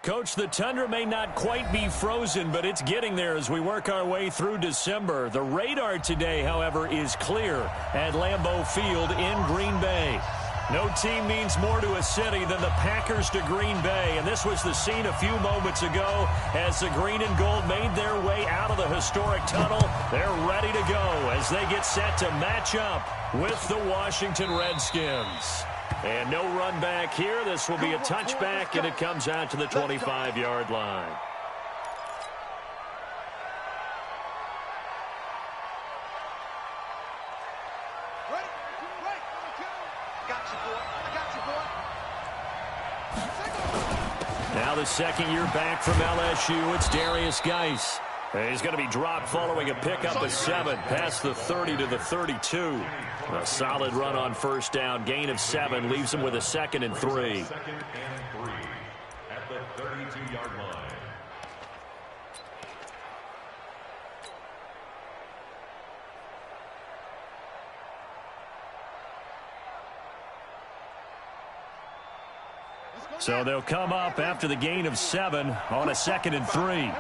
Coach, the Tundra may not quite be frozen, but it's getting there as we work our way through December. The radar today, however, is clear at Lambeau Field in Green Bay. No team means more to a city than the Packers to Green Bay, and this was the scene a few moments ago as the green and gold made their way out of the historic tunnel. They're ready to go as they get set to match up with the Washington Redskins. And no run back here. This will be a touchback, and it comes out to the 25-yard line. Now the second year back from LSU, it's Darius Geis. He's going to be dropped following a pickup of 7 past the 30 to the 32. A solid run on first down. Gain of 7 leaves him with a 2nd and 3. At the 32-yard line. So they'll come up after the gain of 7 on a 2nd and 3.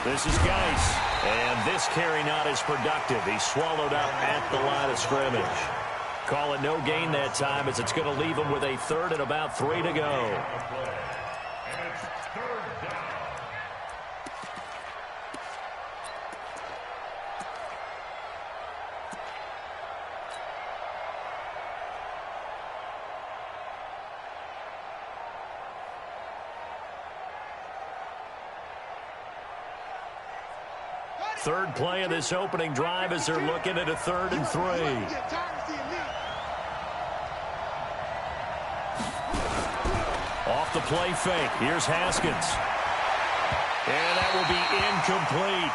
This is Geis, and this carry not as productive. He's swallowed up at the line of scrimmage. Call it no gain that time as it's going to leave him with a 3rd and about 3 to go. Third play of this opening drive as they're looking at a 3rd and 3. Off the play fake. Here's Haskins. And that will be incomplete.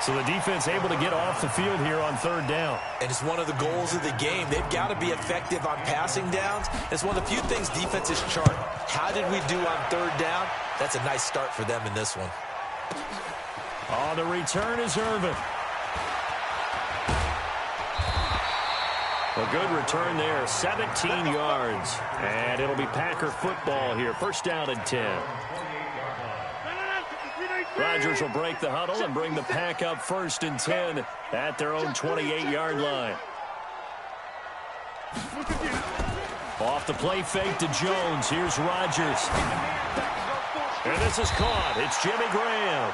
So the defense able to get off the field here on 3rd down. And it's one of the goals of the game. They've got to be effective on passing downs. It's one of the few things defenses chart. How did we do on 3rd down? That's a nice start for them in this one. On the return is Irvin. A good return there, 17 yards. And it'll be Packer football here. First down and 10. Rodgers will break the huddle and bring the Pack up 1st and 10 at their own 28-yard line. Off the play fake to Jones. Here's Rodgers. And this is caught. It's Jimmy Graham.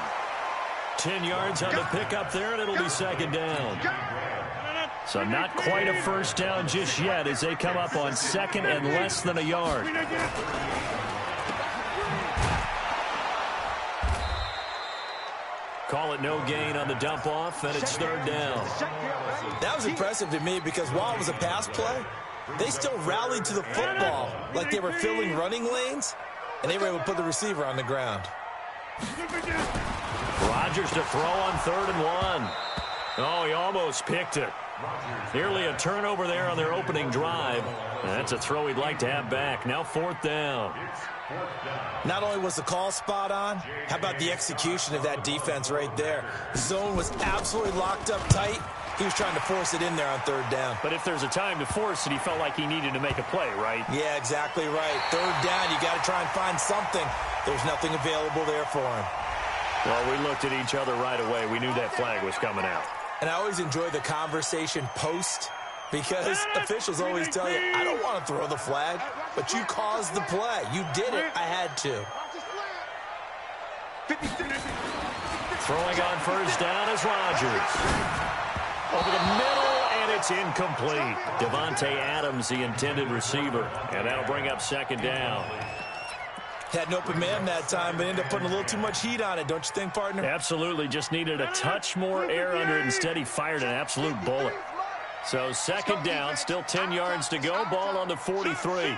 10 yards on the pickup there, and it'll be 2nd down. So not quite a first down just yet as they come up on 2nd and less than a yard. Call it no gain on the dump off, and it's 3rd down. That was impressive to me because while it was a pass play, they still rallied to the football like they were filling running lanes, and they were able to put the receiver on the ground. Rodgers to throw on 3rd and 1. Oh, he almost picked it. Nearly a turnover there on their opening drive. That's a throw he'd like to have back. Now 4th down. Not only was the call spot on, how about the execution of that defense right there? The zone was absolutely locked up tight. He was trying to force it in there on 3rd down. But if there's a time to force it, he felt like he needed to make a play, right? Yeah, exactly right. 3rd down, you got to try and find something. There's nothing available there for him. Well, we looked at each other right away. We knew that flag was coming out. And I always enjoy the conversation post because officials always tell you, I don't want to throw the flag, but you caused the play. You did it. I had to. Throwing on first down is Rodgers. Over the middle, and it's incomplete. Devontae Adams, the intended receiver. And that'll bring up 2nd down. Had an open man that time, but ended up putting a little too much heat on it, don't you think, partner? Absolutely. Just needed a touch more air under it. Instead, he fired an absolute bullet. So 2nd down, still 10 yards to go. Ball on the 43.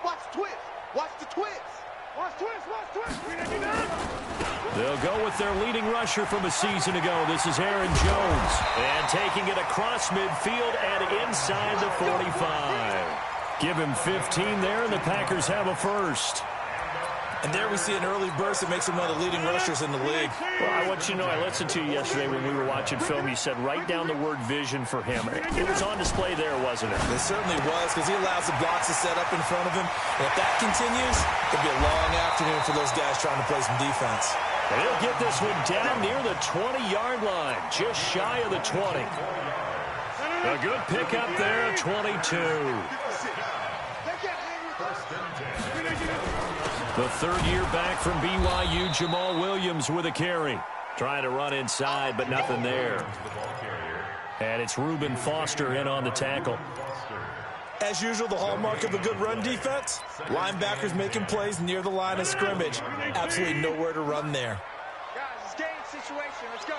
Watch twist. Watch the twist. Watch twist. Watch twist. They'll go with their leading rusher from a season ago. This is Aaron Jones. And taking it across midfield and inside the 45. Give him 15 there, and the Packers have a first. And there we see an early burst that makes him one of the leading rushers in the league. Well, I want you to know, I listened to you yesterday when we were watching film. You said write down the word vision for him. It was on display there, wasn't it? It certainly was, because he allows the blocks to set up in front of him. And if that continues, it'll be a long afternoon for those guys trying to play some defense. And he'll get this one down near the 20-yard line, just shy of the 20. A good pickup there, 22. The third year back from BYU, Jamal Williams with a carry. Trying to run inside, but nothing there. And it's Reuben Foster in on the tackle. As usual, the hallmark of a good run defense, linebackers making plays near the line of scrimmage. Absolutely nowhere to run there. Guys, it's game situation. Let's go.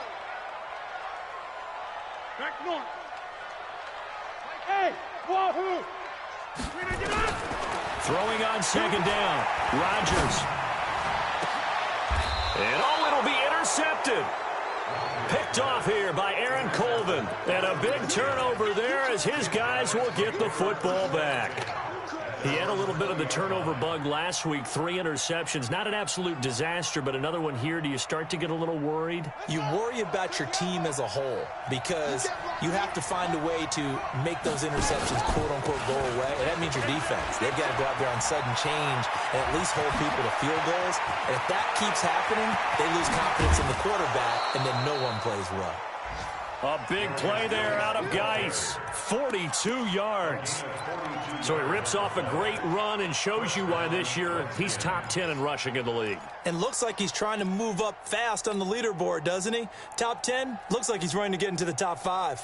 Back north. Hey, wahoo! Throwing on second down. Rodgers. And it'll be intercepted. Picked off here by Aaron Colvin. And a big turnover there as his guys will get the football back. He had a little bit of the turnover bug last week. 3 interceptions. Not an absolute disaster, but another one here. Do you start to get a little worried? You worry about your team as a whole because you have to find a way to make those interceptions, quote-unquote, go away. And that means your defense. They've got to go out there on sudden change and at least hold people to field goals. And if that keeps happening, they lose confidence in the quarterback, and then no one plays well. A big play there out of Geis. 42 yards. So he rips off a great run and shows you why this year he's top 10 in rushing in the league. And looks like he's trying to move up fast on the leaderboard, doesn't he? Top 10, looks like he's running to get into the top 5.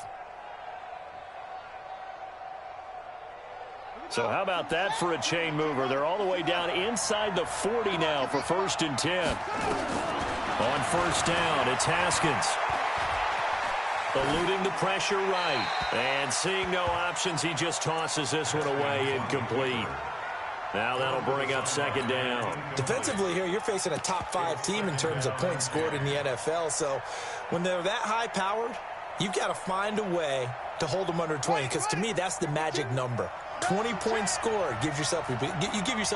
So how about that for a chain mover? They're all the way down inside the 40 now for 1st and 10. On 1st down, it's Haskins. Eluding the pressure right. And seeing no options, he just tosses this one away incomplete. Now that'll bring up 2nd down. Defensively here, you're facing a top 5 team in terms of points scored in the NFL. So when they're that high-powered, you've got to find a way to hold them under 20. Because to me, that's the magic number. 20 points scored, you give yourself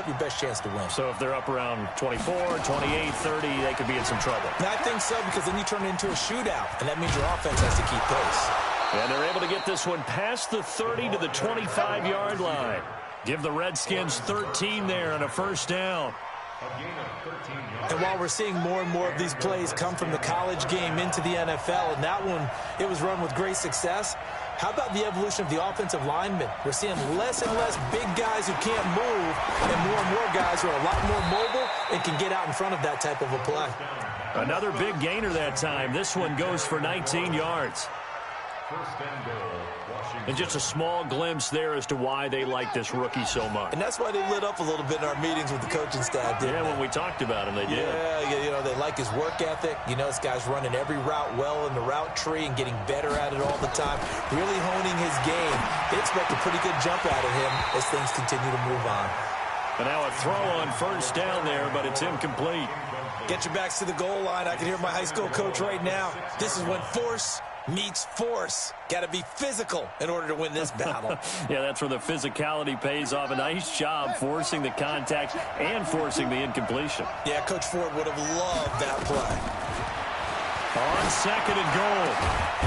your best chance to win. So if they're up around 24, 28, 30, they could be in some trouble. And I think so, because then you turn it into a shootout, and that means your offense has to keep pace. And they're able to get this one past the 30 to the 25-yard line. Give the Redskins 13 there and a 1st down. And while we're seeing more and more of these plays come from the college game into the NFL, and that one, it was run with great success, how about the evolution of the offensive linemen? We're seeing less and less big guys who can't move and more guys who are a lot more mobile and can get out in front of that type of a play. Another big gainer that time. This one goes for 19 yards. And just a small glimpse there as to why they like this rookie so much. And that's why they lit up a little bit in our meetings with the coaching staff, didn't they? When we talked about him, they did. Yeah, you know, they like his work ethic. You know, this guy's running every route well in the route tree and getting better at it all the time, really honing his game. They expect a pretty good jump out of him as things continue to move on. And now a throw on 1st down there, but it's incomplete. Get your backs to the goal line. I can hear my high school coach right now. This is when force meets force. Got to be physical in order to win this battle. Yeah, that's where the physicality pays off. A nice job forcing the contact and forcing the incompletion. Yeah, Coach Ford would have loved that play. On 2nd and goal,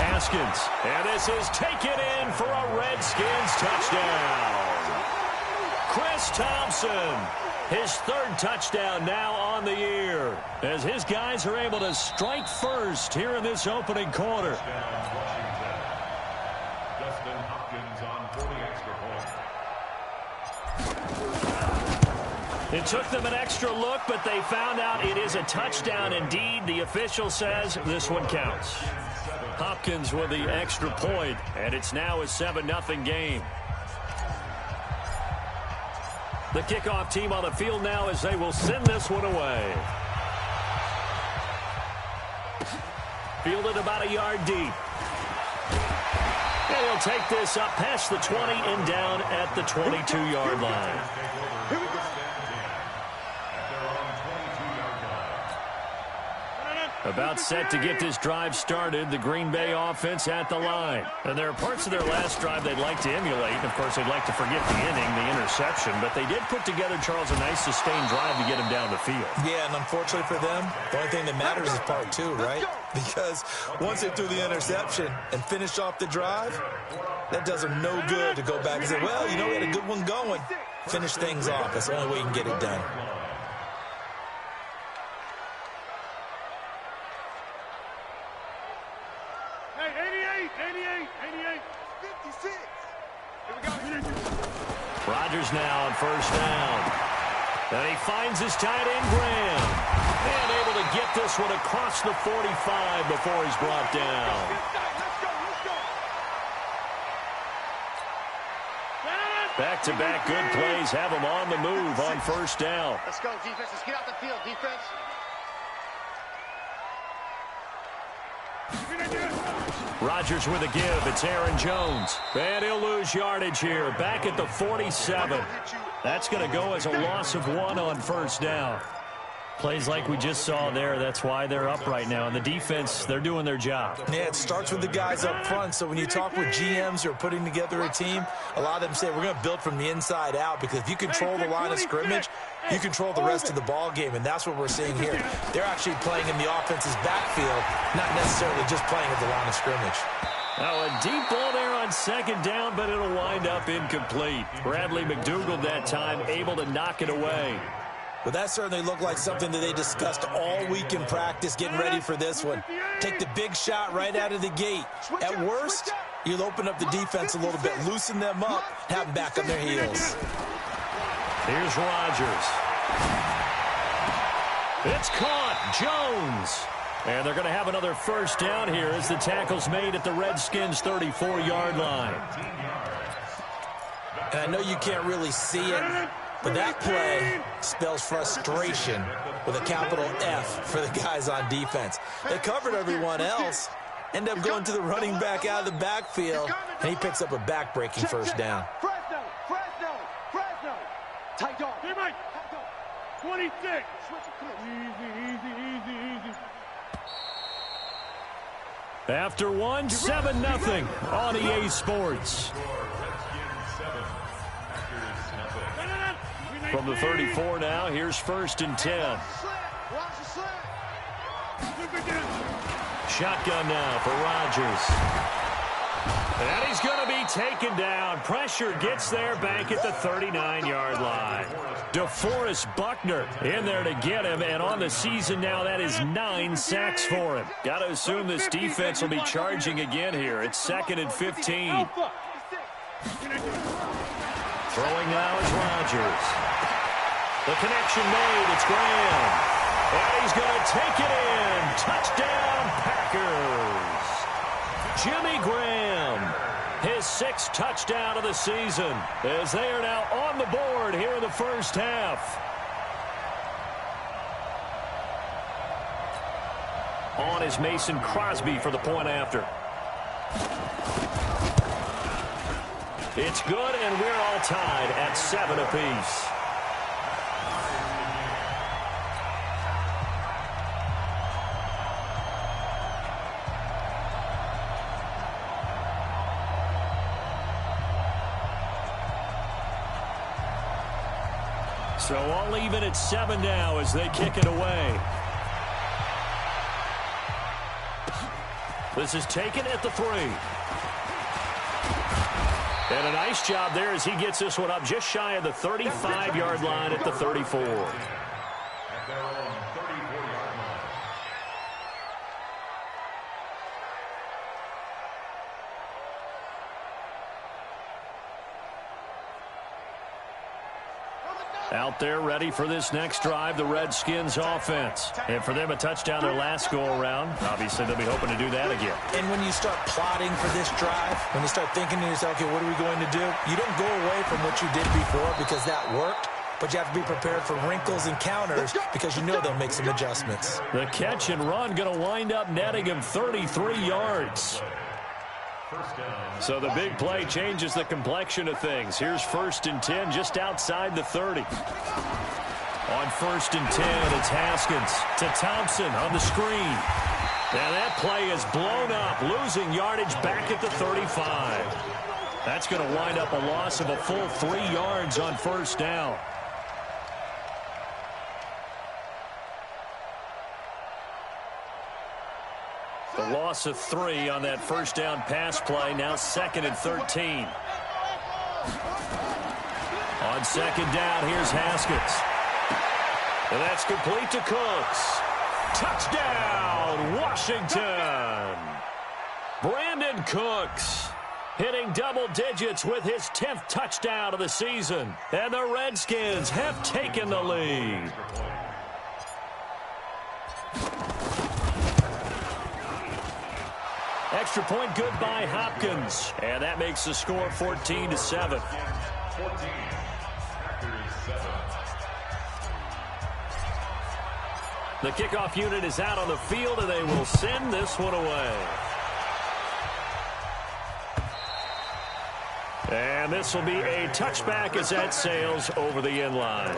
Haskins. And this is taken in for a Redskins touchdown. Chris Thompson. His 3rd touchdown now on the year as his guys are able to strike first here in this opening quarter. It took them an extra look, but they found out it is a touchdown indeed. The official says this one counts. Hopkins with the extra point, and it's now a 7-0 game. The kickoff team on the field now as they will send this one away. Fielded about a yard deep. And he'll take this up past the 20 and down at the 22-yard line. Here we go. About set to get this drive started, the Green Bay offense at the line. And there are parts of their last drive they'd like to emulate. Of course, they'd like to forget the inning, the interception. But they did put together, Charles, a nice sustained drive to get him down the field. Yeah, and unfortunately for them, the only thing that matters is part two, right? Because once they threw the interception and finished off the drive, that does them no good to go back and say, well, you know, we had a good one going. Finish things off. That's the only way you can get it done. Rodgers now on first down. And he finds his tight end, Graham. And able to get this one across the 45 before he's brought down. Back-to-back good plays have him on the move on first down. Let's go, defense. Let's get out the field, defense. Rodgers with a give. It's Aaron Jones. And he'll lose yardage here. Back at the 47. That's going to go as a loss of 1 on first down. Plays like we just saw there. That's why they're up right now. And the defense, they're doing their job. Yeah, it starts with the guys up front. So when you talk with GMs who are putting together a team, a lot of them say we're going to build from the inside out, because if you control the line of scrimmage, you control the rest of the ball game, and that's what we're seeing here. They're actually playing in the offense's backfield, not necessarily just playing at the line of scrimmage. Now a deep ball there on second down, but it'll wind up incomplete. Bradley McDougald that time able to knock it away. But that certainly looked like something that they discussed all week in practice, getting ready for this one. Take the big shot right out of the gate. At worst, you'll open up the defense a little bit, loosen them up, have them back on their heels. Here's Rodgers. It's caught. Jones. And they're going to have another first down here as the tackle's made at the Redskins' 34-yard line. And I know you can't really see it, but that play spells frustration with a capital F for the guys on defense. They covered everyone else, end up going to the running back out of the backfield, and he picks up a back-breaking first down. Fresno. Tight dog. 26. Easy. After one, 7-0 on EA Sports. From the 34 now, here's first and 10. Shotgun now for Rodgers. And he's going to be taken down. Pressure gets there back at the 39-yard line. DeForest Buckner in there to get him. And on the season now, that is 9 sacks for him. Got to assume this defense will be charging again here. It's 2nd and 15. Throwing now is Rodgers. The connection made. It's Graham. And he's going to take it in. Touchdown, Packers. Jimmy Graham, his 6th touchdown of the season, as they are now on the board here in the first half. On is Mason Crosby for the point after. It's good, and we're all tied at 7 apiece. So all even at 7 now as they kick it away. This is taken at the 3. And a nice job there as he gets this one up just shy of the 35-yard line at the 34. Out there ready for this next drive, the Redskins offense. And for them, a touchdown their last go-around. Obviously, they'll be hoping to do that again. And when you start plotting for this drive, when you start thinking to yourself, okay, what are we going to do? You don't go away from what you did before because that worked, but you have to be prepared for wrinkles and counters because you know they'll make some adjustments. The catch and run going to wind up netting him 33 yards. So the big play changes the complexion of things. Here's first and 10 just outside the 30. On 1st and 10, it's Haskins to Thompson on the screen. And that play is blown up, losing yardage back at the 35. That's going to wind up a loss of a full 3 yards on 1st down. The loss of 3 on that 1st down pass play, now 2nd and 13. On 2nd down, here's Haskins. And that's complete to Cooks. Touchdown, Washington! Brandon Cooks hitting double digits with his 10th touchdown of the season. And the Redskins have taken the lead. Extra point good by Hopkins. And that makes the score 14-7. The kickoff unit is out on the field, and they will send this one away. And this will be a touchback as that sails over the end line.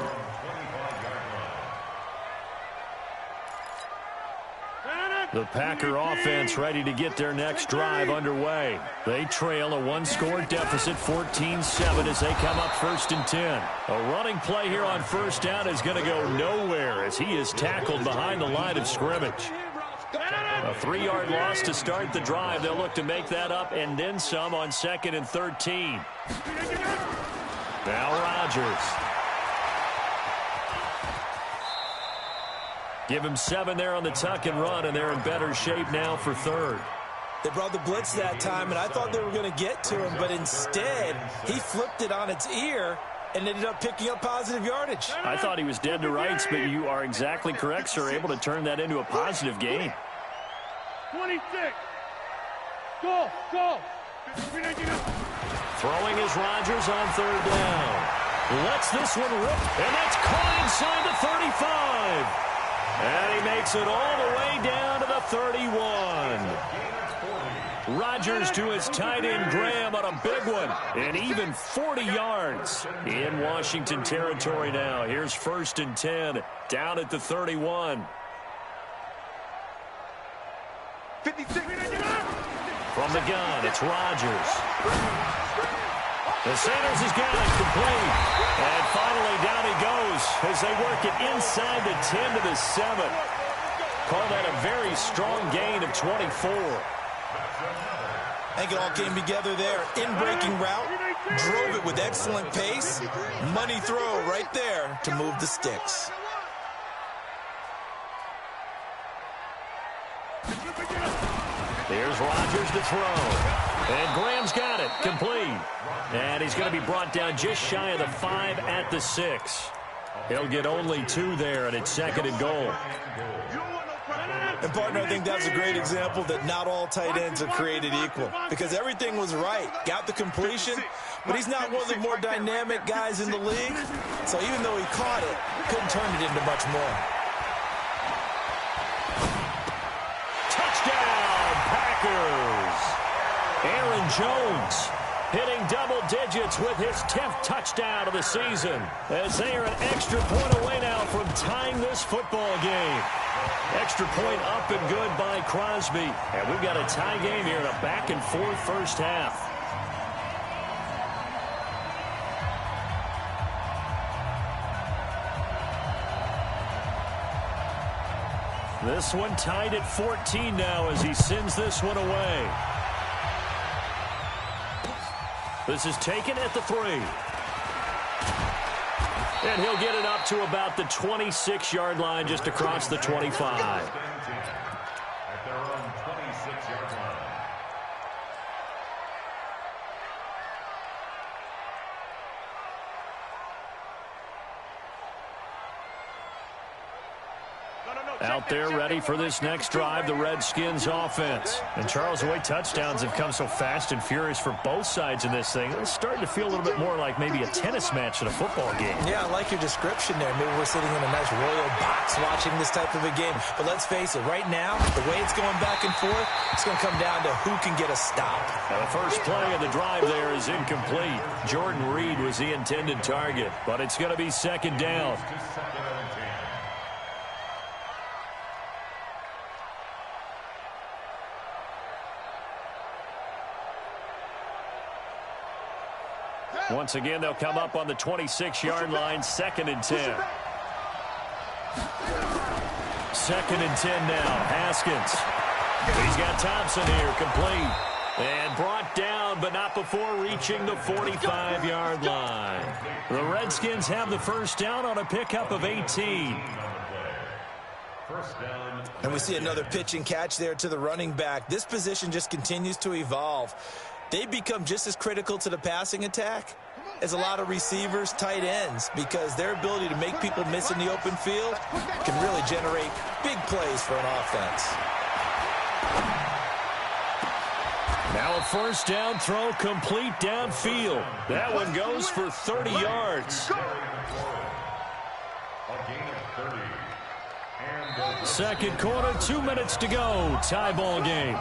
The Packer offense ready to get their next drive underway. They trail a 1-score deficit, 14-7, as they come up 1st and 10. A running play here on 1st down is going to go nowhere as he is tackled behind the line of scrimmage. A 3-yard loss to start the drive. They'll look to make that up and then some on 2nd and 13. Now Rodgers. Give him 7 there on the tuck and run, and they're in better shape now for 3rd. They brought the blitz that time, and I thought they were going to get to him, but instead, he flipped it on its ear and ended up picking up positive yardage. I thought he was dead to rights, but you are exactly correct, sir, able to turn that into a positive gain. 26. Go, go. Throwing is Rodgers on 3rd down. Lets this one rip, and that's caught inside the 35. And he makes it all the way down to the 31. Rodgers to his tight end Graham on a big one. And even 40 yards in Washington territory now. Here's 1st and 10 down at the 31. 56. From the gun, it's Rodgers. The Sanders has got it complete. And finally down he goes as they work it inside the 10 to the 7. Call that a very strong gain of 24. I think it all came together there. In-breaking route, drove it with excellent pace. Money throw right there to move the sticks. Here's Rodgers to throw. And Graham's got it, complete. And he's going to be brought down just shy of the 5 at the 6. He'll get only 2 there, and it's 2nd and goal. And, partner, I think that's a great example that not all tight ends are created equal. Because everything was right. Got the completion, but he's not one of the more dynamic guys in the league. So even though he caught it, couldn't turn it into much more. Touchdown, Packers! Aaron Jones hitting double digits with his 10th touchdown of the season, as they are an extra point away now from tying this football game. Extra point up and good by Crosby. And we've got a tie game here in a back-and-forth first half. This one tied at 14 now as he sends this one away. This is taken at the 3. And he'll get it up to about the 26-yard line, just across the 25. At their own 26-yard line. No. out there ready for this next drive, the Redskins offense. And Charles, the way touchdowns have come so fast and furious for both sides in this thing, it's starting to feel a little bit more like maybe a tennis match in a football game. Yeah, I like your description there. Maybe we're sitting in a nice royal box watching this type of a game. But let's face it, right now, the way it's going back and forth, it's going to come down to who can get a stop. Now, the first play of the drive there is incomplete. Jordan Reed was the intended target, but it's going to be second down. Once again, they'll come up on the 26-yard line, 2nd and 10. 2nd and 10 now, Haskins. He's got Thompson here, complete. And brought down, but not before reaching the 45-yard line. The Redskins have the first down on a pickup of 18. And we see another pitch and catch there to the running back. This position just continues to evolve. They become just as critical to the passing attack as a lot of receivers, tight ends, because their ability to make people miss in the open field can really generate big plays for an offense. Now a first down throw complete downfield. That one goes for 30 yards. Second quarter, 2 minutes to go. Tie ball game.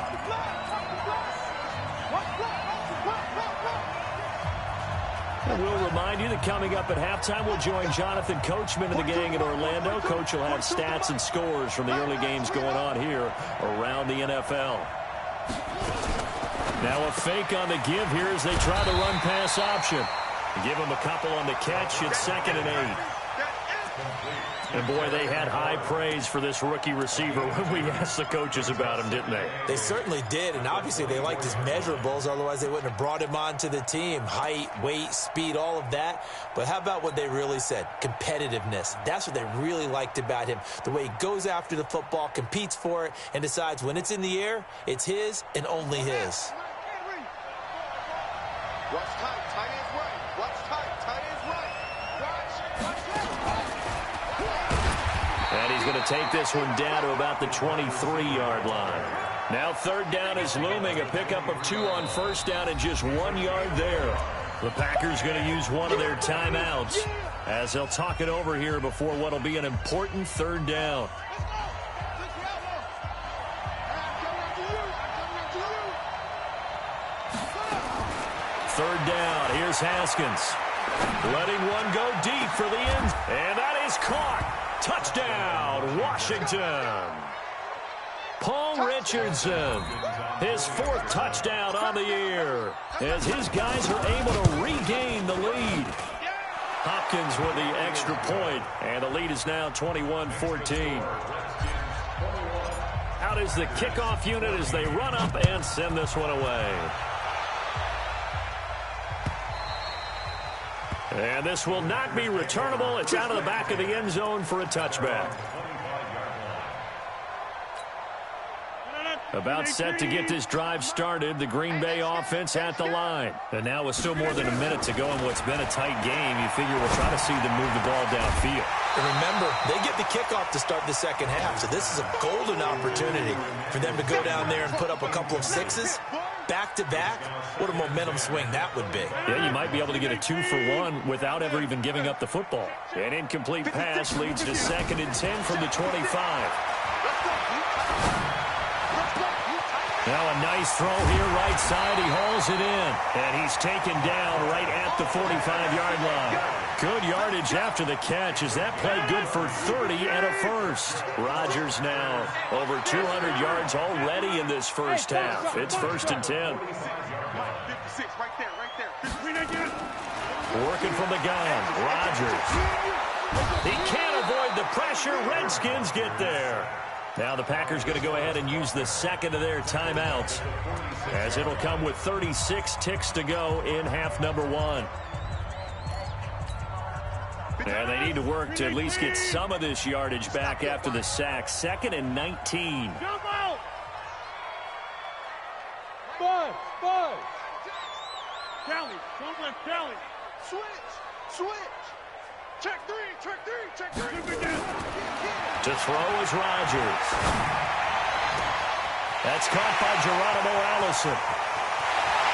And we'll remind you that coming up at halftime, we'll join Jonathan Coachman and the gang in Orlando. Coach will have stats and scores from the early games going on here around the NFL. Now a fake on the give here as they try the run-pass option. Give him a couple on the catch. It's 2nd and 8. And, boy, they had high praise for this rookie receiver when we asked the coaches about him, didn't they? They certainly did, and obviously they liked his measurables. Otherwise, they wouldn't have brought him onto the team. Height, weight, speed, all of that. But how about what they really said? Competitiveness. That's what they really liked about him. The way he goes after the football, competes for it, and decides when it's in the air, it's his and only his. Watch tight, tight end's right. Watch tight, tight end's right. And he's going to take this one down to about the 23-yard line. Now 3rd down is looming. A pickup of 2 on first down and just 1 yard there. The Packers going to use one of their timeouts as they'll talk it over here before what will be an important 3rd down. Third down, here's Haskins. Letting one go deep for the end. And that is caught. Touchdown, Washington. Paul Richardson, his 4th touchdown on the year, as his guys are able to regain the lead. Hopkins with the extra point, and the lead is now 21-14. Out is the kickoff unit as they run up and send this one away. And this will not be returnable. It's out of the back of the end zone for a touchback. About set to get this drive started. The Green Bay offense at the line. And now with still more than a minute to go in what's been a tight game, you figure we'll try to see them move the ball downfield. And remember, they get the kickoff to start the second half, so this is a golden opportunity for them to go down there and put up a couple of sixes. Back-to-back, what a momentum swing that would be. Yeah, you might be able to get a 2-for-1 without ever even giving up the football. An incomplete pass leads to 2nd and 10 from the 25. Now a nice throw here right side. He hauls it in, and he's taken down right at the 45-yard line. Good yardage after the catch as that play good for 30 and a first. Rodgers now over 200 yards already in this first half. It's 1st and 10. 56, right there, right there. Working from the gun, Rodgers. He can't avoid the pressure. Redskins get there. Now the Packers going to go ahead and use the 2nd of their timeouts, as it'll come with 36 ticks to go in half number 1. And they need to work to at least get some of this yardage back after the sack. 2nd and 19. Bud. Kelly, don't let Kelly. Switch. Check three, check three, check three. To throw is Rodgers. That's caught by Geronimo Allison.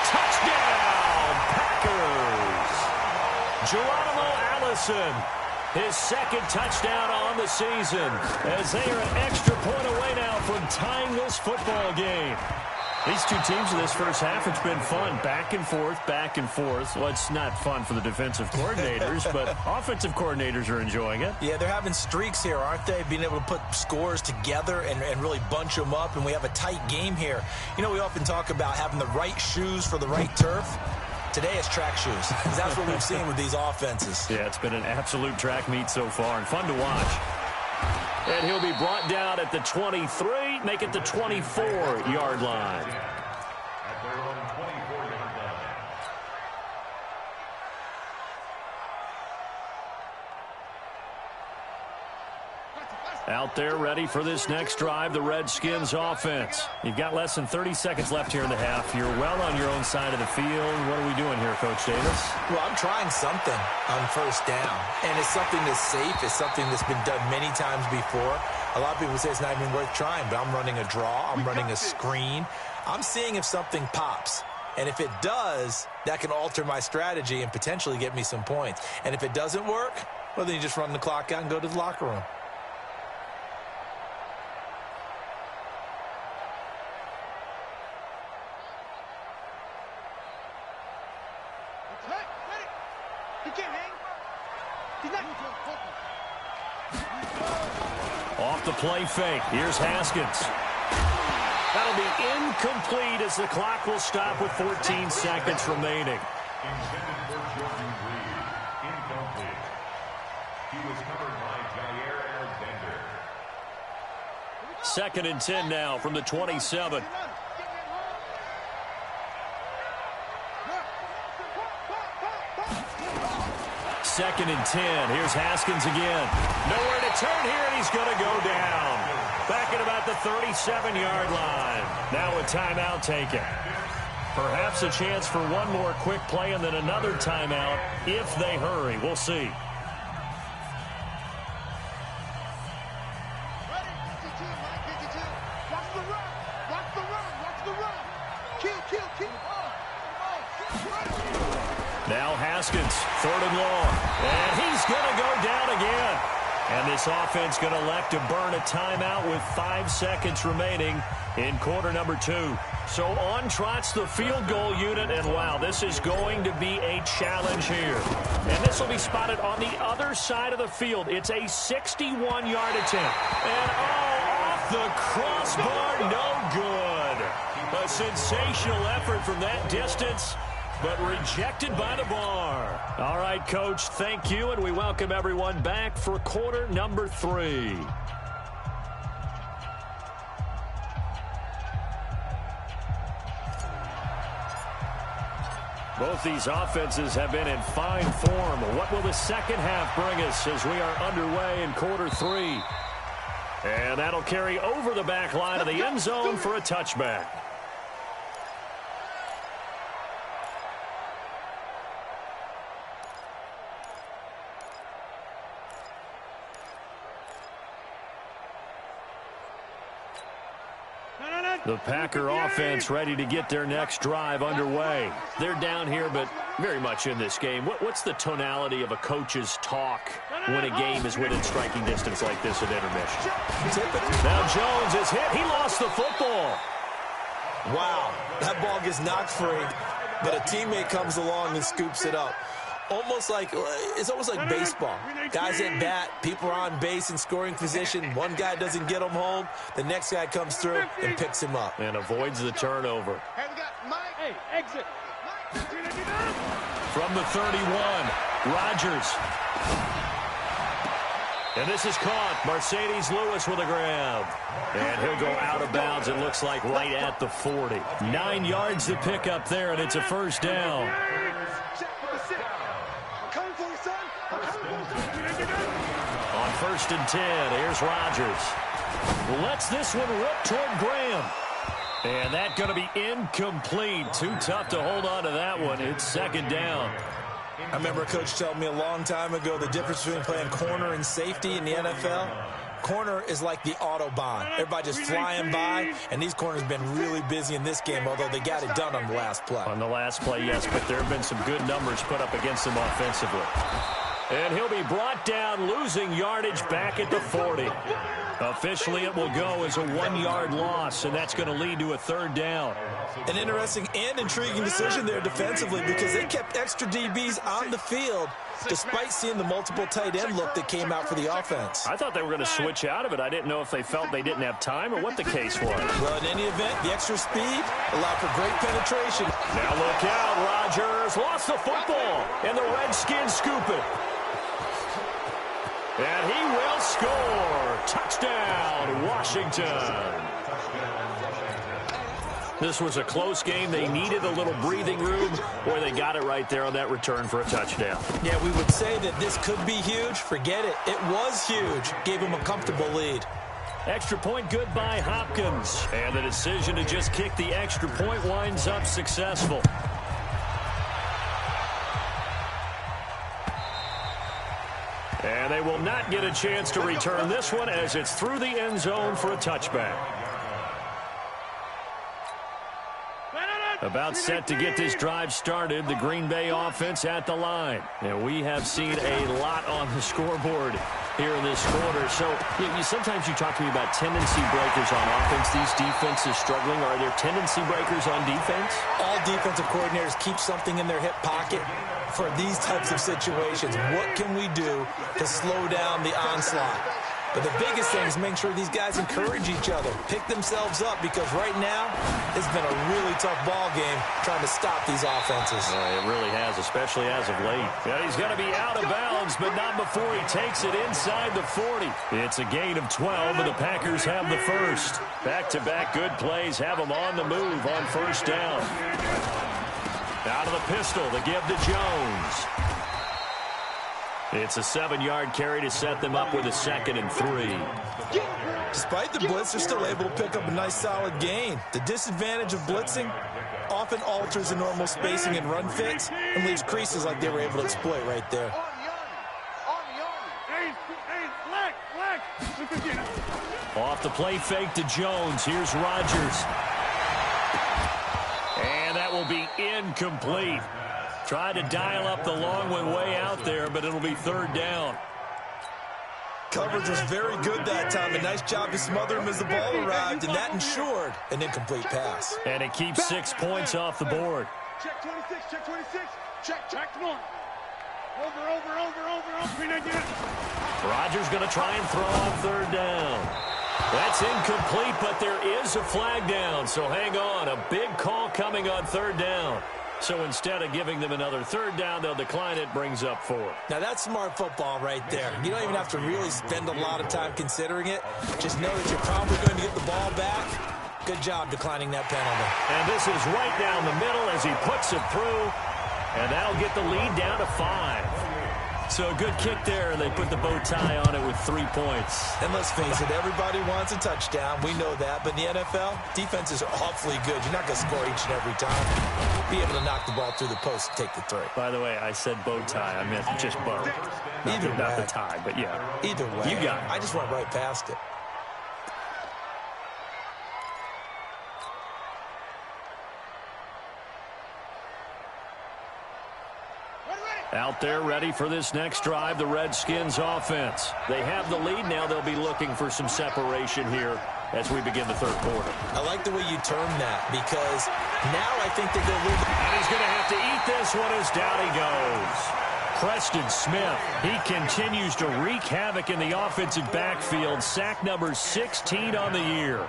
Touchdown, Packers! Geronimo Allison, his second touchdown on the season, as they are an extra point away now from tying this football game. These two teams in this first half, it's been fun. Back and forth, back and forth. Well, it's not fun for the defensive coordinators, but offensive coordinators are enjoying it. Yeah, they're having streaks here, aren't they? Being able to put scores together and really bunch them up, and we have a tight game here. You know, we often talk about having the right shoes for the right turf. Today is track shoes, because that's what we've seen with these offenses. Yeah, it's been an absolute track meet so far, and fun to watch. And he'll be brought down at the 23, make it the 24-yard line. At their own 24-yard line. Out there ready for this next drive, the Redskins offense. You've got less than 30 seconds left here in the half. You're well on your own side of the field. What are we doing here, Coach Davis? Well, I'm trying something on first down, and it's something that's safe. It's something that's been done many times before. A lot of people say it's not even worth trying, but I'm running a draw. I'm running a screen. I'm seeing if something pops. And if it does, that can alter my strategy and potentially get me some points. And if it doesn't work, well, then you just run the clock out and go to the locker room. Off the play fake. Here's Haskins. That'll be incomplete as the clock will stop with 14 seconds remaining. Intended for Jordan Reed. Incomplete. He was covered by Jair Alexander. 2nd and 10 now from the 27. Second and 10. Here's Haskins again. Nowhere to turn here, and he's going to go down. Back at about the 37-yard line. Now a timeout taken. Perhaps a chance for one more quick play and then another timeout if they hurry. We'll see. Now Haskins, 3rd and long. And he's going to go down again. And this offense going to elect to burn a timeout with 5 seconds remaining in quarter number 2. So on trots the field goal unit, and wow, this is going to be a challenge here. And this will be spotted on the other side of the field. It's a 61-yard attempt. And off the crossbar, no good. A sensational effort from that distance, but rejected by the bar. All right, Coach, thank you, and we welcome everyone back for quarter number 3. Both these offenses have been in fine form. What will the second half bring us as we are underway in quarter 3? And that'll carry over the back line of the end zone for a touchback. The Packer offense ready to get their next drive underway. They're down here, but very much in this game. What's the tonality of a coach's talk when a game is within striking distance like this at intermission? Now Jones is hit. He lost the football. Wow, that ball gets knocked free, but a teammate comes along and scoops it up. It's almost like baseball. Guys at bat, people are on base in scoring position. One guy doesn't get him home. The next guy comes through and picks him up. And avoids the turnover. Hey, exit. From the 31, Rodgers. And this is caught. Mercedes Lewis with a grab. And he'll go out of bounds, it looks like, right at the 40. 9 yards to pick up there, and it's a first down. On 1st and 10, here's Rodgers. Lets this one rip toward Graham. And that's going to be incomplete. Too tough to hold on to that one. It's 2nd down. I remember a coach telling me a long time ago the difference between playing corner and safety in the NFL. Corner is like the Autobahn. Everybody just flying by, and these corners have been really busy in this game, although they got it done on the last play. On the last play, yes, but there have been some good numbers put up against them offensively. And he'll be brought down, losing yardage back at the 40. Officially, it will go as a 1-yard loss, and that's going to lead to a third down. An interesting and intriguing decision there defensively because they kept extra DBs on the field despite seeing the multiple tight end look that came out for the offense. I thought they were going to switch out of it. I didn't know if they felt they didn't have time or what the case was. Well, in any event, the extra speed allowed for great penetration. Now look out, Rodgers lost the football, and the Redskins scoop it. And he will score. Touchdown, Washington. This was a close game. They needed a little breathing room, or they got it right there on that return for a touchdown. Yeah, we would say that this could be huge. Forget it. It was huge. Gave him a comfortable lead. Extra point good by Hopkins. And the decision to just kick the extra point winds up successful. And they will not get a chance to return this one as it's through the end zone for a touchback. About set to get this drive started, the Green Bay offense at the line. And we have seen a lot on the scoreboard here in this quarter. So sometimes you talk to me about tendency breakers on offense. These defenses struggling. Are there tendency breakers on defense? All defensive coordinators keep something in their hip pocket for these types of situations. What can we do to slow down the onslaught? But the biggest thing is making sure these guys encourage each other, pick themselves up, because right now it's been a really tough ball game trying to stop these offenses. It really has, especially as of late. Yeah, he's going to be out of bounds, but not before he takes it inside the 40. It's a gain of 12, and the Packers have the first. Back-to-back good plays have them on the move on first down. Out of the pistol, the give to Jones. It's a 7-yard carry to set them up with a 2nd and 3. Despite the blitz, they're still able to pick up a nice solid gain. The disadvantage of blitzing often alters the normal spacing and run fits and leaves creases like they were able to exploit right there. Off the play fake to Jones. Here's Rodgers. And that will be incomplete. Tried to dial up the long one way out there, but it'll be third down. Coverage was very good that time. A nice job to smother him as the ball arrived, and that ensured an incomplete pass. And it keeps 6 points off the board. Check 26, check 26. Check, come on. Over. Rodgers going to try and throw on third down. That's incomplete, but there is a flag down, so hang on. A big call coming on third down. So instead of giving them another third down, they'll decline it, brings up 4. Now, that's smart football right there. You don't even have to really spend a lot of time considering it. Just know that you're probably going to get the ball back. Good job declining that penalty. And this is right down the middle as he puts it through. And that'll get the lead down to 5. So a good kick there, and they put the bow tie on it with 3 points. And let's face it, everybody wants a touchdown. We know that. But in the NFL, defenses are awfully good. You're not going to score each and every time. Be able to knock the ball through the post and take the 3. By the way, I said bow tie. I meant just bow. Not the tie, but yeah. Either way. You got it. I just went right past it. Out there ready for this next drive, the Redskins offense. They have the lead. Now they'll be looking for some separation here as we begin the third quarter. I like the way you term that because now I think they go a little bit. And he's going to have to eat this one as down he goes. Preston Smith, he continues to wreak havoc in the offensive backfield. Sack number 16 on the year.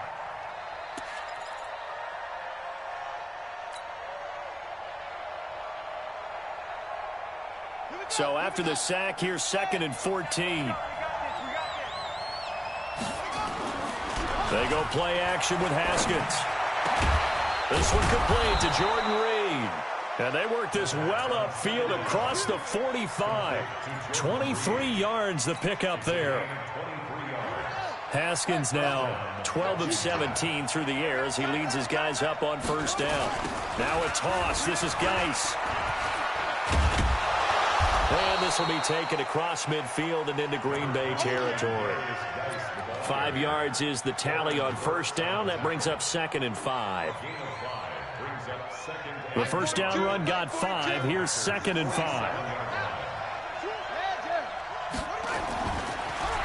So after the sack, here's 2nd and 14. They go play action with Haskins. This one complete to Jordan Reed. And they work this well upfield across the 45. 23 yards the pickup there. Haskins now 12 of 17 through the air as he leads his guys up on first down. Now a toss. This is Geis. And this will be taken across midfield and into Green Bay territory. 5 yards is the tally on first down. That brings up 2nd and 5. The first down run got 5. Here's 2nd and 5.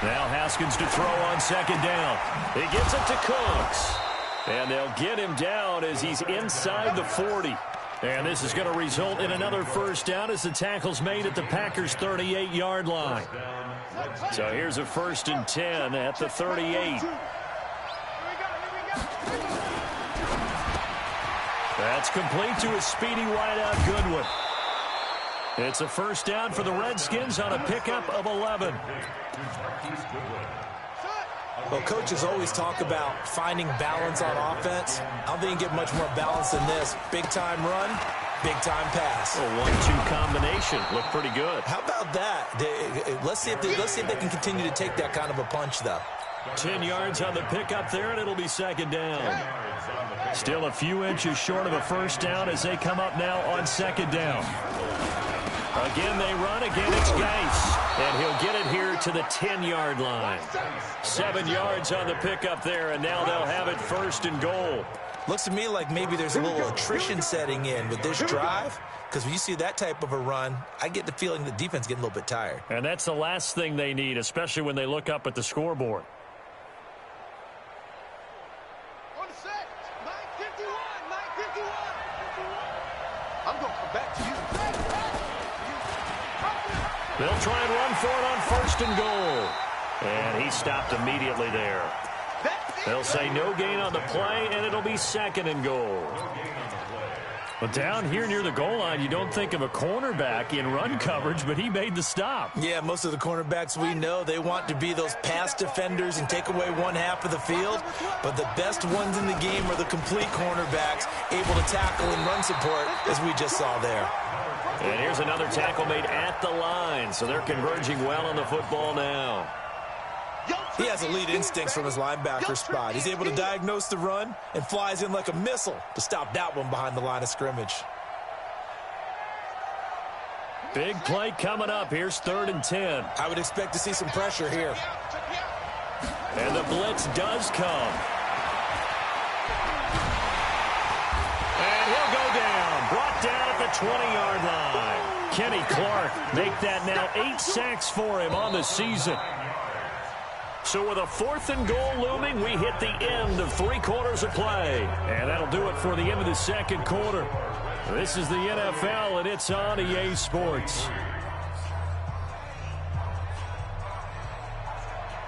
Now Haskins to throw on 2nd down. He gets it to Cooks. And they'll get him down as he's inside the 40. And this is going to result in another first down as the tackle's made at the Packers' 38-yard line. So here's a 1st and 10 at the 38. That's complete to a speedy wideout Goodwin. It's a first down for the Redskins on a pickup of 11. Well, coaches always talk about finding balance on offense. I don't think you get much more balance than this. Big-time run, big-time pass. A 1-2 combination. Looked pretty good. How about that? Let's see if they can continue to take that kind of a punch, though. 10 yards on the pickup there, and it'll be 2nd down. Still a few inches short of a first down as they come up now on 2nd down. Again, they run. Again, it's Geis. And he'll get it here to the 10-yard line. 7 yards on the pickup there, and now they'll have it 1st and goal. Looks to me like maybe there's a little attrition setting in with this drive, because when you see that type of a run, I get the feeling the defense getting a little bit tired. And that's the last thing they need, especially when they look up at the scoreboard. On the set, 951, 951. I'm going to come back to you. They'll try and run for it on 1st and goal. And he stopped immediately there. They'll say no gain on the play, and it'll be 2nd and goal. But down here near the goal line, you don't think of a cornerback in run coverage, but he made the stop. Yeah, most of the cornerbacks we know, they want to be those pass defenders and take away one half of the field. But the best ones in the game are the complete cornerbacks, able to tackle and run support, as we just saw there. And here's another tackle made at the line, so they're converging well on the football now. He has elite instincts from his linebacker spot. He's able to diagnose the run and flies in like a missile to stop that one behind the line of scrimmage. Big play coming up. Here's 3rd and 10. I would expect to see some pressure here. And the blitz does come. And he'll go down. Brought down at the 20-yard line. Kenny Clark make that now 8 sacks for him on the season. So with a 4th and goal looming, we hit the end of 3 quarters of play. And that'll do it for the end of the 2nd quarter. This is the NFL, and it's on EA Sports.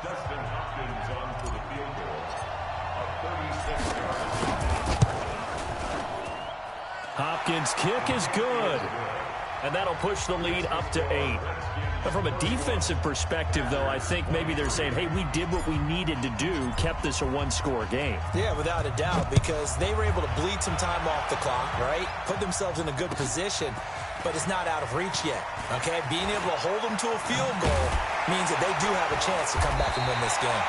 Dustin Hopkins on for the field goal of 36 yards. Hopkins' kick is good. And that'll push the lead up to 8. But from a defensive perspective, though, I think maybe they're saying, hey, we did what we needed to do, kept this a 1-score game. Yeah, without a doubt, because they were able to bleed some time off the clock, right? Put themselves in a good position, but it's not out of reach yet, okay? Being able to hold them to a field goal means that they do have a chance to come back and win this game.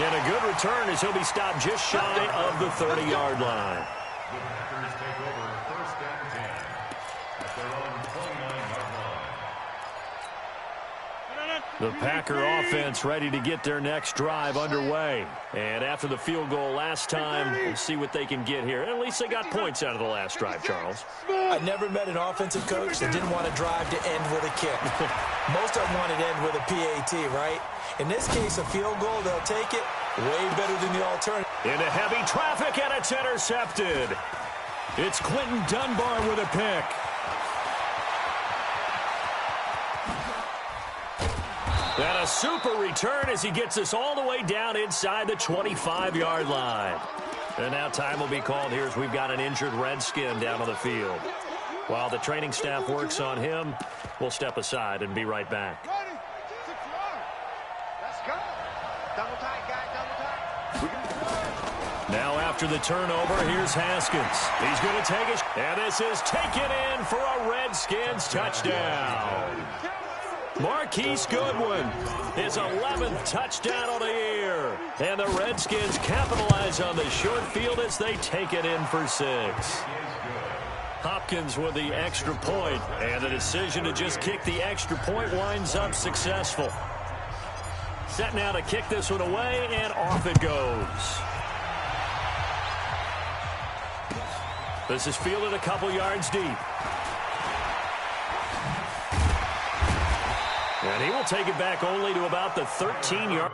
And a good return as he'll be stopped just shy of the 30-yard line. The Packers take over 1st and 10 at their own 29-yard line. The Packer offense ready to get their next drive underway. And after the field goal last time, we'll see what they can get here. At least they got points out of the last drive, Charles. I never met an offensive coach that didn't want to drive to end with a kick. Most of them want to end with a PAT, right? In this case, a field goal, they'll take it way better than the alternative. Into heavy traffic, and it's intercepted. It's Quentin Dunbar with a pick. And a super return as he gets us all the way down inside the 25-yard line. And now time will be called here as we've got an injured Redskin down on the field. While the training staff works on him, we'll step aside and be right back. Let's go. Double tight, guys, double tight. Now after the turnover, here's Haskins. He's going to take it, and this is taken in for a Redskins touchdown. Marquise Goodwin, his 11th touchdown of the year. And the Redskins capitalize on the short field as they take it in for 6. Hopkins with the extra point, and the decision to just kick the extra point winds up successful. Set now to kick this one away, and off it goes. This is fielded a couple yards deep. And he will take it back only to about the 13-yard.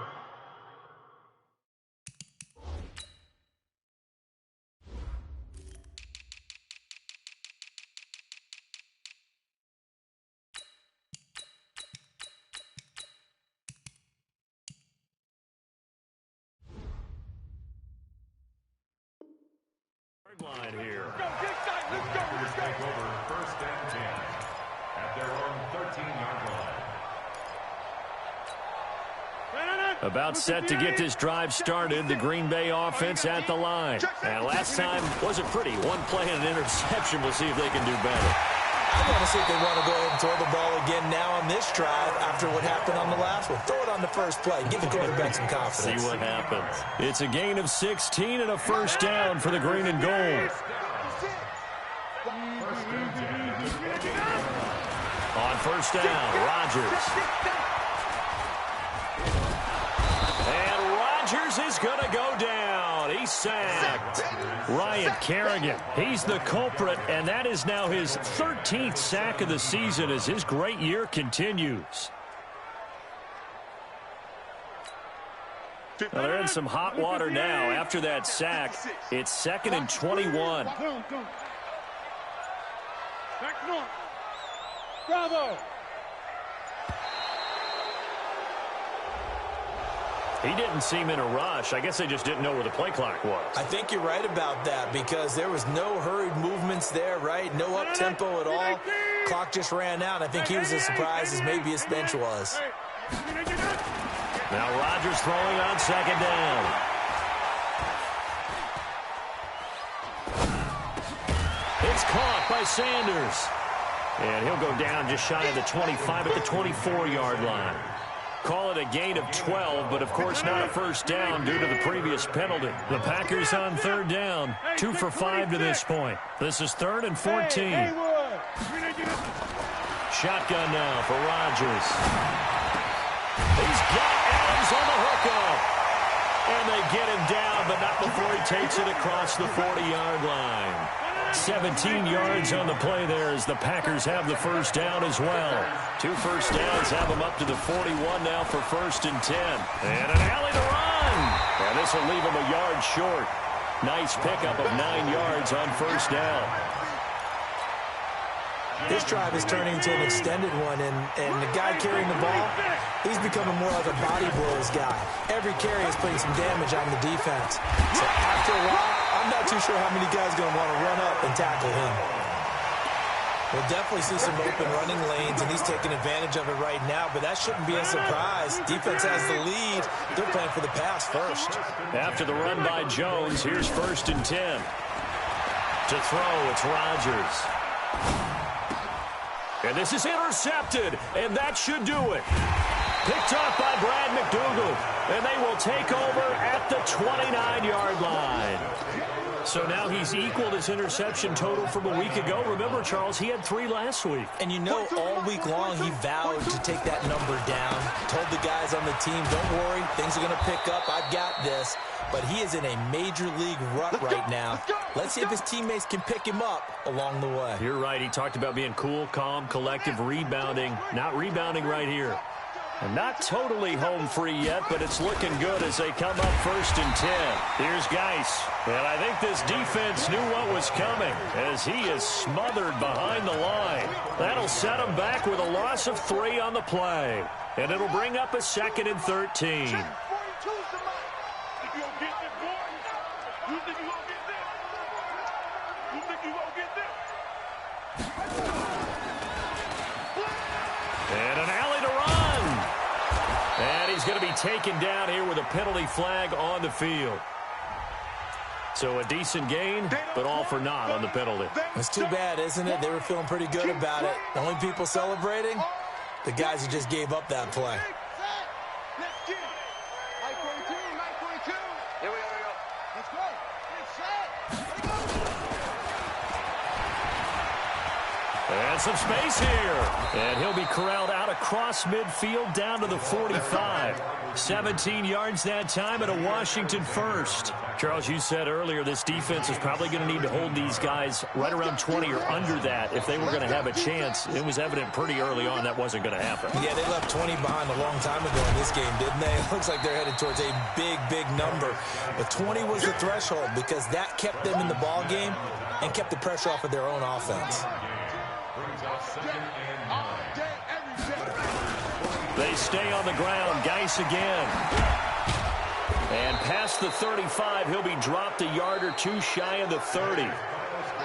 Line here. Packers take over 1st and 10 at their own 13-yard line. About set to get this drive started, the Green Bay offense at the line. And last time wasn't pretty. One play and an interception. We'll see if they can do better. I want to see if they want to go ahead and throw the ball again now on this drive after what happened on the last one. Throw it on the first play. Give the quarterback some confidence. See what happens. It's a gain of 16 and a first down for the green and gold. On first down, Rodgers. And Rodgers is going to go down. He's sacked. Ryan Kerrigan, he's the culprit, and that is now his 13th sack of the season as his great year continues. Well, they're in some hot water now. After that sack, it's 2nd and 21. Bravo! He didn't seem in a rush. I guess they just didn't know where the play clock was. I think you're right about that because there was no hurried movements there, right? No up-tempo at all. Clock just ran out. I think he was as surprised as maybe his bench was. Now Rodgers throwing on 2nd down. It's caught by Sanders. And he'll go down just shy of the 25 at the 24-yard line. Call it a gain of 12, but of course not a first down due to the previous penalty. The Packers on 3rd down, 2 for 5 to this point. This is 3rd and 14. Shotgun now for Rodgers. He's got Adams on the hookup. And they get him down, but not before he takes it across the 40-yard line. 17 yards on the play there as the Packers have the first down as well. 2 first downs have them up to the 41 now for 1st and 10. And an alley to run. And this will leave him a yard short. Nice pickup of 9 yards on first down. This drive is turning into an extended one, and the guy carrying the ball, he's becoming more like a body blows guy. Every carry is putting some damage on the defense. So after a while, I'm not too sure how many guys are going to want to run up and tackle him. We'll definitely see some open running lanes, and he's taking advantage of it right now, but that shouldn't be a surprise. Defense has the lead. They're playing for the pass first. After the run by Jones, here's 1st and 10. To throw, it's Rodgers. And this is intercepted, and that should do it. Picked off by Brad McDougal, and they will take over at the 29-yard line. So now he's equaled his interception total from a week ago. Remember, Charles, he had 3 last week. And you know, all week long, he vowed to take that number down. Told the guys on the team, don't worry, things are going to pick up. I've got this. But he is in a major league rut right now. Let's see if his teammates can pick him up along the way. You're right. He talked about being cool, calm, collective, rebounding. Not rebounding right here. And not totally home free yet, but it's looking good as they come up 1st and 10. Here's Geis. And I think this defense knew what was coming as he is smothered behind the line. That'll set him back with a loss of 3 on the play. And it'll bring up a 2nd and 13. And an alley to run. And he's going to be taken down here with a penalty flag on the field. So a decent gain, but all for naught on the penalty. It's too bad, isn't it? They were feeling pretty good about it. The only people celebrating, the guys who just gave up that play. And some space here. And he'll be corralled out across midfield down to the 45. 17 yards that time, and a Washington first. Charles, you said earlier this defense is probably going to need to hold these guys right around 20 or under that if they were going to have a chance. It was evident pretty early on that wasn't going to happen. Yeah, they left 20 behind a long time ago in this game, didn't they? It looks like they're headed towards a big, big number. But 20 was the threshold because that kept them in the ball game and kept the pressure off of their own offense. They stay on the ground. Geis again. And past the 35, he'll be dropped a yard or two shy of the 30.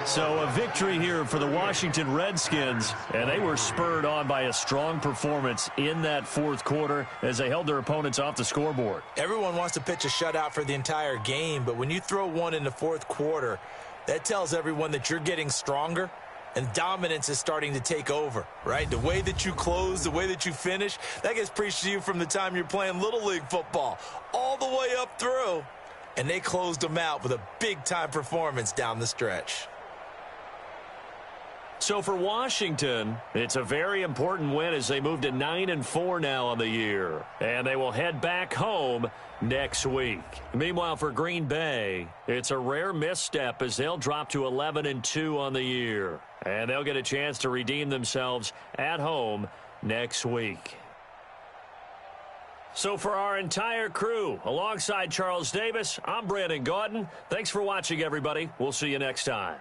So a victory here for the Washington Redskins, and they were spurred on by a strong performance in that fourth quarter as they held their opponents off the scoreboard. Everyone wants to pitch a shutout for the entire game, but when you throw one in the fourth quarter, that tells everyone that you're getting stronger and dominance is starting to take over, right? The way that you close, the way that you finish, that gets preached to you from the time you're playing Little League football all the way up through. And they closed them out with a big-time performance down the stretch. So for Washington, it's a very important win as they move to 9-4 now on the year. And they will head back home next week. Meanwhile, for Green Bay, it's a rare misstep as they'll drop to 11-2 on the year. And they'll get a chance to redeem themselves at home next week. So for our entire crew, alongside Charles Davis, I'm Brandon Gaudin. Thanks for watching, everybody. We'll see you next time.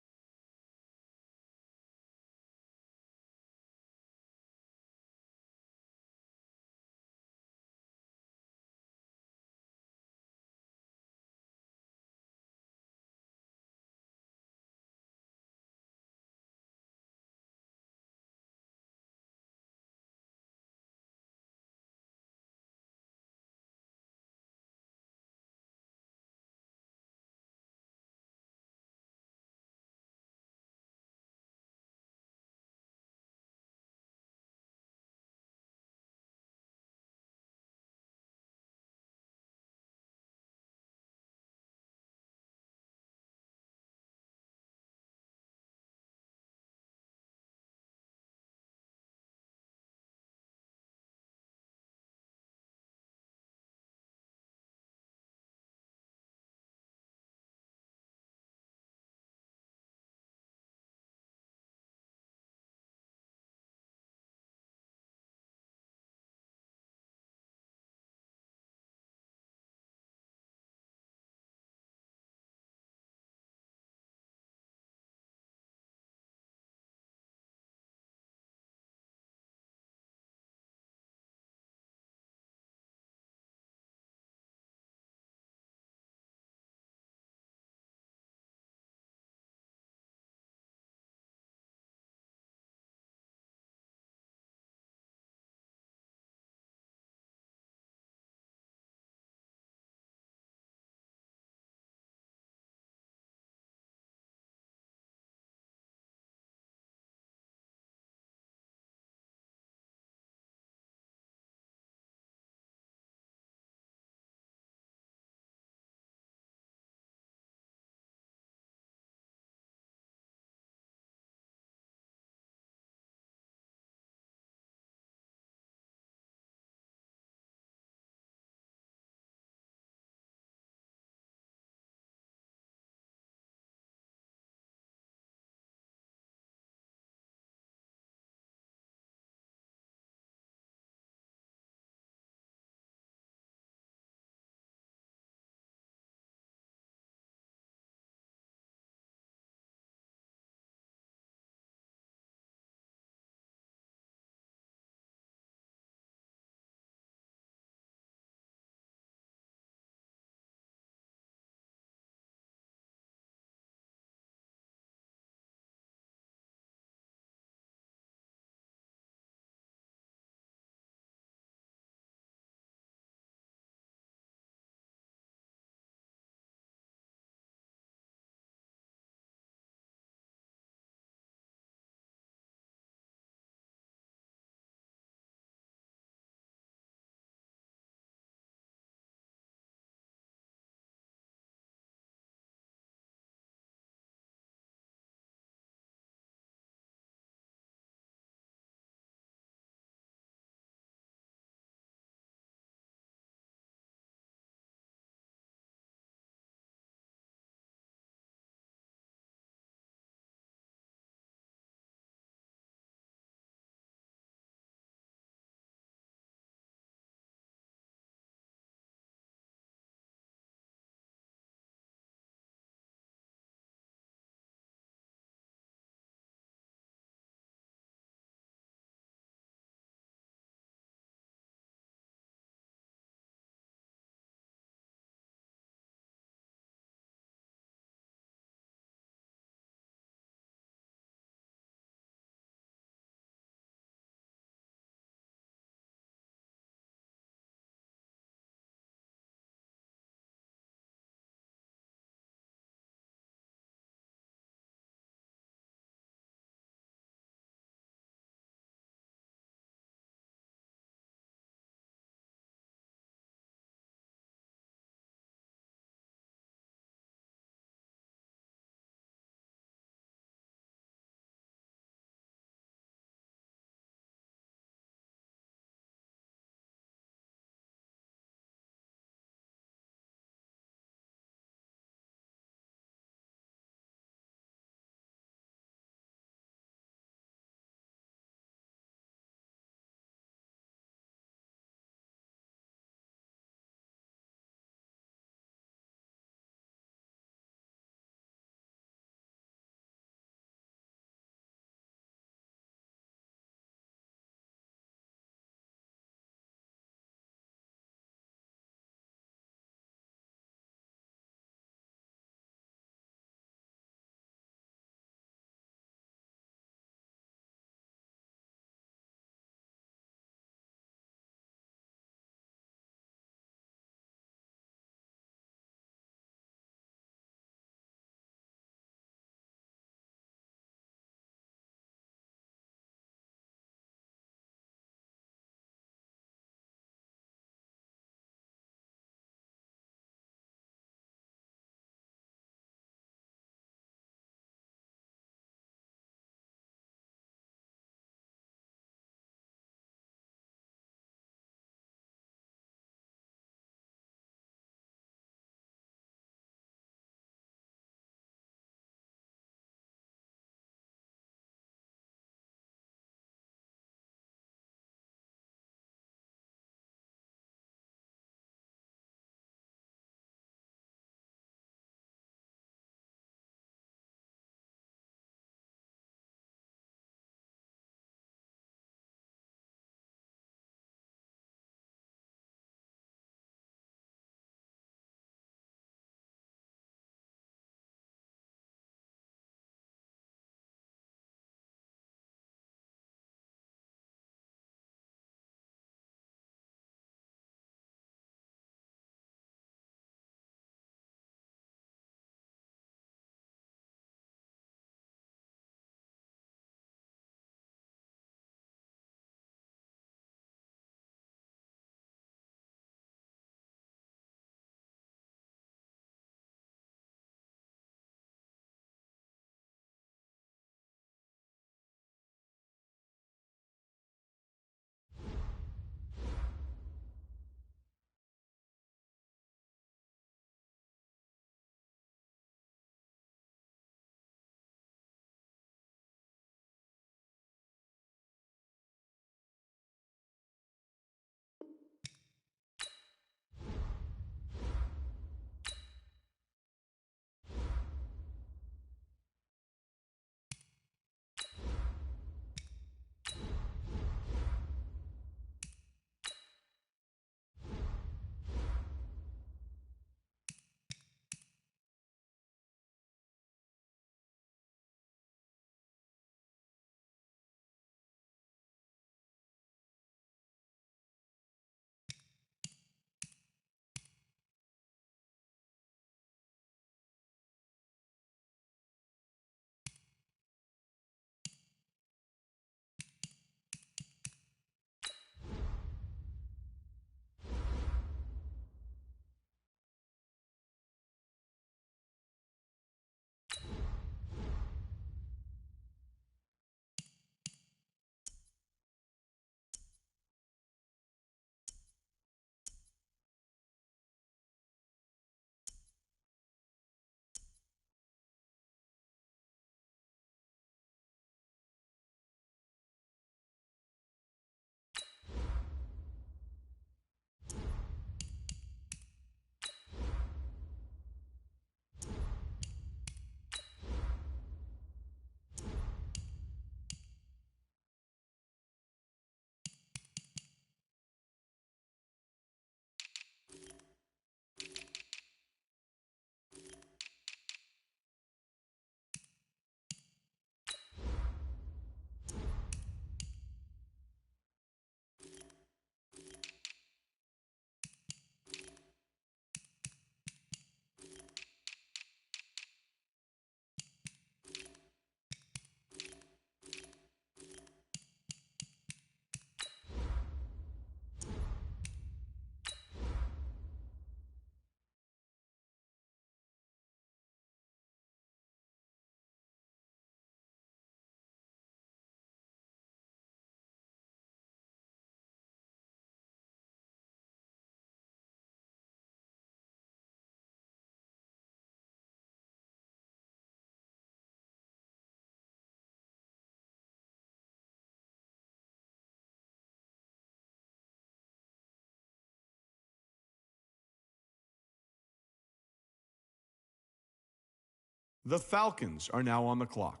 The Falcons are now on the clock.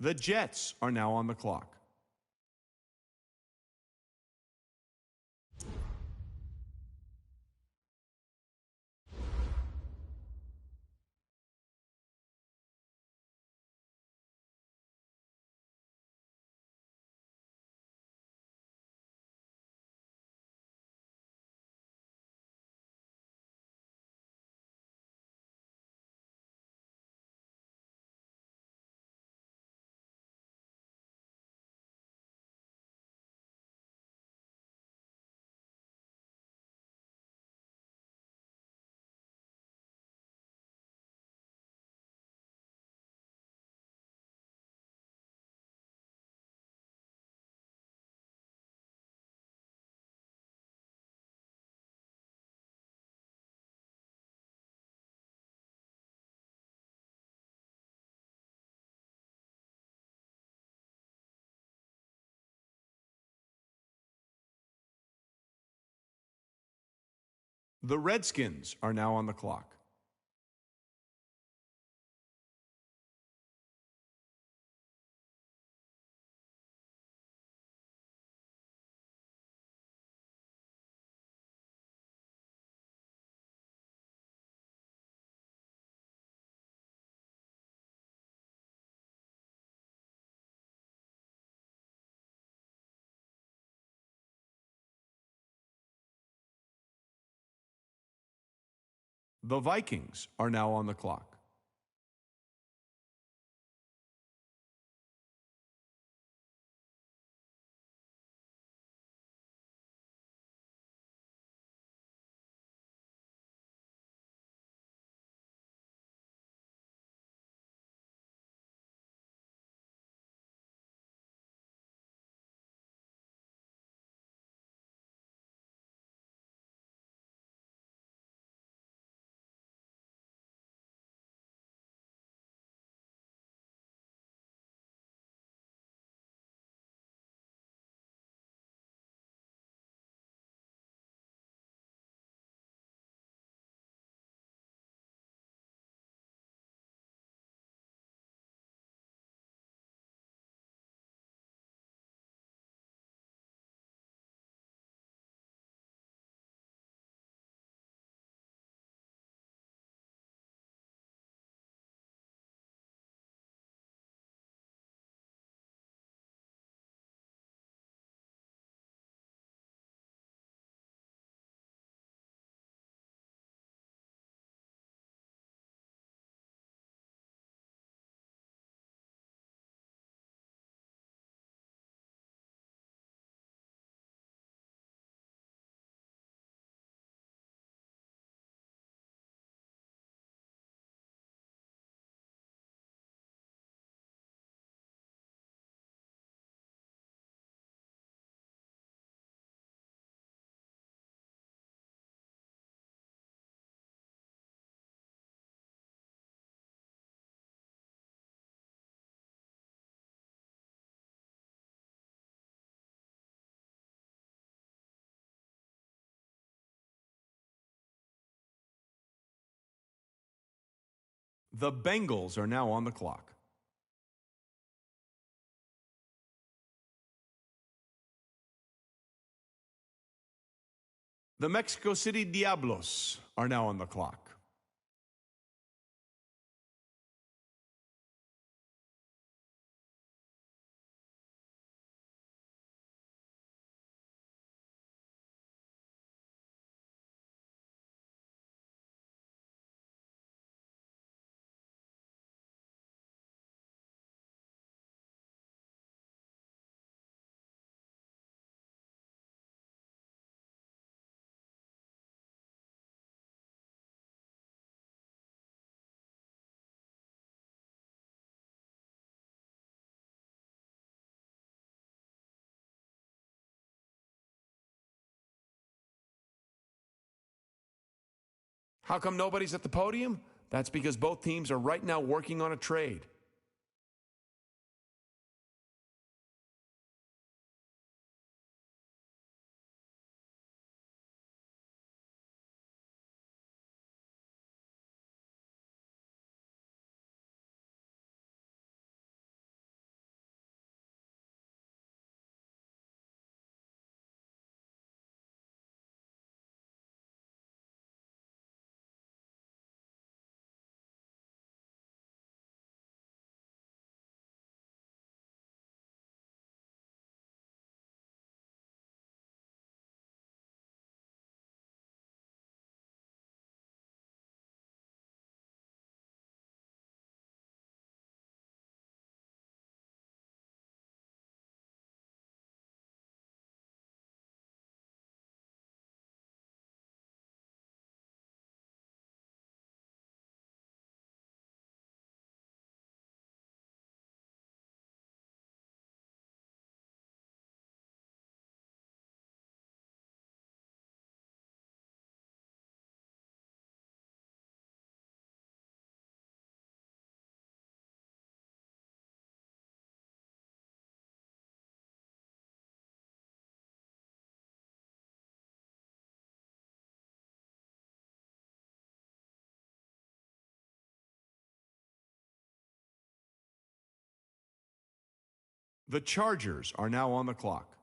The Jets are now on the clock. The Redskins are now on the clock. The Vikings are now on the clock. The Bengals are now on the clock. The Mexico City Diablos are now on the clock. How come nobody's at the podium? That's because both teams are right now working on a trade. The Chargers are now on the clock.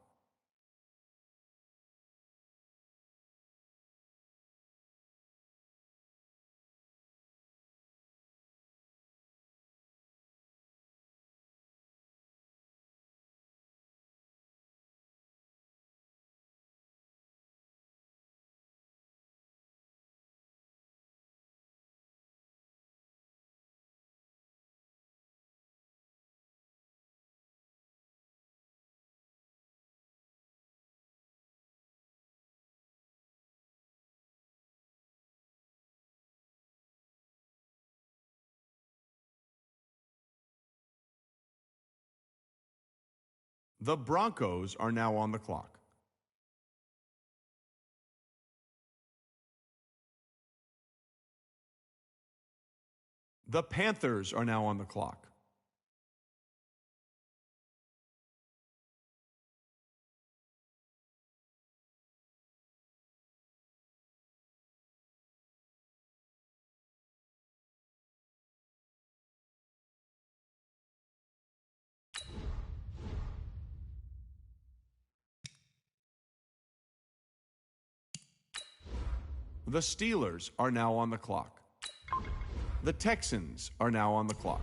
The Broncos are now on the clock. The Panthers are now on the clock. The Steelers are now on the clock. The Texans are now on the clock.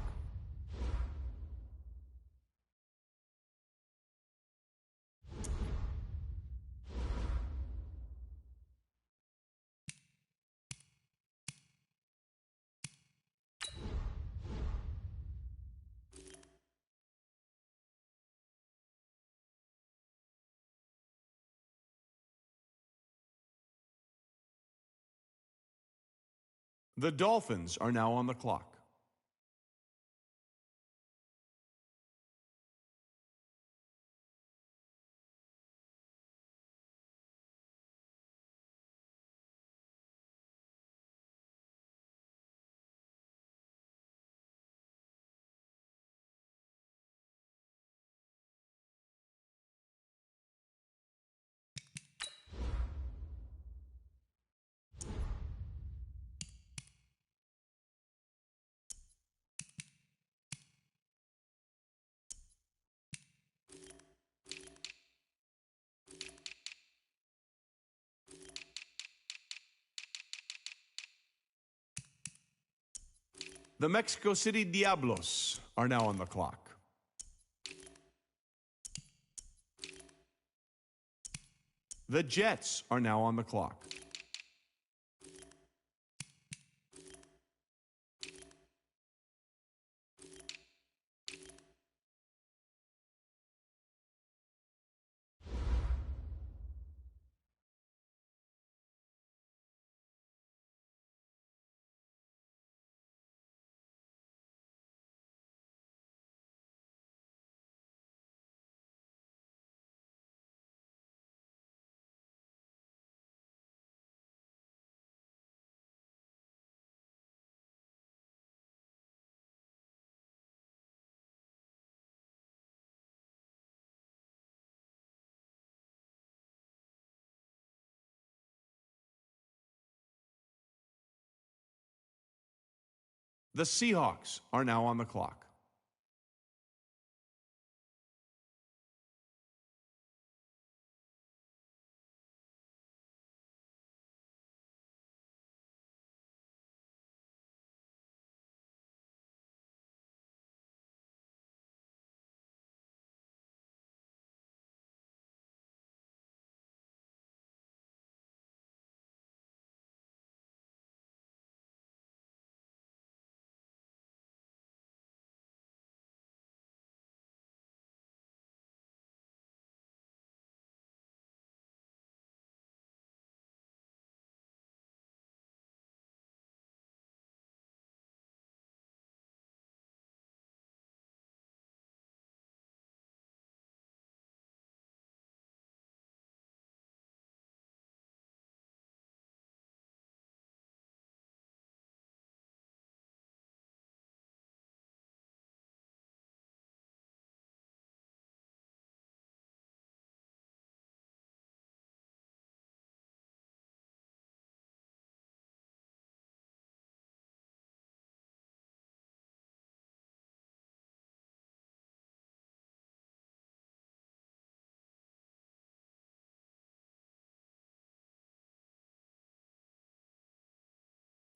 The Dolphins are now on the clock. The Mexico City Diablos are now on the clock. The Jets are now on the clock. The Seahawks are now on the clock.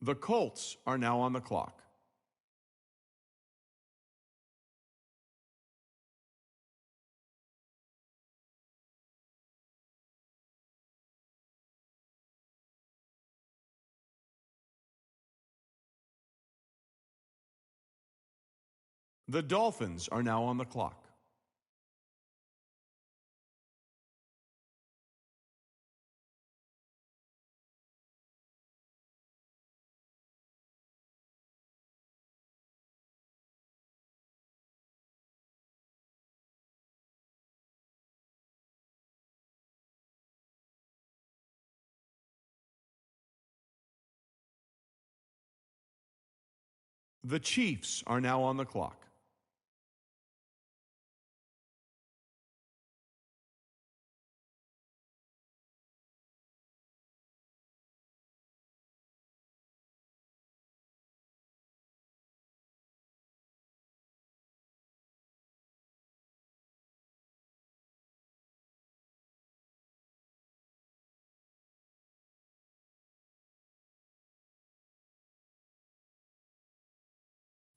The Colts are now on the clock. The Dolphins are now on the clock. The Chiefs are now on the clock.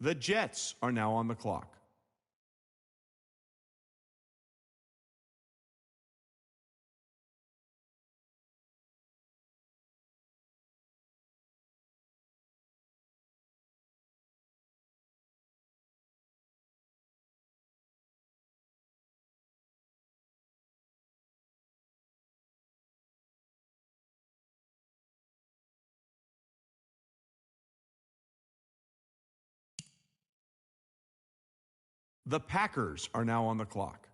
The Jets are now on the clock. The Packers are now on the clock.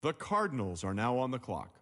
The Cardinals are now on the clock.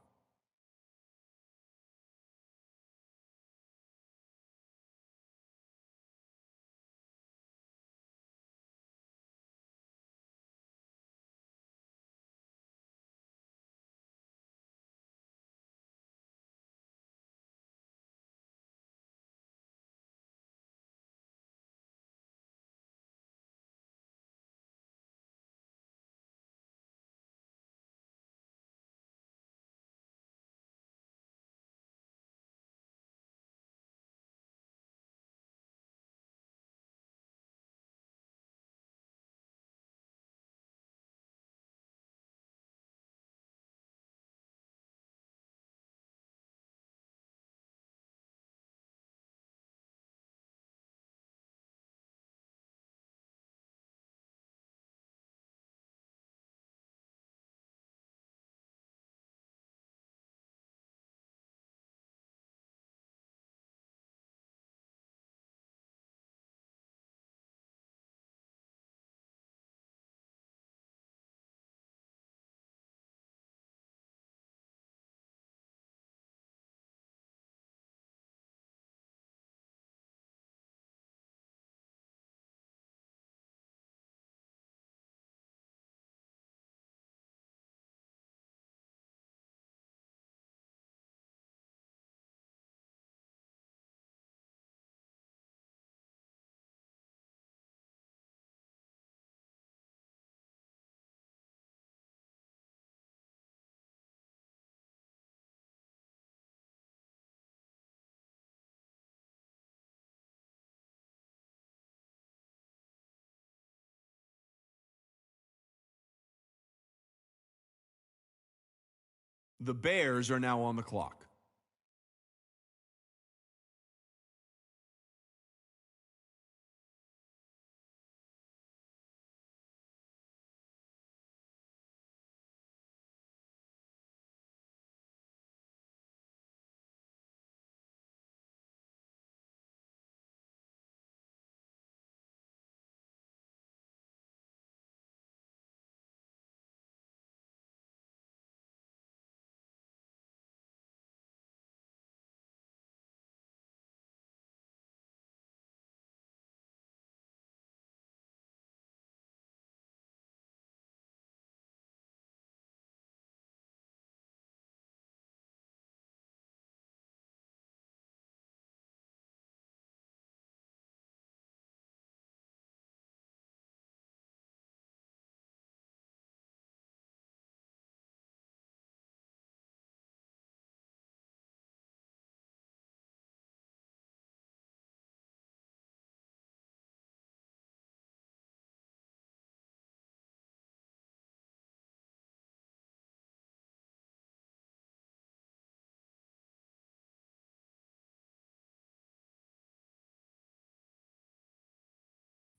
The Bears are now on the clock.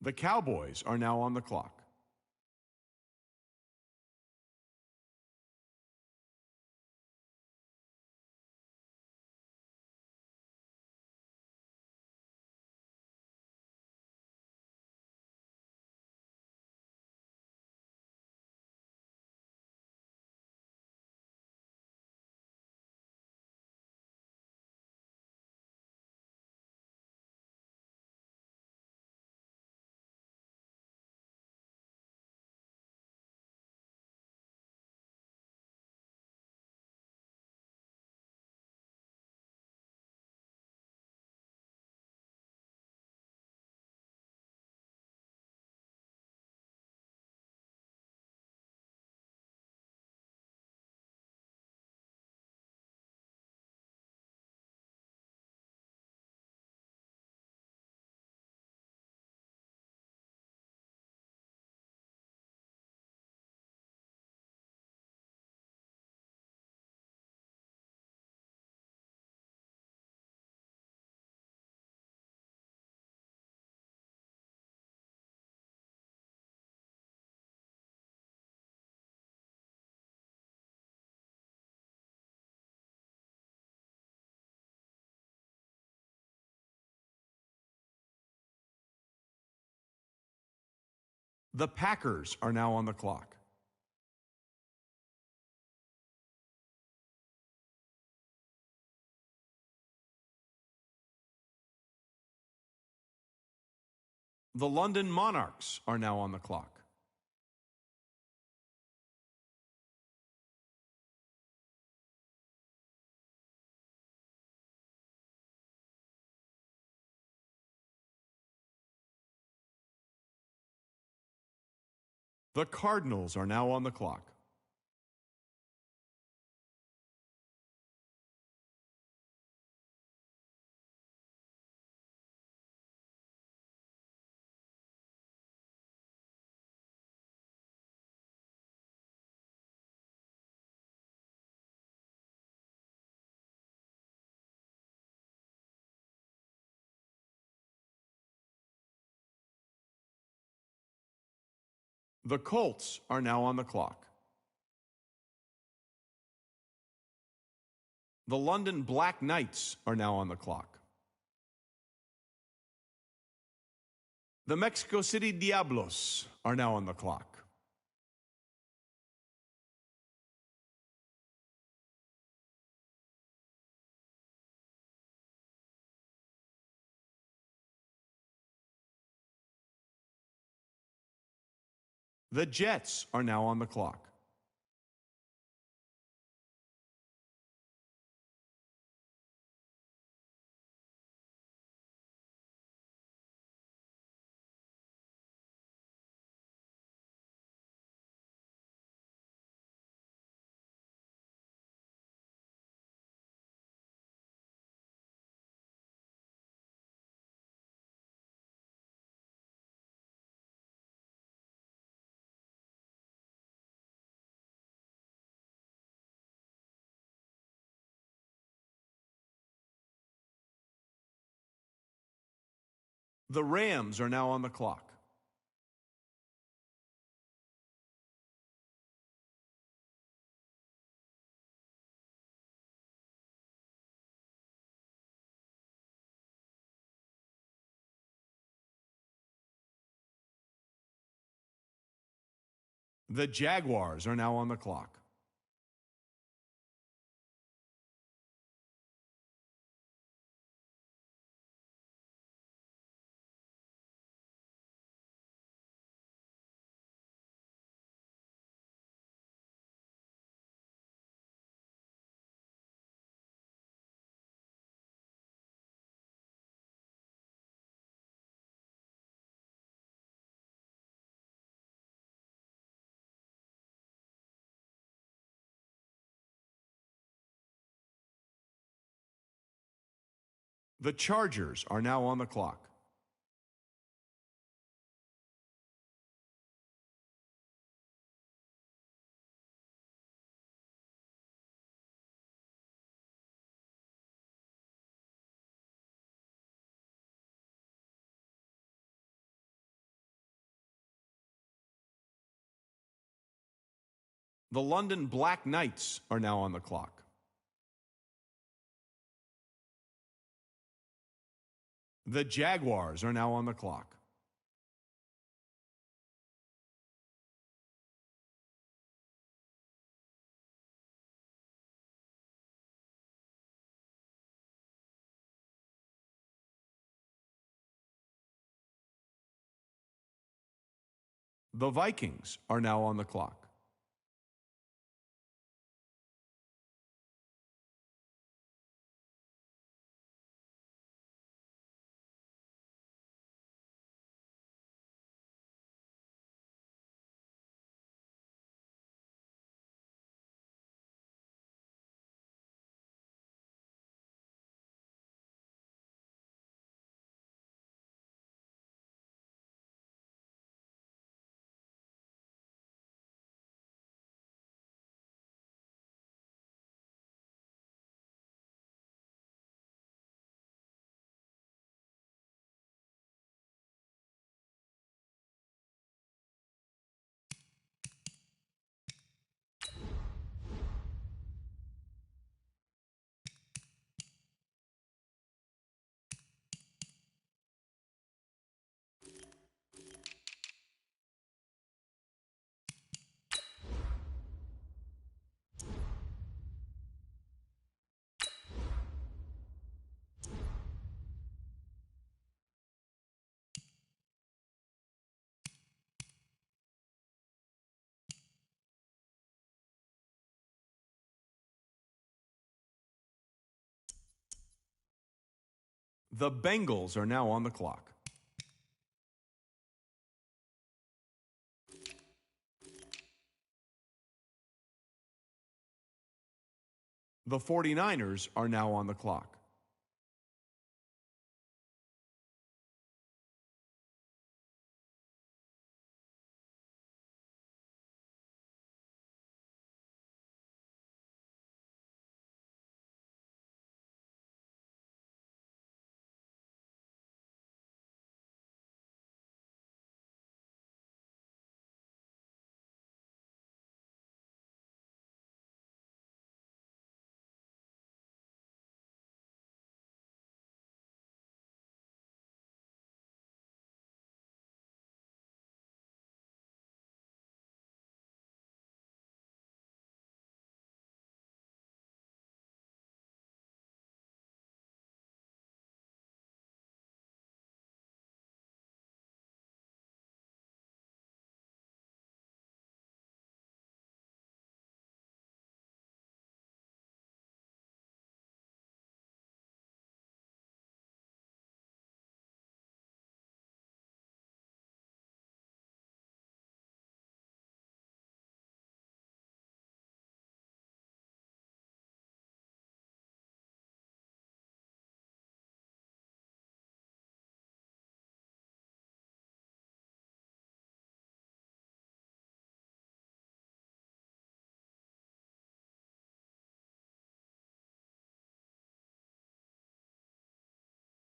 The Cowboys are now on the clock. The Packers are now on the clock. The London Monarchs are now on the clock. The Cardinals are now on the clock. The Colts are now on the clock. The London Black Knights are now on the clock. The Mexico City Diablos are now on the clock. The Jets are now on the clock. The Rams are now on the clock. The Jaguars are now on the clock. The Chargers are now on the clock. The London Black Knights are now on the clock. The Jaguars are now on the clock. The Vikings are now on the clock. The Bengals are now on the clock. The 49ers are now on the clock.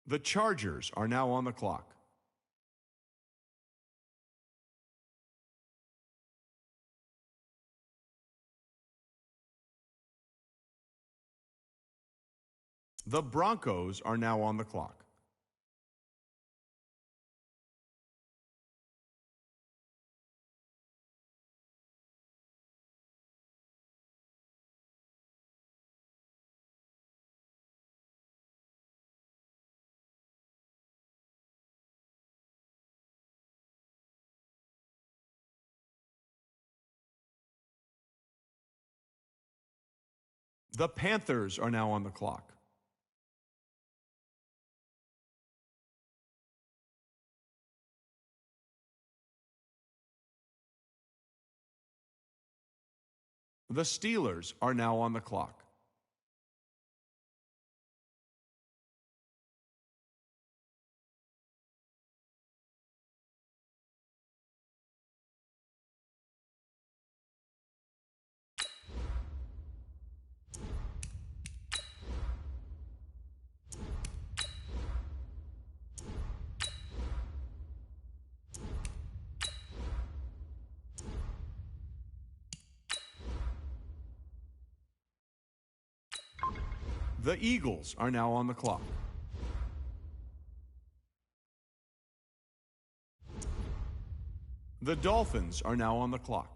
The Chargers are now on the clock. The Broncos are now on the clock. The Panthers are now on the clock. The Steelers are now on the clock. The Eagles are now on the clock. The Dolphins are now on the clock.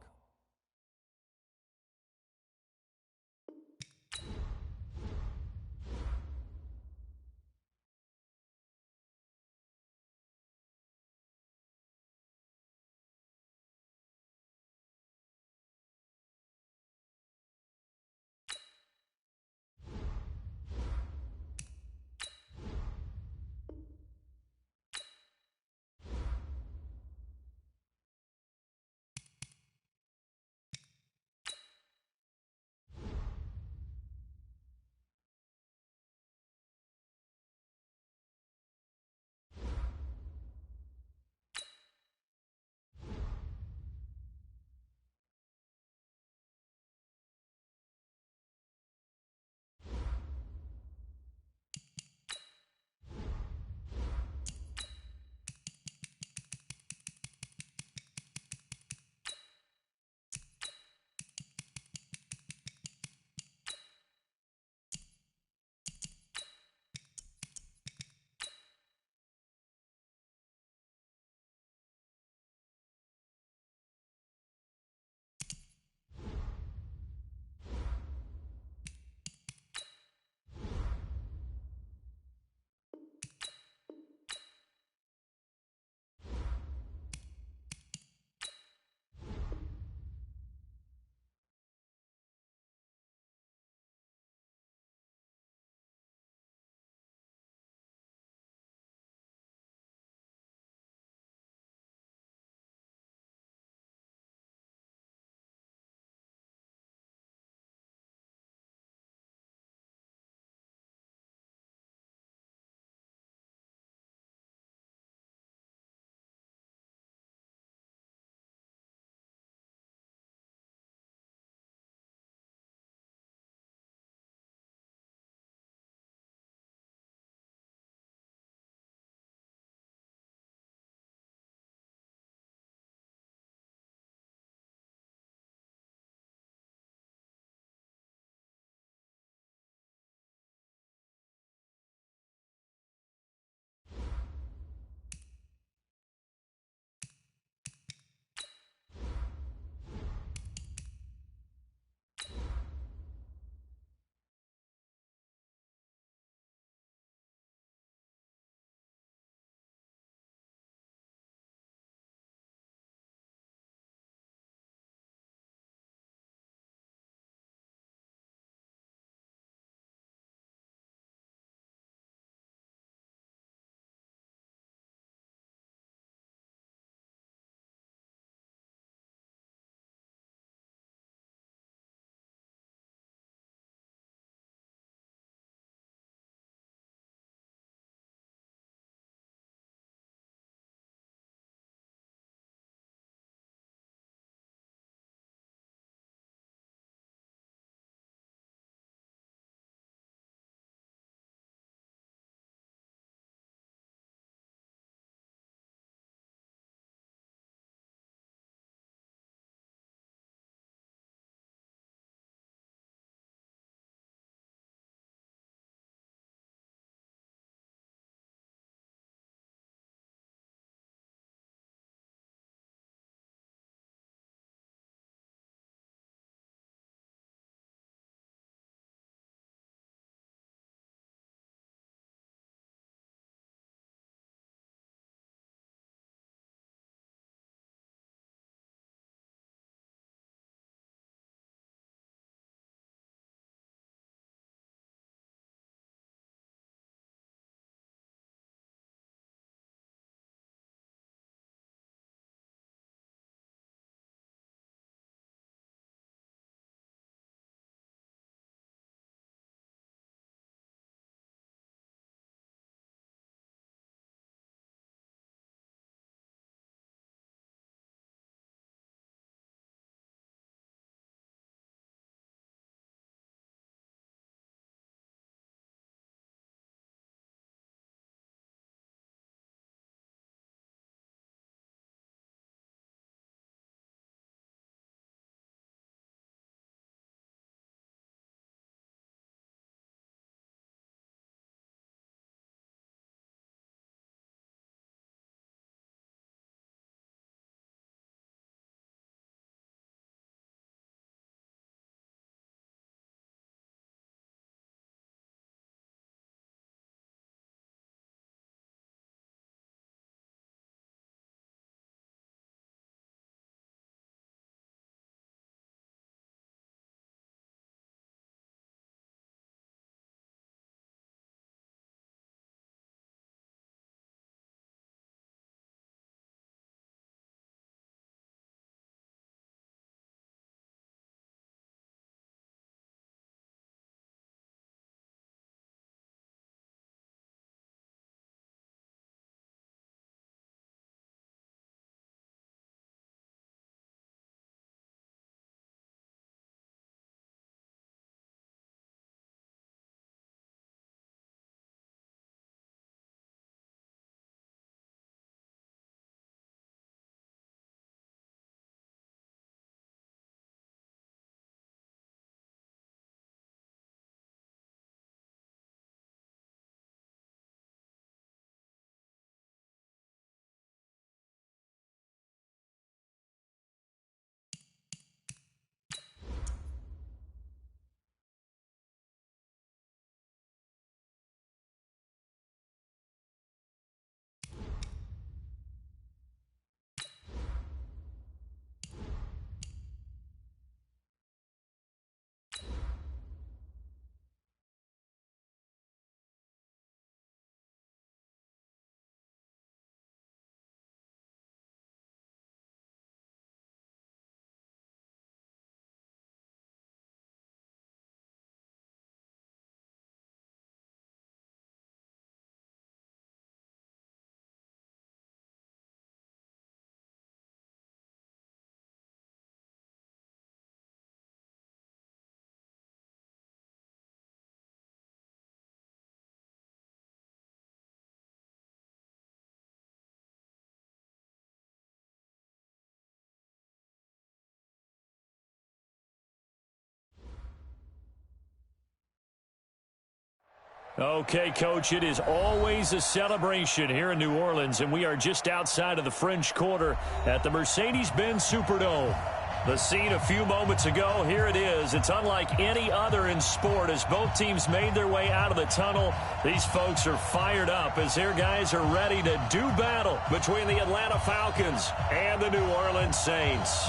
Okay, Coach, it is always a celebration here in New Orleans, and we are just outside of the French Quarter at the Mercedes-Benz Superdome. The scene a few moments ago, here it is. It's unlike any other in sport as both teams made their way out of the tunnel. These folks are fired up as their guys are ready to do battle between the Atlanta Falcons and the New Orleans Saints.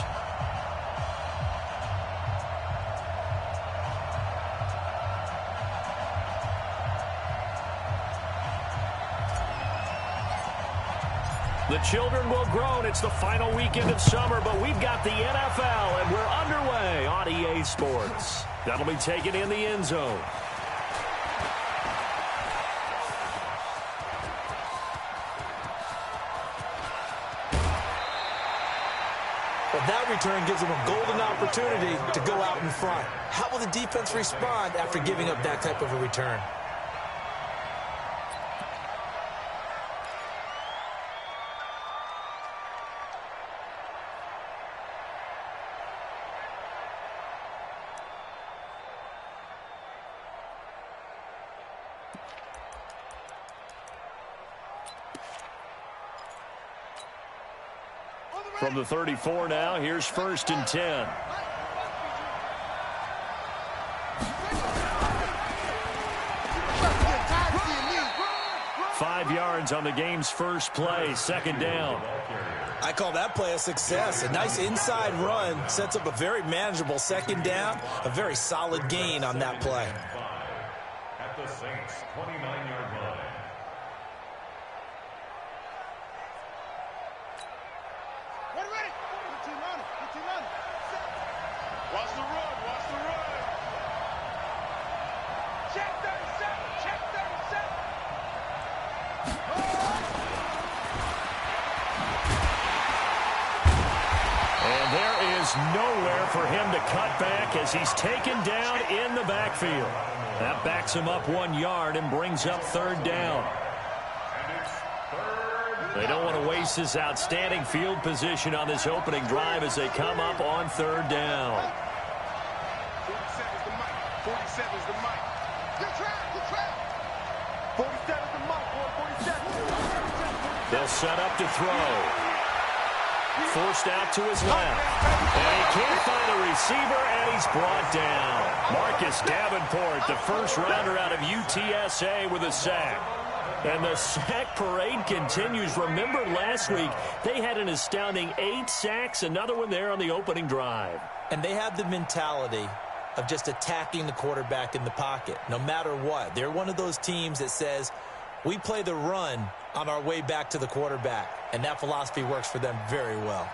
The children will groan. It's the final weekend of summer, but we've got the NFL, and we're underway on EA Sports. That'll be taken in the end zone. Well, that return gives them a golden opportunity to go out in front. How will the defense respond after giving up that type of a return? From the 34 now, here's 1st and 10. Five yards on the game's first play, 2nd down. I call that play a success. A nice inside run sets up a very manageable 2nd down, a very solid gain on that play. At the Saints' 29-yard line. Watch the run, watch the run. Check 37, check 37. And there is nowhere for him to cut back as he's taken down in the backfield. That backs him up 1 yard and brings up 3rd down. They don't want to waste this outstanding field position on this opening drive as they come up on 3rd down. 47's the mic. 47's the mic. Good trap, good trap. 47's the mic, boy. 47. They'll set up to throw. Forced out to his left. And he can't find a receiver, and he's brought down. Marcus Davenport, the first rounder out of UTSA with a sack. And the sack parade continues. Remember last week, they had an astounding 8 sacks, another one there on the opening drive. And they have the mentality of just attacking the quarterback in the pocket, no matter what. They're one of those teams that says, we play the run on our way back to the quarterback. And that philosophy works for them very well.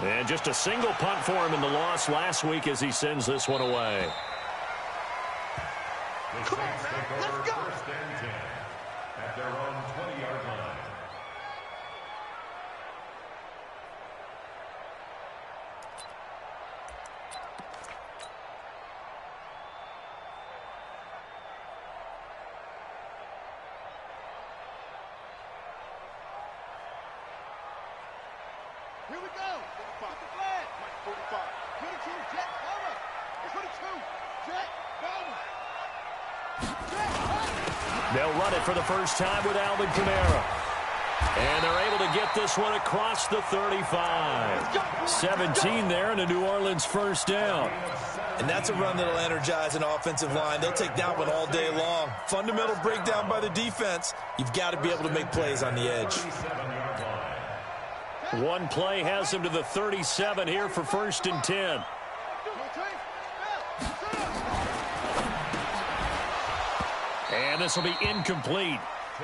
And just a single punt for him in the loss last week as he sends this one away. The Saints take over 1st and 10 at their own 20-yard line. Here we go. 45. Mike 45. 22, jet, cover. 22, jet, cover. They'll run it for the first time with Alvin Kamara. And they're able to get this one across the 35. 17 there and a New Orleans 1st down. And that's a run that'll energize an offensive line. They'll take that one all day long. Fundamental breakdown by the defense. You've got to be able to make plays on the edge. One play has him to the 37 here for 1st and 10. And this will be incomplete.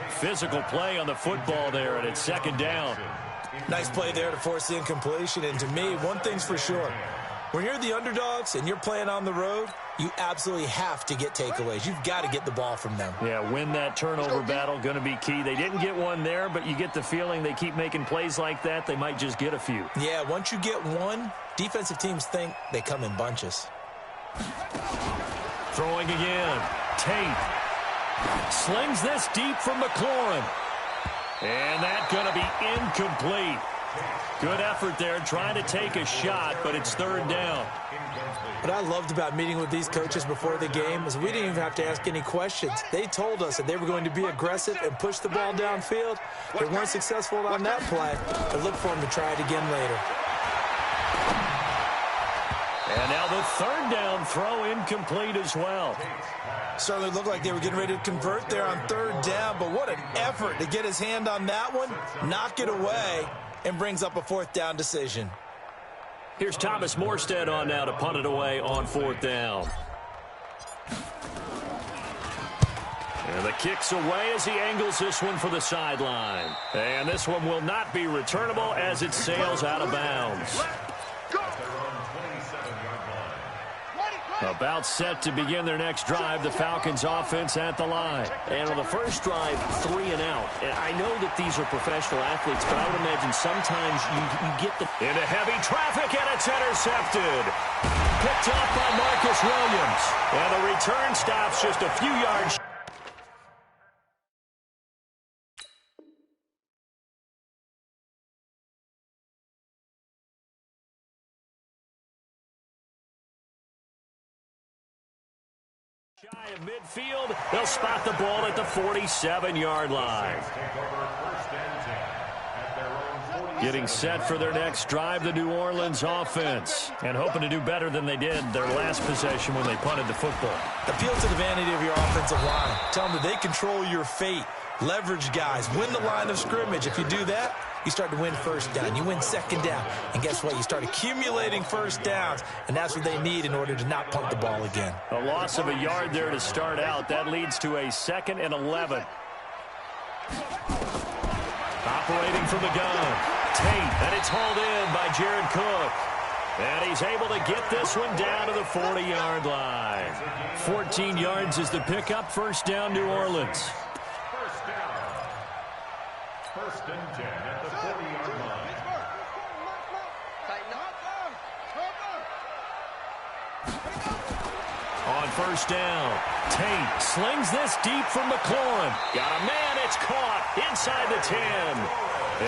Physical play on the football there, and it's 2nd down. Nice play there to force the incompletion. And to me, one thing's for sure. When you're the underdogs and you're playing on the road, you absolutely have to get takeaways. You've got to get the ball from them. Yeah, win that turnover battle, going to be key. They didn't get one there, but you get the feeling they keep making plays like that, they might just get a few. Yeah, once you get one, defensive teams think they come in bunches. Throwing again. Tate slings this deep from McLaurin. And that's going to be incomplete. Good effort there, trying to take a shot, but it's third down. What I loved about meeting with these coaches before the game is we didn't even have to ask any questions. They told us that they were going to be aggressive and push the ball downfield. They weren't successful on that play, but look for them to try it again later. And now the third down throw incomplete as well. Certainly looked like they were getting ready to convert there on third down, but what an effort to get his hand on that one, knock it away, and brings up a fourth down decision. Here's Thomas Morstead on now to punt it away on fourth down. And the kick's away as he angles this one for the sideline. And this one will not be returnable as it sails out of bounds. About set to begin their next drive, the Falcons offense at the line. And on the first drive, 3 and out. And I know that these are professional athletes, but I would imagine sometimes you get the... Into heavy traffic, and it's intercepted. Picked off by Marcus Williams. And the return stops just a few yards. Shy of midfield, they'll spot the ball at the 47-yard line. Getting set for their next drive, the New Orleans offense, and hoping to do better than they did their last possession when they punted the football. Appeal to the vanity of your offensive line. Tell them that they control your fate. Leverage guys. Win the line of scrimmage. If you do that, you start to win first down. You win second down. And guess what? You start accumulating first downs, and that's what they need in order to not punt the ball again. A loss of a yard there to start out. That leads to a 2nd and 11. Operating from the gun. Tate, and it's hauled in by Jared Cook. And he's able to get this one down to the 40-yard line. 14 yards is the pickup. First down, New Orleans. First and 10 at the 40-yard line. On first down, Tate slings this deep from McLaurin. Got a man, it's caught inside the 10.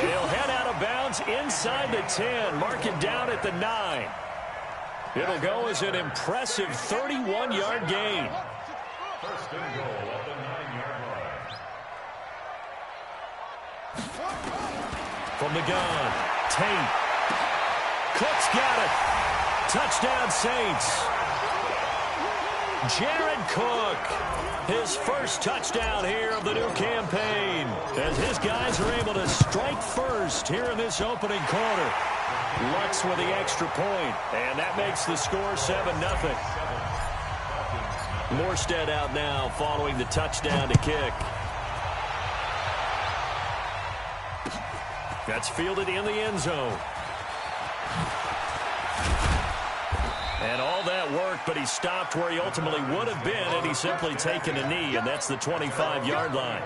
He'll head out of bounds inside the 10. Mark it down at the 9. It'll go as an impressive 31-yard gain. First and goal at the 9-yard line. From the gun, Tate. Cook's got it. Touchdown, Saints. Jared Cook, his first touchdown here of the new campaign, as his guys are able to strike first here in this opening quarter. Lutz with the extra point, and that makes the score 7-0. Morstead out now following the touchdown to kick. That's fielded in the end zone. And all that work, but he stopped where he ultimately would have been had he simply taken a knee, and that's the 25-yard line.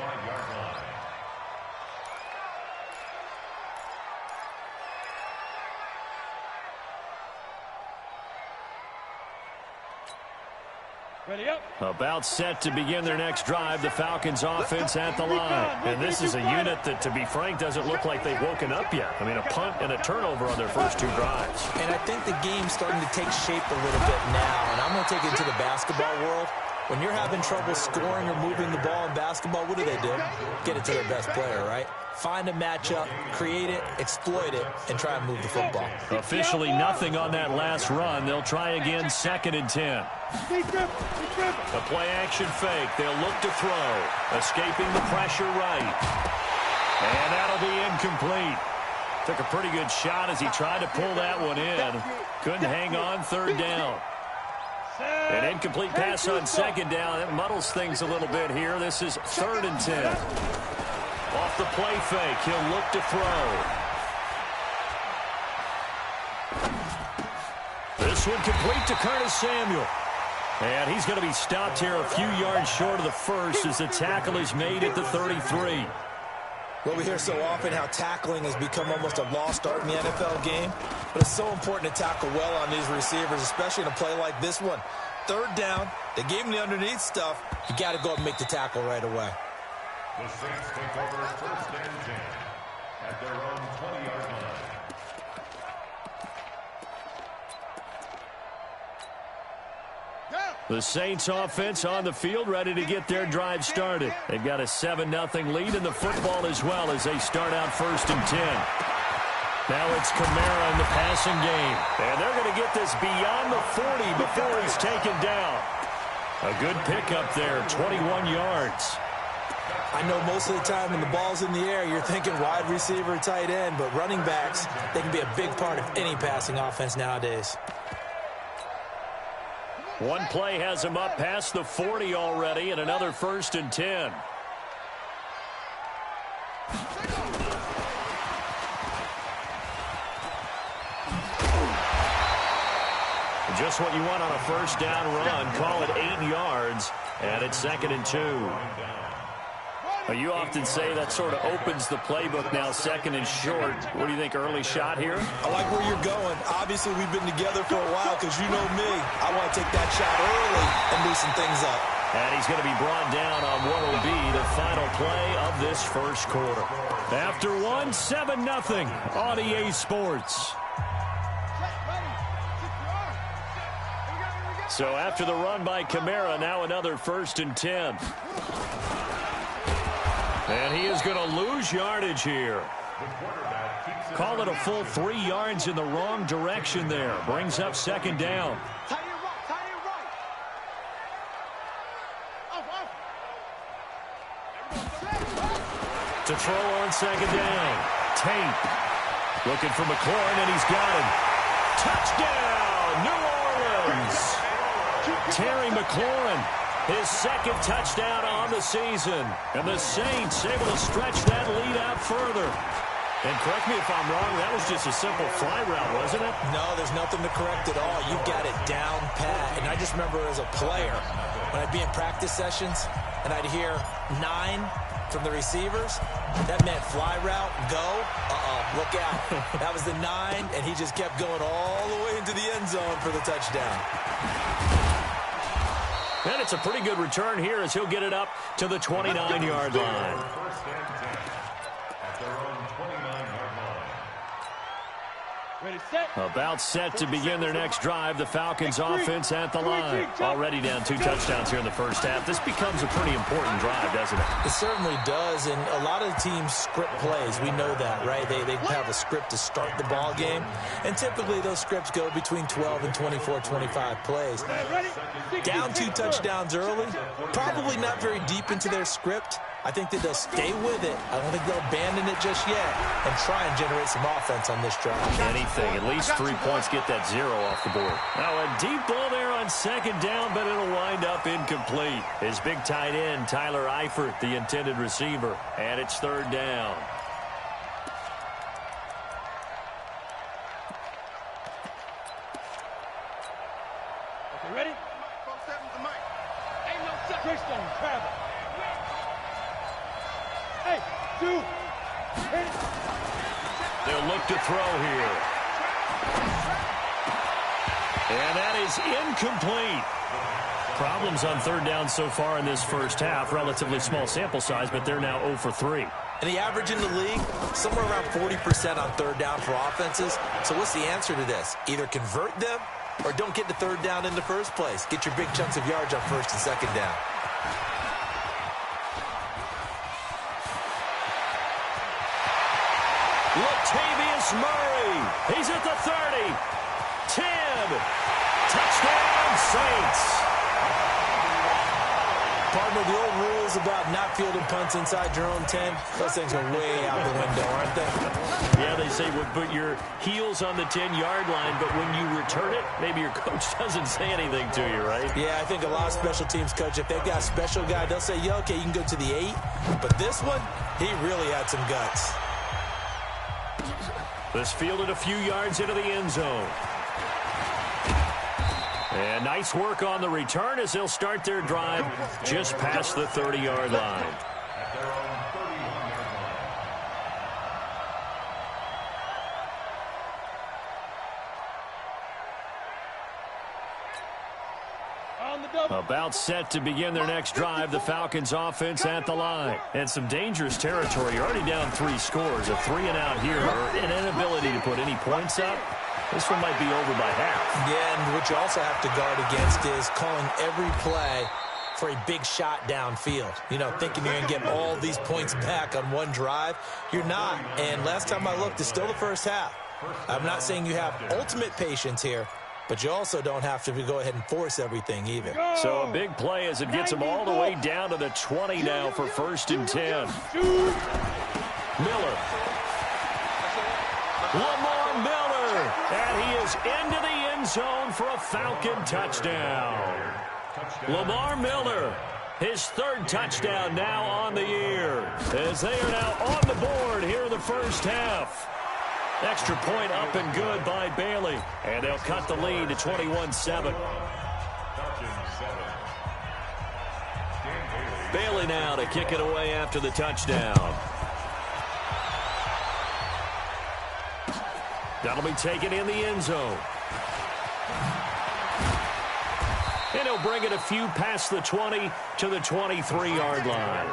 Ready up. About set to begin their next drive, the Falcons offense at the line. And this is a unit that, to be frank, doesn't look like they've woken up yet. I mean, a punt and a turnover on their first 2 drives. And I think the game's starting to take shape a little bit now. And I'm going to take it to the basketball world. When you're having trouble scoring or moving the ball in basketball, what do? Get it to their best player, right? Find a matchup, create it, exploit it, and try and move the football. Officially nothing on that last run. They'll try again, 2nd and 10. The play action fake. They'll look to throw. Escaping the pressure right. And that'll be incomplete. Took a pretty good shot as he tried to pull that one in. Couldn't hang on, 3rd down. An incomplete pass on 2nd down. That muddles things a little bit here. This is 3rd and 10. Off the play fake, he'll look to throw. This one complete to Curtis Samuel. And he's going to be stopped here a few yards short of the first as the tackle is made at the 33. Well, we hear so often how tackling has become almost a lost art in the NFL game, but it's so important to tackle well on these receivers, especially in a play like this one. 3rd down, they gave him the underneath stuff. You got to go up and make the tackle right away. The Saints take over 1st and 10. at their own 20-yard line. The Saints offense on the field, ready to get their drive started. They've got a 7-0 lead in the football as well as they start out 1st and 10. Now it's Kamara in the passing game. And they're going to get this beyond the 40 before he's taken down. A good pickup there, 21 yards. I know most of the time when the ball's in the air, you're thinking wide receiver, tight end, but running backs, they can be a big part of any passing offense nowadays. One play has him up past the 40 already, and another 1st and 10. Just what you want on a 1st down run. Call it 8 yards, and it's 2nd and 2. You often say that sort of opens the playbook now, 2nd and short. What do you think, early shot here? I like where you're going. Obviously, we've been together for a while because you know me. I want to take that shot early and loosen things up. And he's going to be brought down on what will be the final play of this 1st quarter. After 7-0 on EA Sports. So after the run by Kamara, now another 1st and 10. And he is going to lose yardage here. Call it a full 3 yards in the wrong direction there. Brings up 2nd down. To throw on 2nd down. Tate looking for McLaurin, and he's got him. Touchdown, New Orleans. Terry McLaurin, his 2nd touchdown on the season. And the Saints able to stretch that lead out further. And correct me if I'm wrong, that was just a simple fly route, wasn't it? No, there's nothing to correct at all. You got it down pat. And I just remember as a player, when I'd be in practice sessions, and I'd hear 9 from the receivers, that meant fly route, go, look out. That was the 9, and he just kept going all the way into the end zone for the touchdown. And it's a pretty good return here as he'll get it up to the 29-yard line. Ready, set. About set to begin their next drive. The Falcons offense at the line. Already down 2 touchdowns here in the 1st half. This becomes a pretty important drive, doesn't it? It certainly does, and a lot of teams script plays. We know that, right? They have a script to start the ball game, and typically those scripts go between 12 and 24, 25 plays. Down 2 touchdowns early, probably not very deep into their script. I think that they'll stay with it. I don't think they'll abandon it just yet and try and generate some offense on this drive. Anything. At least 3 points, get that 0 off the board. Now a deep ball there on 2nd down, but it'll wind up incomplete. His big tight end, Tyler Eifert, the intended receiver. And it's 3rd down. Okay, ready? Ain't no set. Christian, travel. Hey, 2. Hit it. They'll look to throw here. And that is incomplete. Problems on 3rd down so far in this 1st half. Relatively small sample size, but they're now 0 for 3. And the average in the league, somewhere around 40% on 3rd down for offenses. So what's the answer to this? Either convert them or don't get to 3rd down in the first place. Get your big chunks of yards on 1st and 2nd down. Latavius Murray. He's at the 30. 10. Touchdown, Saints. Partner, the old rules about not fielding punts inside your own 10, those things are way out the window, aren't they? Yeah, they say put your heels on the 10-yard line, but when you return it, maybe your coach doesn't say anything to you, right? Yeah, I think a lot of special teams coach, if they've got a special guy, they'll say, yeah, okay, you can go to the 8. But this one, he really had some guts. This fielded a few yards into the end zone. And nice work on the return as they'll start their drive just past the 30-yard line. On the double. About set to begin their next drive, the Falcons offense at the line. And some dangerous territory. You're already down 3 scores. A 3-and-out here, or an inability to put any points up. This one might be over by half. Yeah, and what you also have to guard against is calling every play for a big shot downfield. You know, thinking you're going to get all these points back on one drive. You're not. And last time I looked, it's still the first half. I'm not saying you have ultimate patience here, but you also don't have to go ahead and force everything either. So a big play as it gets them all the way down to the 20 now for 1st and 10. Miller. Lamar Miller. And he is into the end zone for a Falcon touchdown. Lamar Miller, his 3rd touchdown now on the year, as they are now on the board here in the first half. Extra point up and good by Bailey, and they'll cut the lead to 21-7. Bailey now to kick it away after the touchdown. That'll be taken in the end zone. And he'll bring it a few past the 20 to the 23-yard line.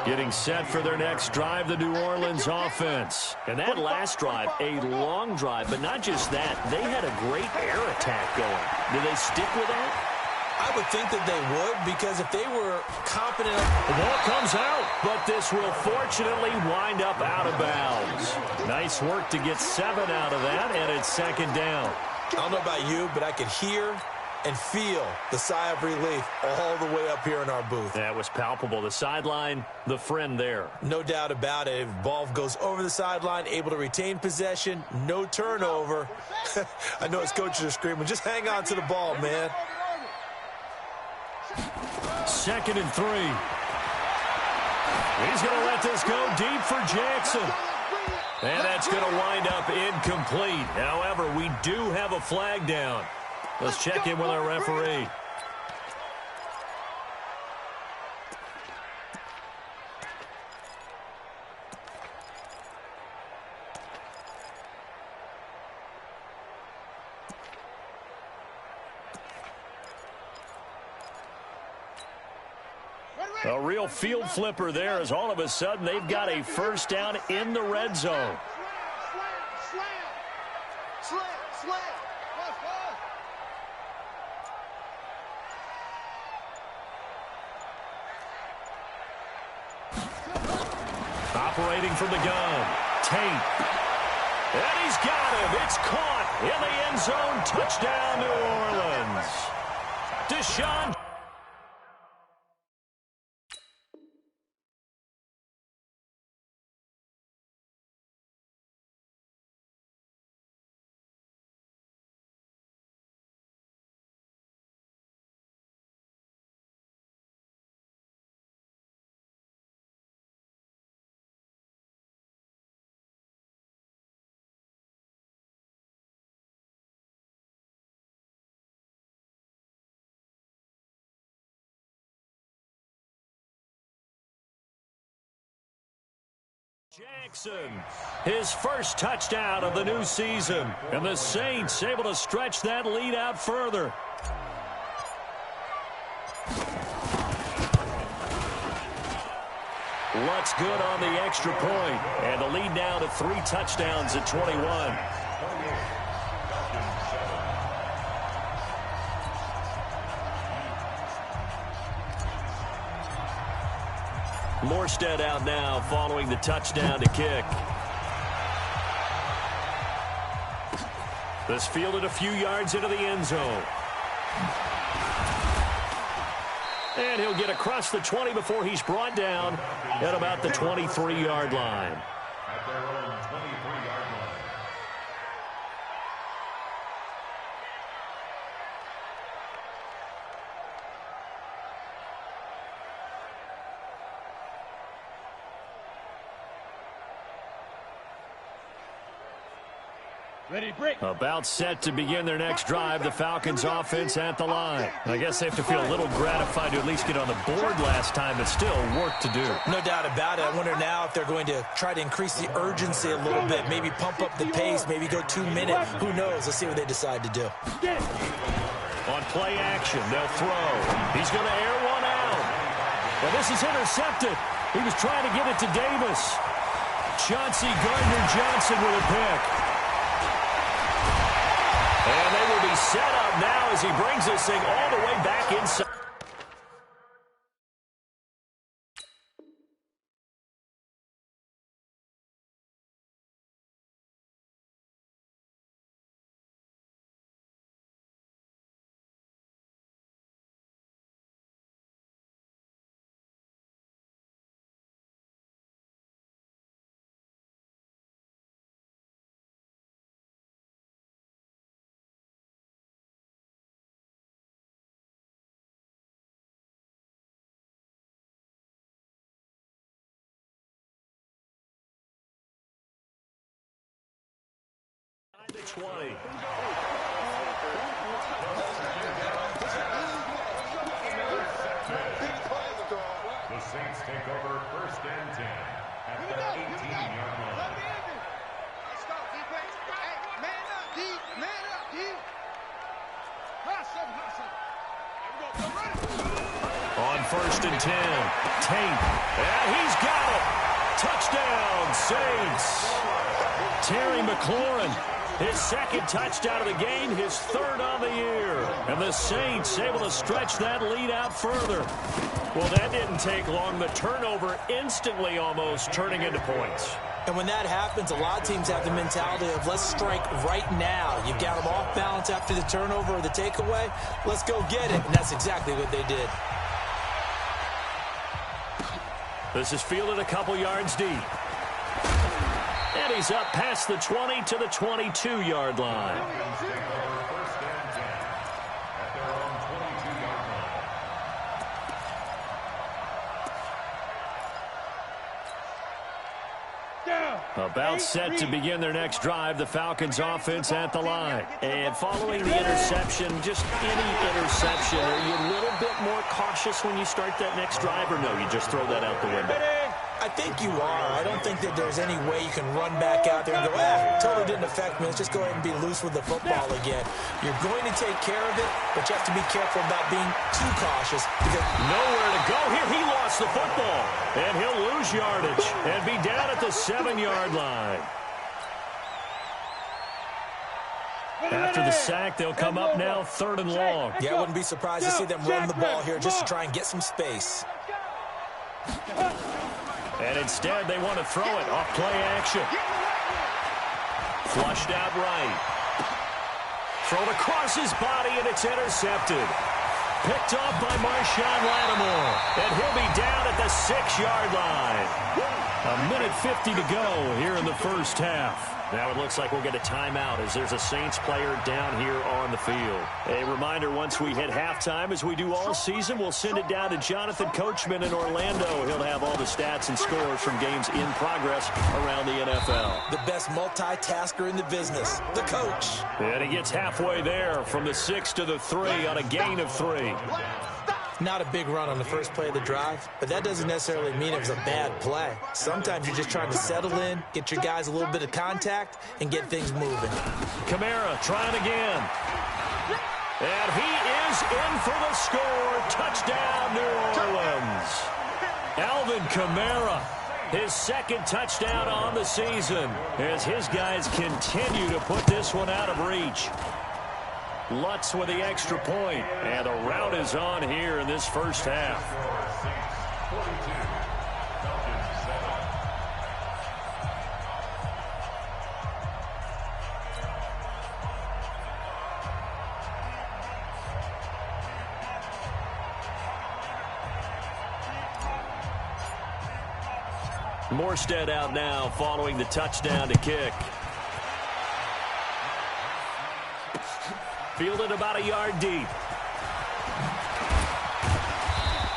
Getting set for their next drive, the New Orleans offense. And that last drive, a long drive, but not just that. They had a great air attack going. Do they stick with that? I would think that they would, because if they were confident. The ball comes out, but this will fortunately wind up out of bounds. Nice work to get 7 out of that, and it's 2nd down. I don't know about you, but I could hear and feel the sigh of relief all the way up here in our booth. That was palpable. The sideline, the friend there. No doubt about it. Ball goes over the sideline, able to retain possession, no turnover. I know his coaches are screaming, just hang on to the ball, man. 2nd and 3. He's going to let this go deep for Jackson. And that's going to wind up incomplete. However, we do have a flag down. Let's check in with our referee. A real field flipper there, as all of a sudden they've got a first down in the red zone. Operating from the gun, Tate. And he's got him. It's caught in the end zone. Touchdown, New Orleans. Deshaun. Jackson, his first touchdown of the new season. And the Saints able to stretch that lead out further. Luck's good on the extra point. And the lead now to 3 touchdowns at 21. Morstead out now following the touchdown to kick. This fielded a few yards into the end zone. And he'll get across the 20 before he's brought down at about the 23-yard line. At their own 23-yard line. Ready, break. About set to begin their next drive, the Falcons offense at the line. I guess they have to feel a little gratified to at least get on the board last time, but still work to do. No doubt about it. I wonder now if they're going to try to increase the urgency a little bit, maybe pump up the pace, maybe go 2 minutes. Who knows? Let's see what they decide to do. On play action, they'll throw. He's going to air one out. And this is intercepted. He was trying to get it to Davis. Chauncey Gardner-Johnson with a pick. And they will be set up now as he brings this thing all the way back inside. The 20. The Saints take over 1st and 10 at their 18-yard line. Stop, defense. Hey, man up, D. Man up, D. Hustle, hustle. On 1st and 10, Tate. And he's got it. Touchdown, Saints. Terry McLaurin. His second touchdown of the game, his third on the year. And the Saints able to stretch that lead out further. Well, that didn't take long. The turnover instantly almost turning into points. And when that happens, a lot of teams have the mentality of let's strike right now. You've got them off balance after the turnover or the takeaway. Let's go get it. And that's exactly what they did. This is fielded a couple yards deep. And he's up past the 20 to the 22-yard line. About set to begin their next drive, the Falcons offense at the line. And following the interception, just any interception, are you a little bit more cautious when you start that next drive, or no, you just throw that out the window? I think you are. I don't think that there's any way you can run back out there and go, totally didn't affect me. Let's just go ahead and be loose with the football again. You're going to take care of it, but you have to be careful about being too cautious. Because nowhere to go here. He lost the football, and he'll lose yardage and be down at the 7-yard line. After the sack, they'll come up now 3rd and long. Yeah, I wouldn't be surprised to see them run the ball here just to try and get some space. And instead, they want to throw it off play action. Flushed out right. Thrown across his body, and it's intercepted. Picked off by Marshawn Lattimore. And he'll be down at the 6-yard line. 1:50 to go here in the first half. Now it looks like we'll get a timeout as there's a Saints player down here on the field. A reminder, once we hit halftime, as we do all season, we'll send it down to Jonathan Coachman in Orlando. He'll have all the stats and scores from games in progress around the NFL. The best multitasker in the business, the coach. And he gets halfway there from the 6 to the 3 on a gain of 3. Not a big run on the first play of the drive, but that doesn't necessarily mean it was a bad play. Sometimes you're just trying to settle in, get your guys a little bit of contact, and get things moving. Kamara trying again. And he is in for the score. Touchdown, New Orleans. Alvin Kamara, his second touchdown on the season, as his guys continue to put this one out of reach. Lutz with the extra point, and the rout is on here in this first half. Morstead out now following the touchdown to kick. Fielded about a yard deep.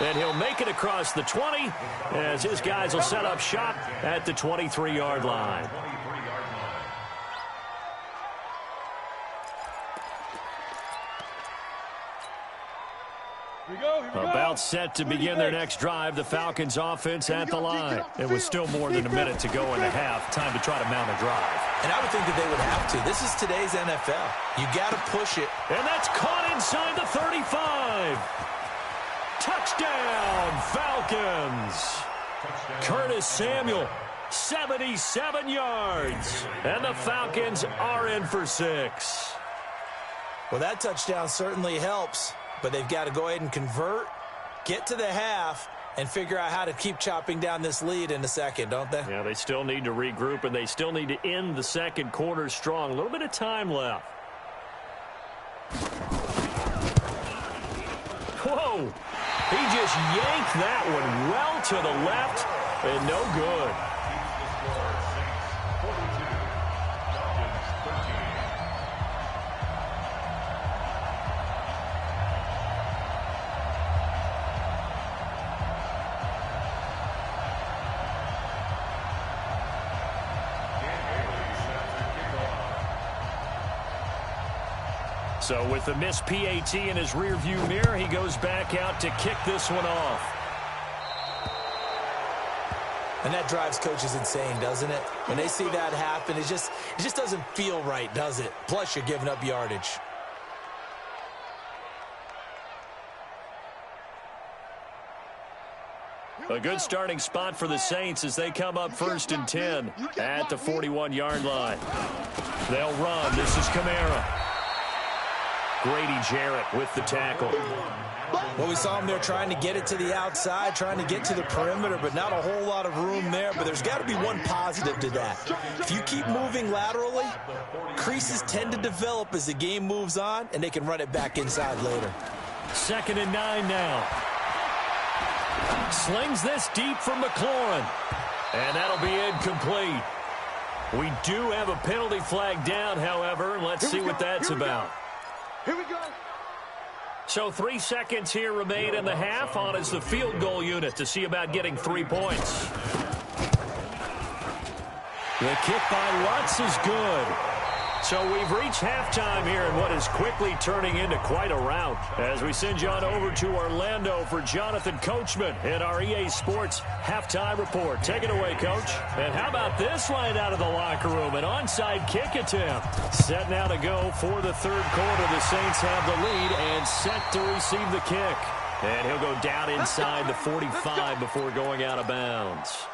And he'll make it across the 20 as his guys will set up shop at the 23-yard line. Here we go. About set to begin their next drive, the Falcons offense at the line. It was still more than a minute to go in the half. Time to try to mount a drive. And I would think that they would have to. This is today's NFL. You got to push it. And that's caught inside the 35. Touchdown, Falcons. Curtis Samuel, 77 yards. And the Falcons are in for 6. Well, that touchdown certainly helps, but they've got to go ahead and convert, get to the half, and figure out how to keep chopping down this lead in the second, don't they? Yeah, they still need to regroup, and they still need to end the second quarter strong. A little bit of time left. Whoa! He just yanked that one well to the left, and no good. So with the missed PAT in his rearview mirror, he goes back out to kick this one off. And that drives coaches insane, doesn't it? When they see that happen, it just doesn't feel right, does it? Plus, you're giving up yardage. A good starting spot for the Saints as they come up 1st and 10 at the 41-yard line. They'll run. This is Kamara. Grady Jarrett with the tackle. Well, we saw him there trying to get it to the outside, trying to get to the perimeter, but not a whole lot of room there. But there's got to be one positive to that. If you keep moving laterally, creases tend to develop as the game moves on, and they can run it back inside later. 2nd and 9 now. Slings this deep from McLaurin. And that'll be incomplete. We do have a penalty flag down, however. Let's see what that's about. Here we go. So 3 seconds here remain in the half. On is the field goal unit to see about getting 3 points. The kick by Lutz is good. So we've reached halftime here in what is quickly turning into quite a rout. As we send you on over to Orlando for Jonathan Coachman in our EA Sports Halftime Report. Take it away, Coach. And how about this line out of the locker room? An onside kick attempt. Set now to go for the third quarter. The Saints have the lead and set to receive the kick. And he'll go down inside the 45 before going out of bounds.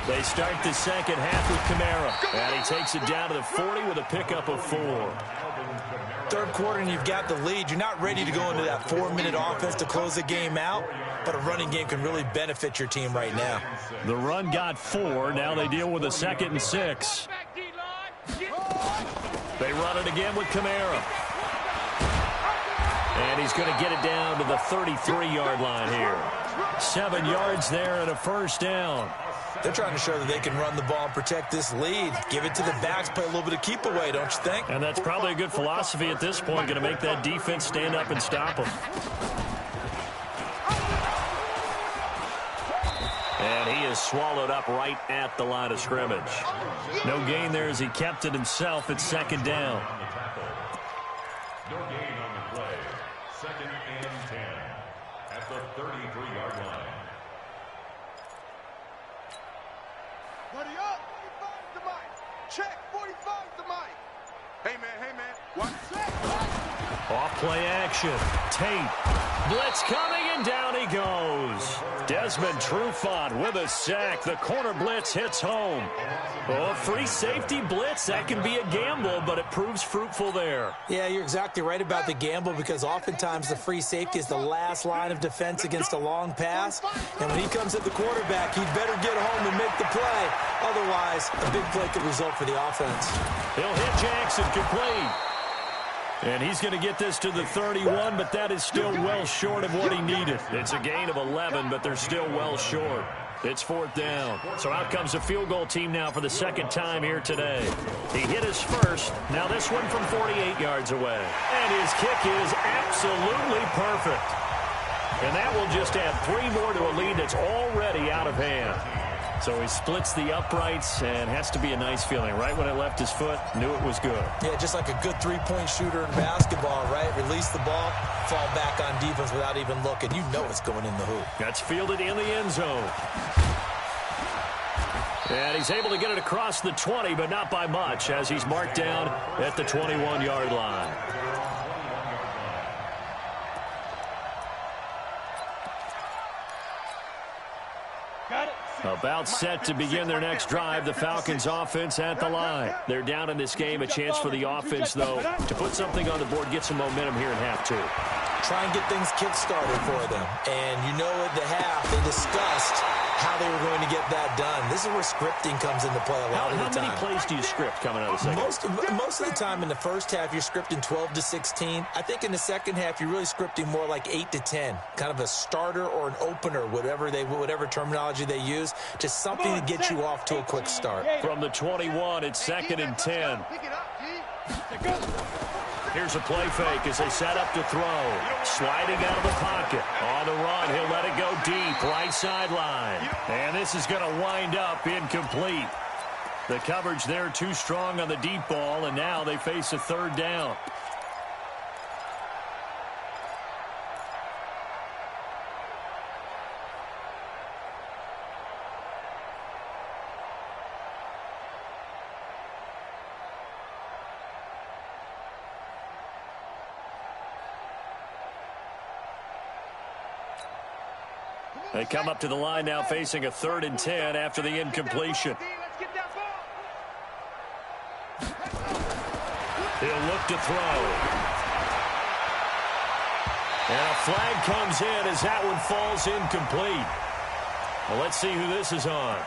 They start the second half with Kamara. And he takes it down to the 40 with a pickup of 4. Third quarter and you've got the lead. You're not ready to go into that 4-minute offense to close the game out, but a running game can really benefit your team right now. The run got 4. Now they deal with a 2nd and 6. They run it again with Kamara. And he's going to get it down to the 33-yard line here. 7 yards there and a first down. They're trying to show that they can run the ball and protect this lead. Give it to the backs, play a little bit of keep away, don't you think? And that's probably a good philosophy at this point, going to make that defense stand up and stop them. And he is swallowed up right at the line of scrimmage. No gain there as he kept it himself at 2nd down. No gain on the play. 2nd and 10 at the 33-yard line. Buddy up. 45's the mic. Check. 45's the mic. Hey, man. Watch that. Off play action. Tate. Blitz coming, and down he goes. Desmond Trufant with a sack. The corner blitz hits home. Oh, free safety blitz. That can be a gamble, but it proves fruitful there. Yeah, you're exactly right about the gamble because oftentimes the free safety is the last line of defense against a long pass. And when he comes at the quarterback, he'd better get home and make the play. Otherwise, a big play could result for the offense. He'll hit Jackson complete. And he's going to get this to the 31, but that is still well short of what he needed. It's a gain of 11, but they're still well short. It's 4th down. So out comes the field goal team now for the 2nd time here today. He hit his first. Now this one from 48 yards away. And his kick is absolutely perfect. And that will just add 3 more to a lead that's already out of hand. So he splits the uprights and has to be a nice feeling. Right when it left his foot, knew it was good. Yeah, just like a good three-point shooter in basketball, right? Release the ball, fall back on defense without even looking. You know it's going in the hoop. That's fielded in the end zone. And he's able to get it across the 20, but not by much, as he's marked down at the 21-yard line. About set to begin their next drive, the Falcons offense at the line. They're down in this game. A chance for the offense, though, to put something on the board, get some momentum here in half two. Try and get things kick-started for them. And you know at the half, they discussed how they were going to get that done. This is where scripting comes into play a lot of the time. How many plays do you script coming out of the second? Most of the time in the first half, you're scripting 12 to 16. I think in the second half, you're really scripting more like 8 to 10. Kind of a starter or an opener, whatever terminology they use. Just something to get you off to a quick start. From the 21, it's 2nd and 10. Here's a play fake as they set up to throw. Sliding out of the pocket. On the run, he'll let it go deep, right sideline. And this is going to wind up incomplete. The coverage there too strong on the deep ball, and now they face a 3rd down. They come up to the line now facing a 3rd and 10 after the incompletion. He'll look to throw. And a flag comes in as that one falls incomplete. Well, let's see who this is on.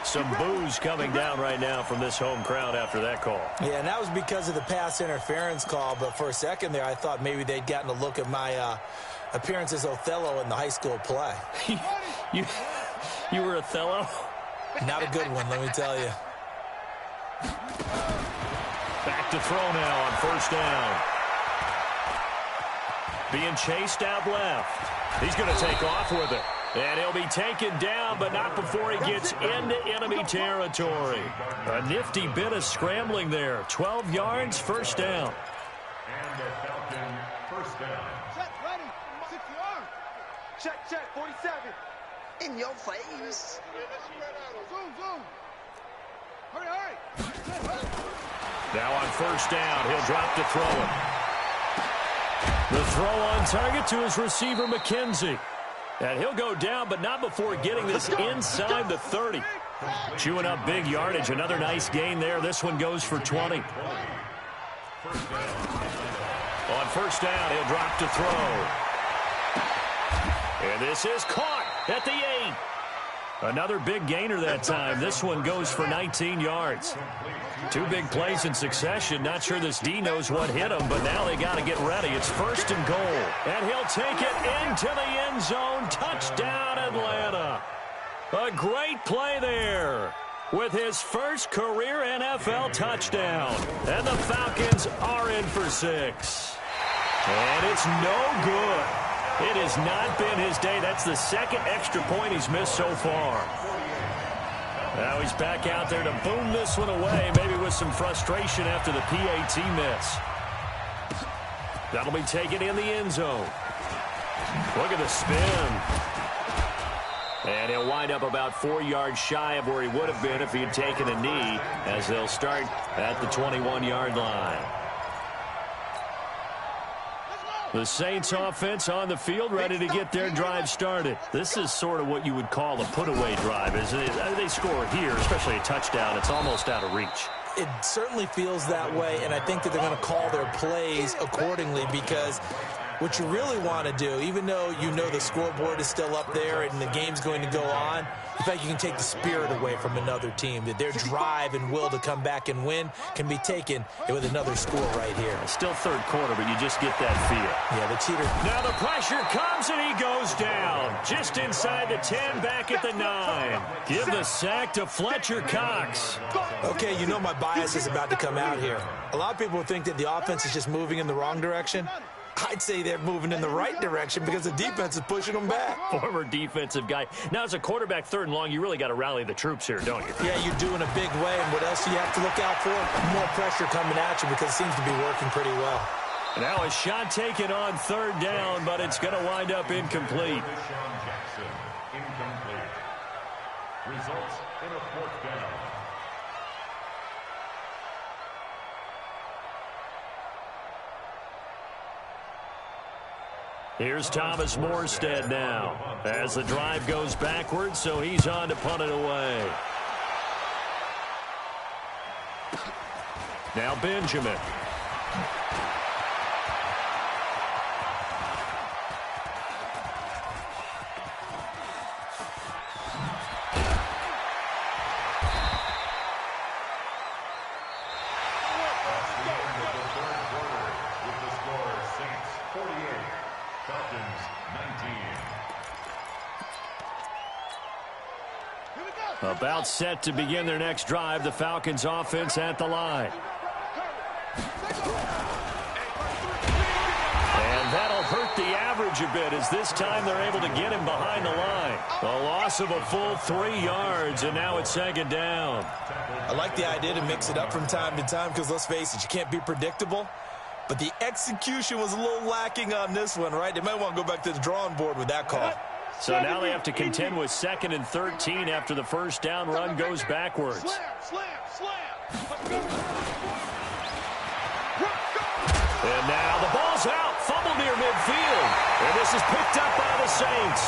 Some boos coming down right now from this home crowd after that call. Yeah, and that was because of the pass interference call. But for a second there, I thought maybe they'd gotten a look at my appearance as Othello in the high school play. You were Othello? Not a good one, let me tell you. Back to throw now on 1st down. Being chased out left. He's going to take off with it. And he'll be taken down, but not before he gets into enemy territory. A nifty bit of scrambling there. 12 yards, 1st down. And the Falcon 1st down. Check, ready. 6 yards. Check, 47. In your face. Zoom. Hurry. Now on 1st down, he'll drop to throw it. The throw on target to his receiver, McKenzie. And he'll go down, but not before getting this inside the 30. Chewing up big yardage. Another nice gain there. This one goes for 20. On 1st down, he'll drop to throw. And this is caught at the 8. Another big gainer that time. This one goes for 19 yards. 2 big plays in succession. Not sure this D knows what hit him, but now they got to get ready. It's 1st and goal. And he'll take it into the end zone. Touchdown, Atlanta. A great play there with his first career NFL touchdown. And the Falcons are in for 6. And it's no good. It has not been his day. That's the 2nd extra point he's missed so far. Now he's back out there to boom this one away, maybe with some frustration after the PAT miss. That'll be taken in the end zone. Look at the spin. And he'll wind up about 4 yards shy of where he would have been if he had taken a knee, as they'll start at the 21-yard line. The Saints offense on the field, ready to get their drive started. This is sort of what you would call a put-away drive. They score here, especially a touchdown. It's almost out of reach. It certainly feels that way, and I think that they're going to call their plays accordingly, because what you really want to do, even though you know the scoreboard is still up there and the game's going to go on, in fact, you can take the spirit away from another team, that their drive and will to come back and win can be taken with another score right here. It's still 3rd quarter, but you just get that feel. Yeah, the cheater. Now the pressure comes, and he goes down. Just inside the 10, back at the 9. Give the sack to Fletcher Cox. Okay, you know my bias is about to come out here. A lot of people think that the offense is just moving in the wrong direction. I'd say they're moving in the right direction because the defense is pushing them back. Former defensive guy. Now, as a quarterback, 3rd and long, you really got to rally the troops here, don't you? Yeah, you're doing a big way, and what else do you have to look out for? More pressure coming at you because it seems to be working pretty well. Now a shot taken on 3rd down, but it's going to wind up incomplete. Incomplete. Results in a 4th down. Here's Thomas Morstead now as the drive goes backwards, so he's on to punt it away. Now Benjamin. About set to begin their next drive, the Falcons offense at the line. And that'll hurt the average a bit as this time they're able to get him behind the line. A loss of a full 3 yards, and now it's 2nd down. I like the idea to mix it up from time to time because, let's face it, you can't be predictable. But the execution was a little lacking on this one, right? They might want to go back to the drawing board with that call. So now they have to contend with 2nd and 13 after the 1st down run goes backwards. And now the ball's out, fumble near midfield. And this is picked up by the Saints.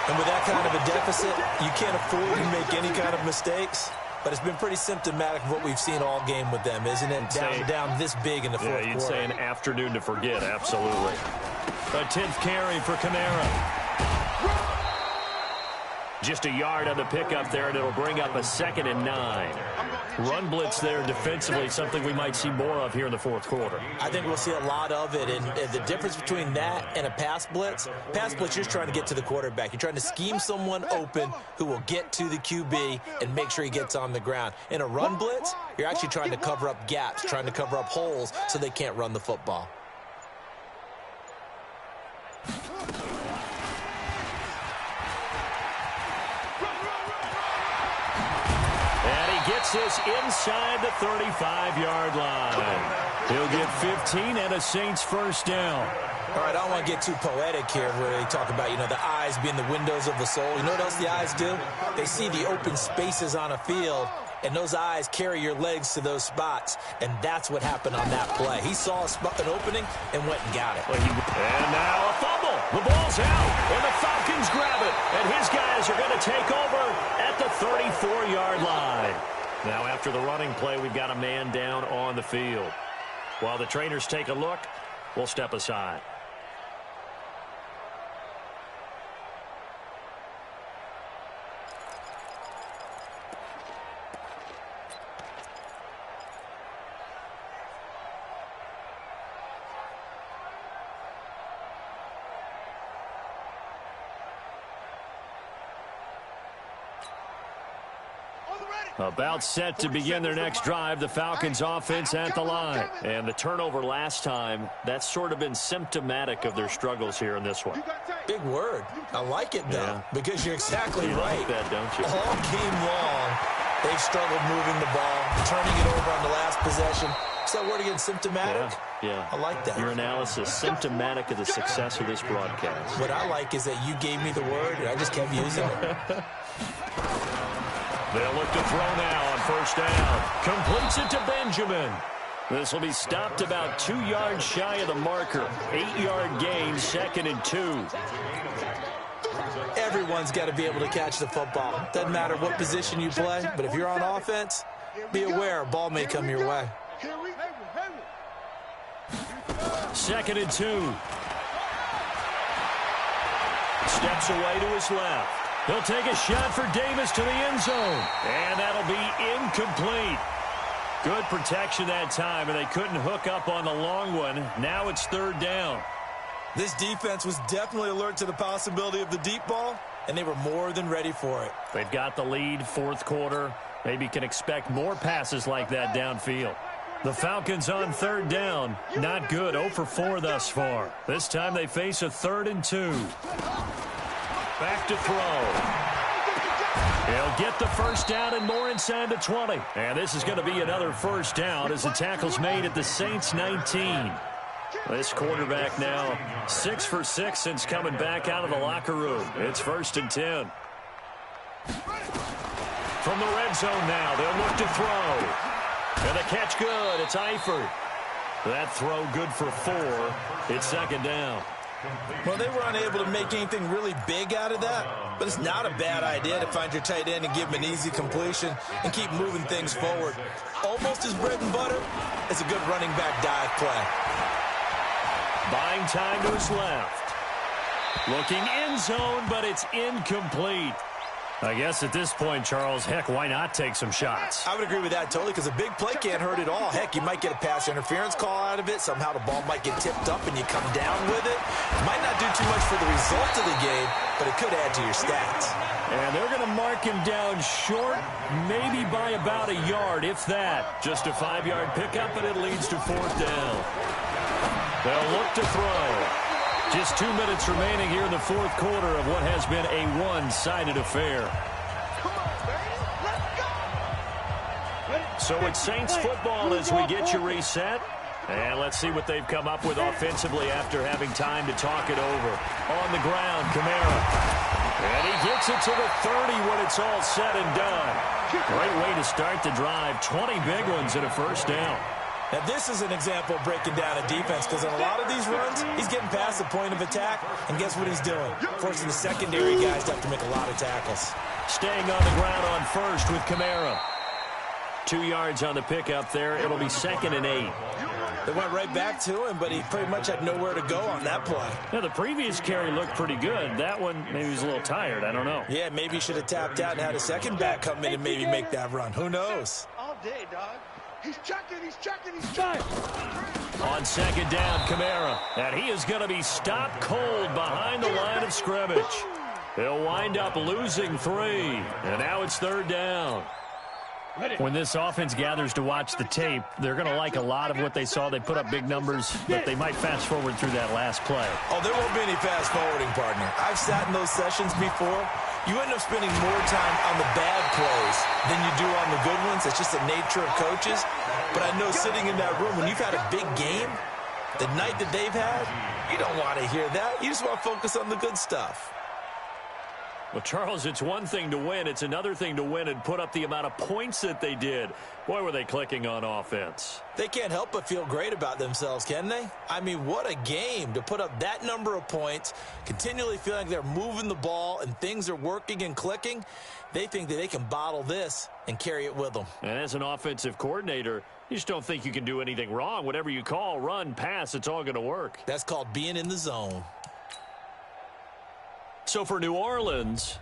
And with that kind of a deficit, you can't afford to make any kind of mistakes. But it's been pretty symptomatic of what we've seen all game with them, isn't it? Down this big in the 4th quarter. Yeah, you'd say an afternoon to forget, absolutely. A 10th carry for Kamara. Just a yard on the pickup there, and it'll bring up a 2nd and 9. Run blitz there defensively, something we might see more of here in the 4th quarter. I think we'll see a lot of it, and the difference between that and a pass blitz, you're just trying to get to the quarterback. You're trying to scheme someone open who will get to the QB and make sure he gets on the ground. In a run blitz, you're actually trying to cover up gaps, trying to cover up holes so they can't run the football. Gets this inside the 35-yard line. He'll get 15 and a Saints 1st down. All right, I don't want to get too poetic here where they talk about, the eyes being the windows of the soul. You know what else the eyes do? They see the open spaces on a field, and those eyes carry your legs to those spots, and that's what happened on that play. He saw an opening and went and got it. And now a fumble. The ball's out, and the Falcons grab it, and his guys are going to take over at the 34-yard line. Now, after the running play, we've got a man down on the field. While the trainers take a look, we'll step aside. About set to begin their next drive, the Falcons offense at the line. And the turnover last time, that's sort of been symptomatic of their struggles here in this one. Big word. I like it, though, because you're exactly right. Like that, don't you? All game long, they've struggled moving the ball, turning it over on the last possession. Is that word again, symptomatic? Yeah. I like that. Your analysis, symptomatic of the success of this broadcast. What I like is that you gave me the word, and I just kept using it. They'll look to throw now on 1st down. Completes it to Benjamin. This will be stopped about 2 yards shy of the marker. 8-yard gain, 2nd and 2. Everyone's got to be able to catch the football. Doesn't matter what position you play, but if you're on offense, be aware a ball may come your way. 2nd and 2. Steps away to his left. He'll take a shot for Davis to the end zone. And that'll be incomplete. Good protection that time, and they couldn't hook up on the long one. Now it's 3rd down. This defense was definitely alert to the possibility of the deep ball, and they were more than ready for it. They've got the lead, 4th quarter. Maybe can expect more passes like that downfield. The Falcons on third down. Not good. 0 for 4 thus far. This time they face a 3rd and 2. Back to throw. He'll get the first down and more inside the 20. And this is going to be another first down as the tackle's made at the Saints 19. This quarterback now 6 for 6 since coming back out of the locker room. It's 1st and 10. From the red zone now, they'll look to throw. And the catch good. It's Eifert. That throw good for 4. It's 2nd down. Well, they were unable to make anything really big out of that, but it's not a bad idea to find your tight end and give him an easy completion and keep moving things forward. Almost his bread and butter. It's a good running back dive play. Buying time to his left. Looking end zone, but it's incomplete. I guess at this point, Charles, heck, why not take some shots? I would agree with that totally, because a big play can't hurt at all. Heck, you might get a pass interference call out of it. Somehow the ball might get tipped up and you come down with it. Might not do too much for the result of the game, but it could add to your stats. And they're going to mark him down short, maybe by about a yard, if that. Just a 5-yard pickup, and it leads to 4th down. They'll look to throw. Just 2 minutes remaining here in the 4th quarter of what has been a one-sided affair. So it's Saints football as we get you reset. And let's see what they've come up with offensively after having time to talk it over. On the ground, Kamara. And he gets it to the 30 when it's all said and done. Great way to start the drive. 20 big ones and a first down. Now, this is an example of breaking down a defense, because in a lot of these runs, he's getting past the point of attack, and guess what he's doing? Forcing the secondary guys to have to make a lot of tackles. Staying on the ground on first with Kamara. 2 yards on the pickup there. It'll be 2nd and 8. They went right back to him, but he pretty much had nowhere to go on that play. Yeah, the previous carry looked pretty good. That one, maybe he was a little tired. I don't know. Yeah, maybe he should have tapped out and had a second back come in and maybe make that run. Who knows? All day, dog. He's checking, he's checking, he's checking. On 2nd down, Kamara. And he is going to be stopped cold behind the line of scrimmage. He'll wind up losing 3. And now it's 3rd down. When this offense gathers to watch the tape, they're going to like a lot of what they saw. They put up big numbers, but they might fast forward through that last play. Oh, there won't be any fast forwarding, partner. I've sat in those sessions before. You end up spending more time on the bad plays than you do on the good ones. It's just the nature of coaches. But I know sitting in that room, when you've had a big game, the night that they've had, you don't want to hear that. You just want to focus on the good stuff. Well, Charles, it's one thing to win. It's another thing to win and put up the amount of points that they did. Boy, were they clicking on offense. They can't help but feel great about themselves, can they? I mean, what a game to put up that number of points, continually feeling like they're moving the ball and things are working and clicking. They think that they can bottle this and carry it with them. And as an offensive coordinator, you just don't think you can do anything wrong. Whatever you call, run, pass, it's all going to work. That's called being in the zone. So for New Orleans,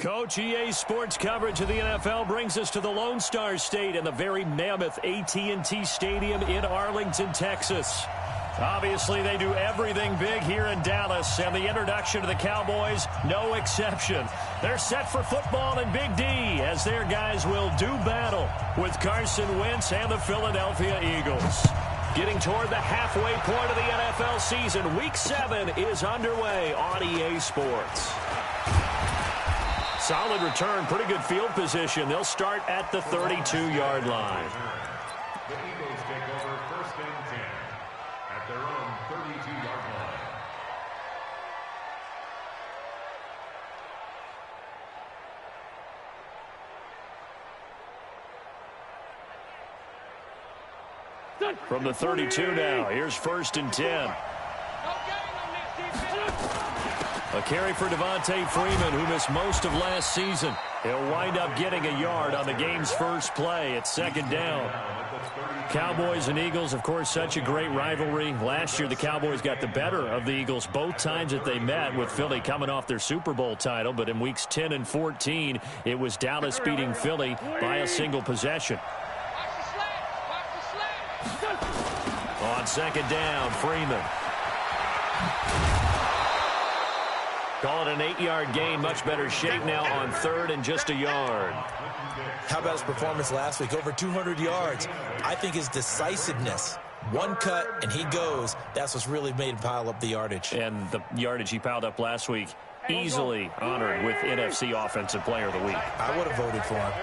Coach, EA Sports coverage of the NFL brings us to the Lone Star State and the very mammoth AT&T Stadium in Arlington, Texas. Obviously, they do everything big here in Dallas, and the introduction to the Cowboys, no exception. They're set for football in Big D, as their guys will do battle with Carson Wentz and the Philadelphia Eagles. Getting toward the halfway point of the NFL season, Week 7 is underway on EA Sports. Solid return, pretty good field position. They'll start at the 32-yard line. The Eagles take over 1st and 10 at their own 32-yard line. From the 32 now, here's 1st and 10. A carry for Devontae Freeman, who missed most of last season. He'll wind up getting a yard on the game's first play. It's 2nd down. Cowboys and Eagles, of course, such a great rivalry. Last year, the Cowboys got the better of the Eagles both times that they met, with Philly coming off their Super Bowl title. But in weeks 10 and 14, it was Dallas beating Philly by a single possession. On 2nd down, Freeman. Call it an 8-yard gain. Much better shape now on 3rd and just a yard. How about his performance last week? Over 200 yards. I think his decisiveness. One cut, and he goes. That's what's really made him pile up the yardage. And the yardage he piled up last week, easily honored with NFC Offensive Player of the Week. I would have voted for him.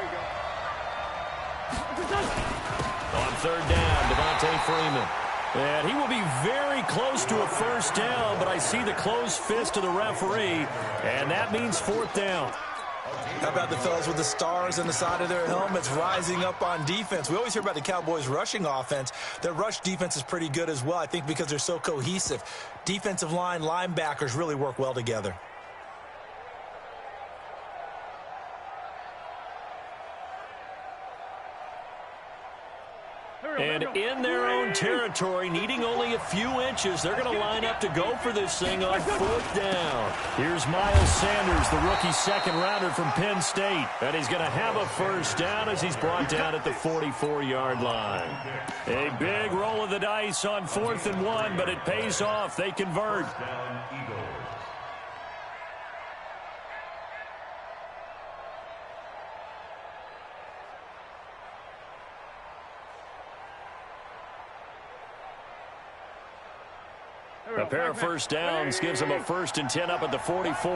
On 3rd down, Devontae Freeman. And he will be very close to a 1st down, but I see the closed fist of the referee, and that means 4th down. How about the fellas with the stars on the side of their helmets rising up on defense? We always hear about the Cowboys' rushing offense. Their rush defense is pretty good as well, I think, because they're so cohesive. Defensive line, linebackers really work well together. And in their own territory, needing only a few inches, they're going to line up to go for this thing on 4th down. Here's Miles Sanders, the rookie 2nd-rounder from Penn State. And he's going to have a 1st down as he's brought down at the 44-yard line. A big roll of the dice on 4th and 1, but it pays off. They convert. A pair of 1st downs gives them a 1st and 10 up at the 44.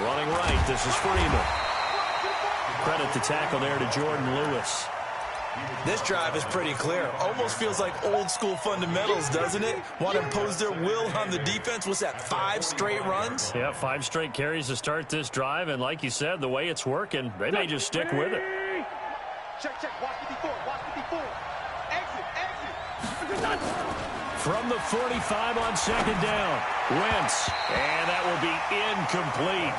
Running right, this is Freeman. Credit the tackle there to Jordan Lewis. This drive is pretty clear. Almost feels like old school fundamentals, doesn't it? Want to impose their will on the defense. What's that, 5 straight runs? Yeah, 5 straight carries to start this drive. And like you said, the way it's working, they may just stick with it. Check, watch the before, Exit. From the 45 on 2nd down, Wentz, and that will be incomplete.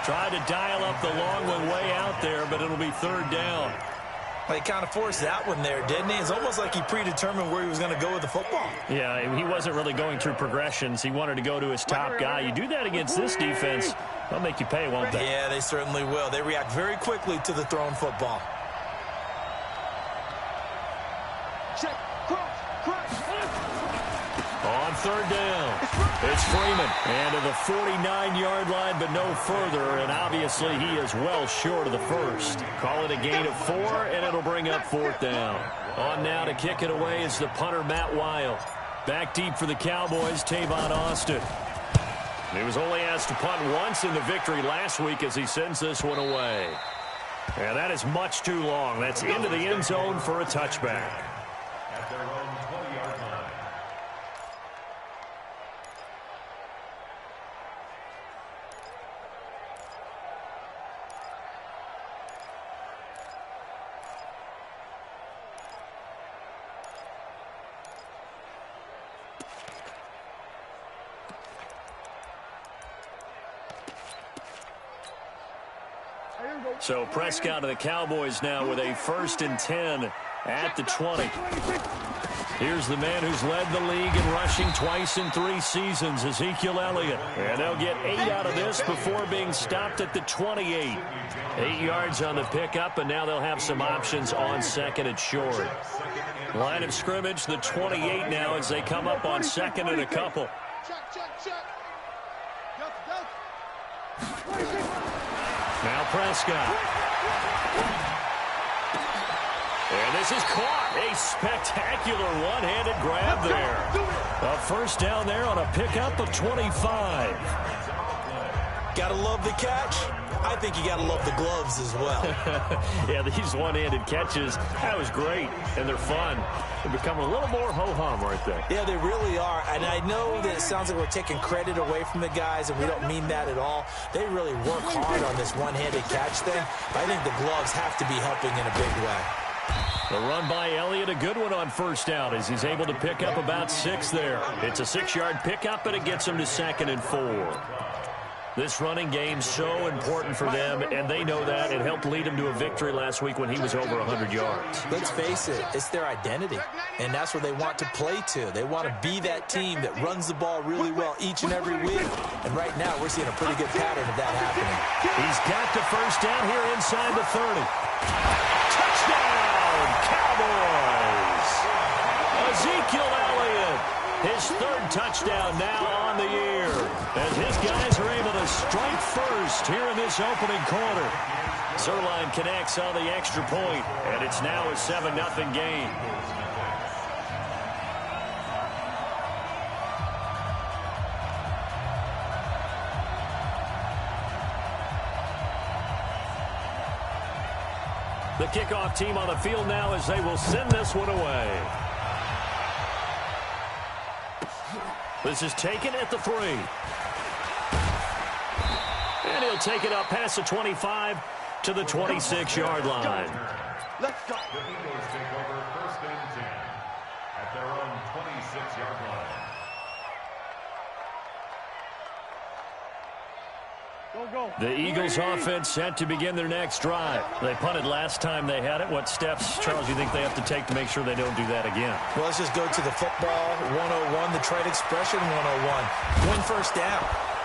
Tried to dial up the long one way out there, but it'll be 3rd down. He kind of forced that one there, didn't he? It's almost like he predetermined where he was going to go with the football. Yeah, he wasn't really going through progressions. He wanted to go to his top guy. You do that against this defense, they'll make you pay, won't they? Yeah, they certainly will. They react very quickly to the thrown football. Check, cross. On 3rd down, it's Freeman. And to the 49-yard line, but no further. And obviously, he is well short of the 1st. Call it a gain of 4, and it'll bring up 4th down. On now to kick it away is the punter, Matt Weil. Back deep for the Cowboys, Tavon Austin. He was only asked to punt once in the victory last week as he sends this one away. And that is much too long. That's into the end zone for a touchback. At their own 20-yard line. So Prescott of the Cowboys now with a 1st and 10 at the 20. Here's the man who's led the league in rushing twice in 3 seasons, Ezekiel Elliott. And they'll get 8 out of this before being stopped at the 28. 8 yards on the pickup, and now they'll have some options on second and short. Line of scrimmage, the 28 now as they come up on second and a couple. Now Prescott. And this is caught. A spectacular one-handed grab there. A first down there on a pickup of 25. Gotta love the catch. I think you gotta love the gloves as well. Yeah, these one-handed catches, that was great, and they're fun. They're becoming a little more ho-hum, aren't they? Yeah, they really are, and I know that it sounds like we're taking credit away from the guys, and we don't mean that at all. They really work hard on this one-handed catch thing, but I think the gloves have to be helping in a big way. The run by Elliott, a good one on first down as he's able to pick up about 6 there. It's a 6-yard pickup, and it gets him to 2nd and 4. This running game's so important for them, and they know that. It helped lead him to a victory last week when he was over 100 yards. Let's face it, it's their identity, and that's what they want to play to. They want to be that team that runs the ball really well each and every week, and right now we're seeing a pretty good pattern of that happening. He's got the first down here inside the 30. Touchdown, Cowboys! Ezekiel Elliott, his 3rd touchdown now on the year, as his guys are able to strike first here in this opening quarter. Zerline connects on the extra point, and it's now a 7-0 game. The kickoff team on the field now as they will send this one away. This is taken at the 3. And he'll take it up past the 25 to the 26-yard line. Let's go. The Eagles take over 1st and 10 at their own 26-yard line. The Eagles offense set to begin their next drive. They punted last time they had it. What steps, Charles, do you think they have to take to make sure they don't do that again? Well, let's just go to the football 101, the trade expression 101. Win first down.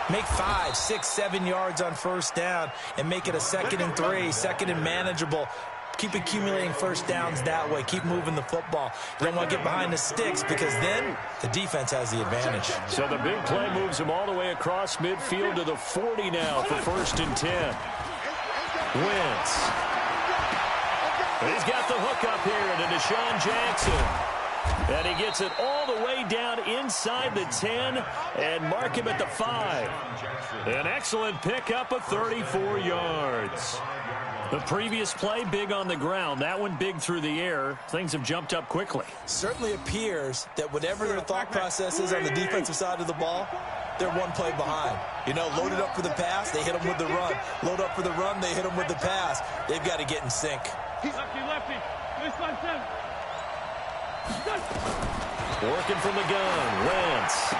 Make 5, 6, 7 yards on first down and make it a 2nd and 3, 2nd and manageable. Keep accumulating first downs that way. Keep moving the football. You don't want to get behind the sticks because then the defense has the advantage. So the big play moves him all the way across midfield to the 40 now for 1st and 10. Wentz. He's got the hook up here to Deshaun Jackson. And he gets it all the way down inside the 10 and mark him at the 5. An excellent pickup of 34 yards. The previous play, big on the ground. That one big through the air. Things have jumped up quickly. Certainly appears that whatever their thought process is on the defensive side of the ball, they're one play behind. You know, loaded up for the pass, they hit them with the run. Load up for the run, they hit them with the pass. They've got to get in sync. Lefty. This line 7. Working from the gun, Wentz.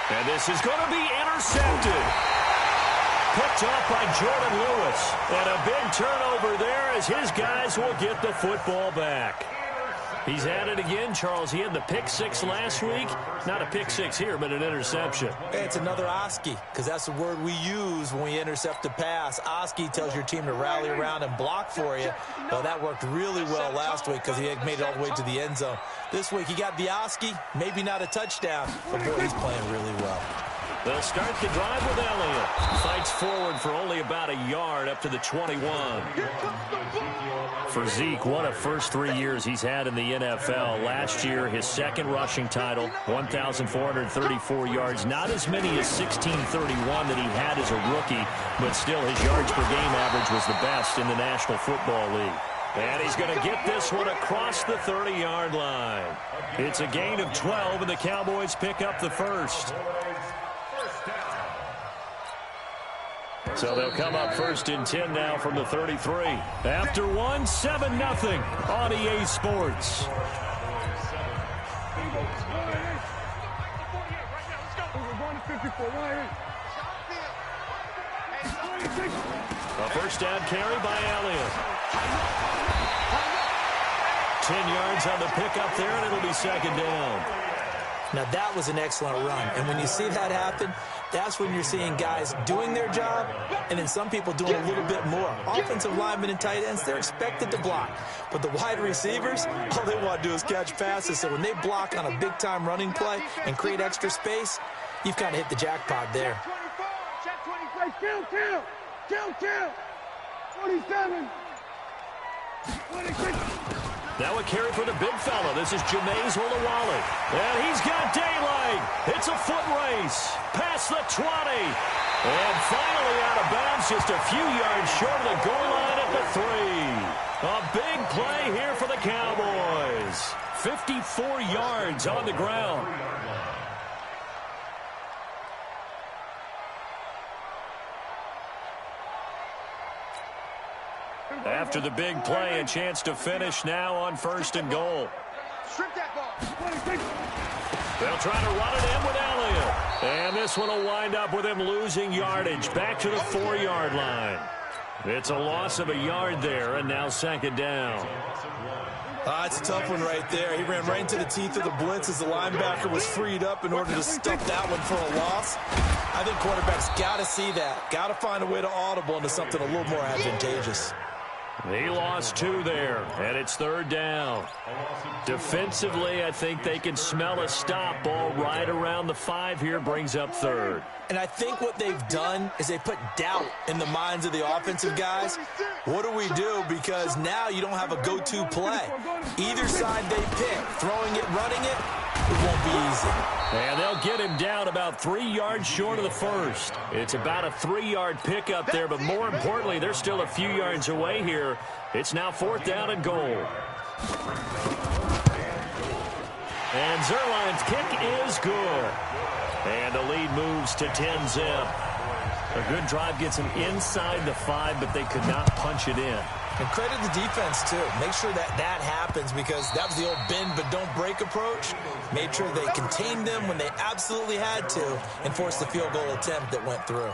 And this is going to be intercepted. Picked off by Jordan Lewis. And a big turnover there as his guys will get the football back. He's had it again, Charles. He had the pick 6 last week. Not a pick 6 here, but an interception. It's another Oski, because that's the word we use when we intercept a pass. Oski tells your team to rally around and block for you. Well, that worked really well last week because he had made it all the way to the end zone. This week, he got the Oski, maybe not a touchdown, but boy, he's playing really well. They'll start the drive with Elliott. Fights forward for only about a yard up to the 21. For Zeke, what a first 3 years he's had in the NFL. Last year, his 2nd rushing title, 1,434 yards. Not as many as 1,631 that he had as a rookie, but still his yards per game average was the best in the National Football League. And he's going to get this one across the 30-yard line. It's a gain of 12, and the Cowboys pick up the first. So they'll come up 1st and 10 now from the 33. After one, 7-0 on EA Sports. A first down carry by Elliott. 10 yards on the pickup there, and it'll be second down. Now, that was an excellent run. And when you see that happen, that's when you're seeing guys doing their job and then some people doing a little bit more. Offensive linemen and tight ends, they're expected to block. But the wide receivers, all they want to do is catch passes. So when they block on a big-time running play and create extra space, you've kind of hit the jackpot there. Kill. 47. 26. Now a carry for the big fella. This is Jameis Olawale. And he's got daylight. It's a foot race. Past the 20. And finally out of bounds, just a few yards short of the goal line at the 3. A big play here for the Cowboys. 54 yards on the ground. After the big play, a chance to finish now on 1st and goal. They'll try to run it in with Elliott. And this one will wind up with him losing yardage back to the 4-yard line. It's a loss of a yard there, and now second down. It's a tough one right there. He ran right into the teeth of the blitz as the linebacker was freed up in order to stuff that one for a loss. I think quarterbacks got to see that. Got to find a way to audible into something a little more advantageous. He lost 2 there, and it's 3rd down. Defensively, I think they can smell a stop ball right around the 5 here, brings up 3rd. And I think what they've done is they put doubt in the minds of the offensive guys. What do we do? Because now you don't have a go-to play. Either side they pick, throwing it, running it, it won't be easy. And they'll get him down about 3 yards short of the 1st. It's about a 3-yard pickup there, but more importantly, they're still a few yards away here. It's now 4th down and goal. And Zerline's kick is good. And the lead moves to 10-zip. A good drive gets them inside the 5, but they could not punch it in. And credit the defense, too. Make sure that happens because that was the old bend but don't break approach. Made sure they contained them when they absolutely had to and forced the field goal attempt that went through.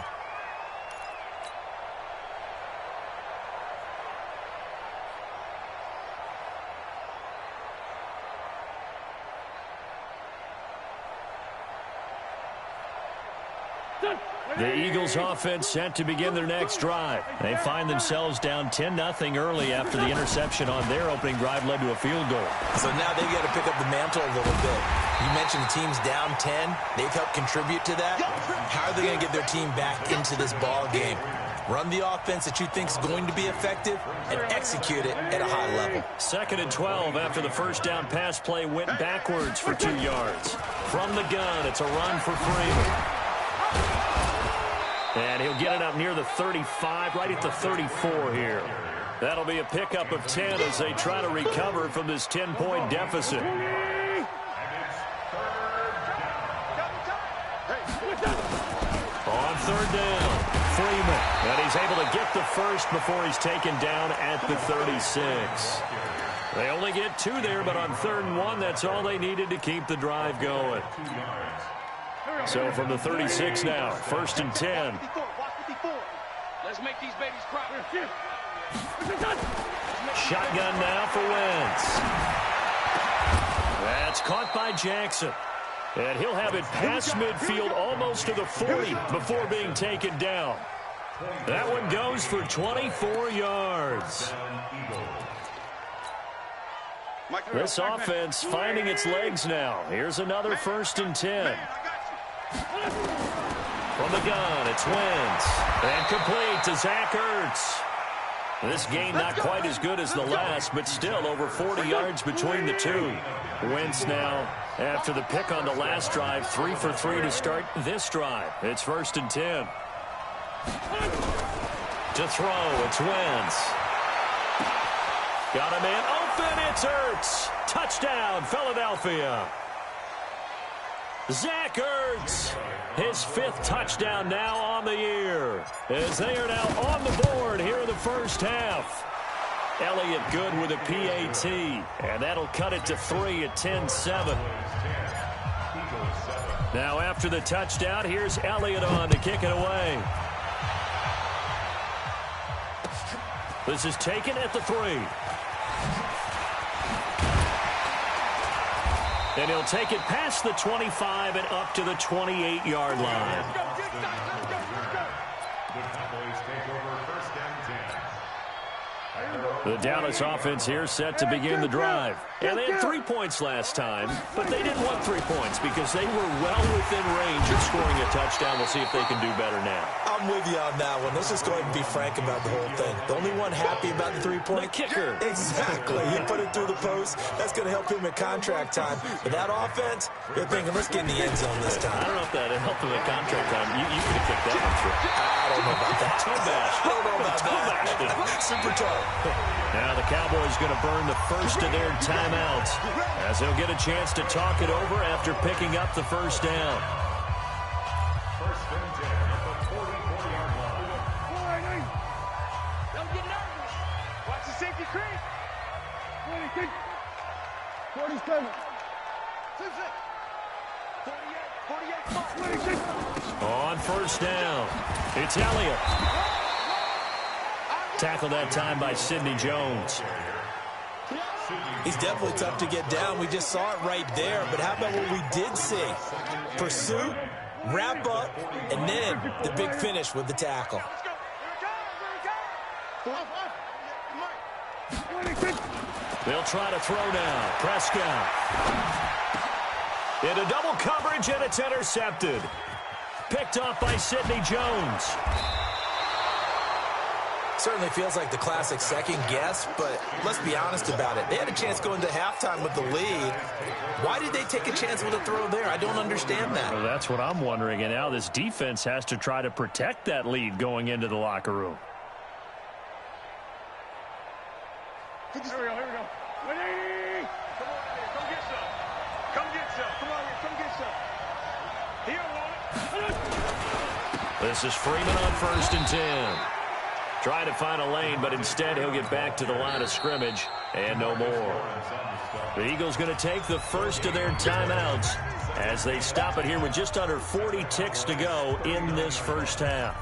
The Eagles offense set to begin their next drive. They find themselves down 10-0 early after the interception on their opening drive led to a field goal. So now they've got to pick up the mantle a little bit. You mentioned the team's down 10. They've helped contribute to that. How are they going to get their team back into this ball game? Run the offense that you think is going to be effective and execute it at a high level. 2nd and 12 after the first down pass play went backwards for 2 yards. From the gun, it's a run for Freeman. And he'll get it up near the 35, right at the 34 here. That'll be a pickup of 10 as they try to recover from this 10-point deficit. On 3rd down, Freeman. And he's able to get the first before he's taken down at the 36. They only get 2 there, but on 3rd and 1, that's all they needed to keep the drive going. So from the 36 now, 1st and 10. Let's make these babies cry. Shotgun now for Wentz. That's caught by Jackson. And he'll have it past midfield almost to the 40 before being taken down. That one goes for 24 yards. This offense finding its legs now. Here's another 1st and 10. From the gun, it's Wentz. And complete to Zach Ertz. This game not quite as good as the last, but still over 40 yards between the two. Wentz now, after the pick on the last drive, 3 for 3 to start this drive. It's 1st and 10. To throw, it's Wentz. Got a man open, it's Ertz. Touchdown, Philadelphia. Zach Ertz, his 5th touchdown now on the year, as they are now on the board here in the first half. Elliott good with a PAT, and that'll cut it to 3 at 10-7. Now after the touchdown, here's Elliott on to kick it away. This is taken at the 3. And he'll take it past the 25 and up to the 28-yard line. The Cowboys take over first and 10. The Dallas offense here set to begin the drive. And they had 3 points last time, but they didn't want 3 points because they were well within range of scoring a touchdown. We'll see if they can do better now. I'm with you on that one. Let's just go ahead and be frank about the whole thing. The only one happy about the 3-point kicker. Exactly. He put it through the post. That's going to help him at contract time. But that offense, they're thinking, let's get in the end zone this time. I don't know if that helped him at contract time. You could have kicked that one through. I don't know about that. Too bad. I don't know about that. Super tough. Now the Cowboys going to burn the first of their timeouts as they'll get a chance to talk it over after picking up the first down. First and 10 at the 44-yard line. Don't get nervous. Watch the safety creep. 47. 48. On first down, it's Elliott. Tackled that time by Sidney Jones. He's definitely tough to get down. We just saw it right there. But how about what we did see? Pursuit, wrap up, and then the big finish with the tackle. They'll try to throw now. Prescott. Into double coverage, and it's intercepted. Picked off by Sidney Jones. Certainly feels like the classic second guess, but let's be honest about it. They had a chance going to halftime with the lead. Why did they take a chance with a throw there? I don't understand that. Well, that's what I'm wondering, and now this defense has to try to protect that lead going into the locker room. Here we go. 180. Come on, come get some. Come get some. Come on, come get some. He don't want it. This is Freeman on first and 10. Trying to find a lane, but instead he'll get back to the line of scrimmage and no more. The Eagles going to take the first of their timeouts as they stop it here with just under 40 ticks to go in this first half.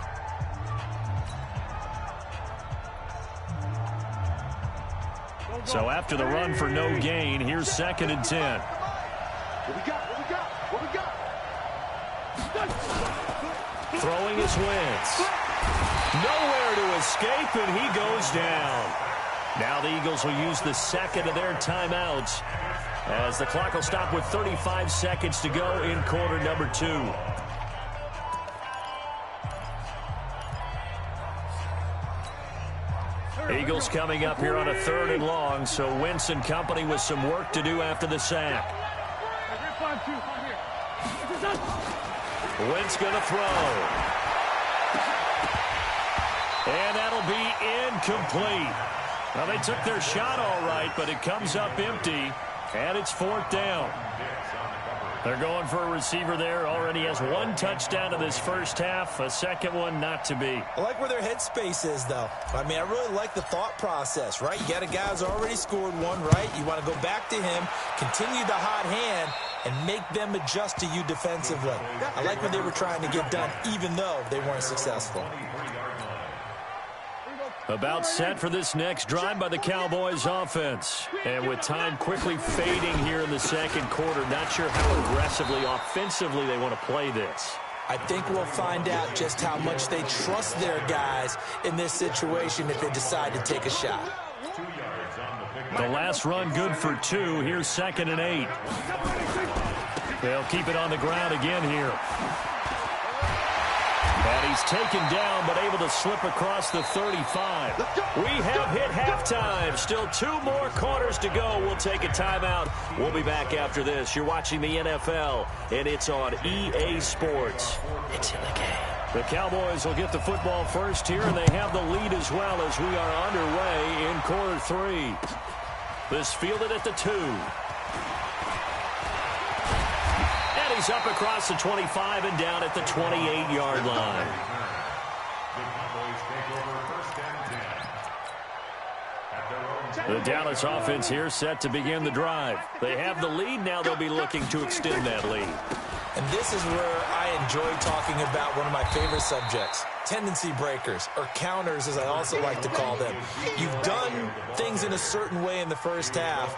So after the run for no gain, here's second and 10. What we got? Throwing is Wentz. Nowhere to escape, and he goes down. Now the Eagles will use the second of their timeouts as the clock will stop with 35 seconds to go in quarter number 2. Eagles coming up here on a 3rd and long, so Wentz and company with some work to do after the sack. Wentz going to throw. And that'll be incomplete. Now, they took their shot all right, but it comes up empty, and it's 4th down. They're going for a receiver there. Already has 1 touchdown in this first half, a second one not to be. I like where their headspace is, though. I mean, I really like the thought process, right? You got a guy who's already scored 1, right? You want to go back to him, continue the hot hand, and make them adjust to you defensively. I like what they were trying to get done, even though they weren't successful. About set for this next drive by the Cowboys offense. And with time quickly fading here in the second quarter, not sure how aggressively, offensively they want to play this. I think we'll find out just how much they trust their guys in this situation if they decide to take a shot. The last run good for 2. Here's second and 8. They'll keep it on the ground again here. And he's taken down, but able to slip across the 35. We have hit halftime. Still 2 more quarters to go. We'll take a timeout. We'll be back after this. You're watching the NFL, and it's on EA Sports. It's in the game. The Cowboys will get the football first here, and they have the lead as well as we are underway in quarter 3. This fielded at the 2. He's up across the 25 and down at the 28-yard line. The Dallas offense here set to begin the drive. They have the lead. Now they'll be looking to extend that lead. And this is where I enjoy talking about one of my favorite subjects, tendency breakers, or counters as I also like to call them. You've done things in a certain way in the first half,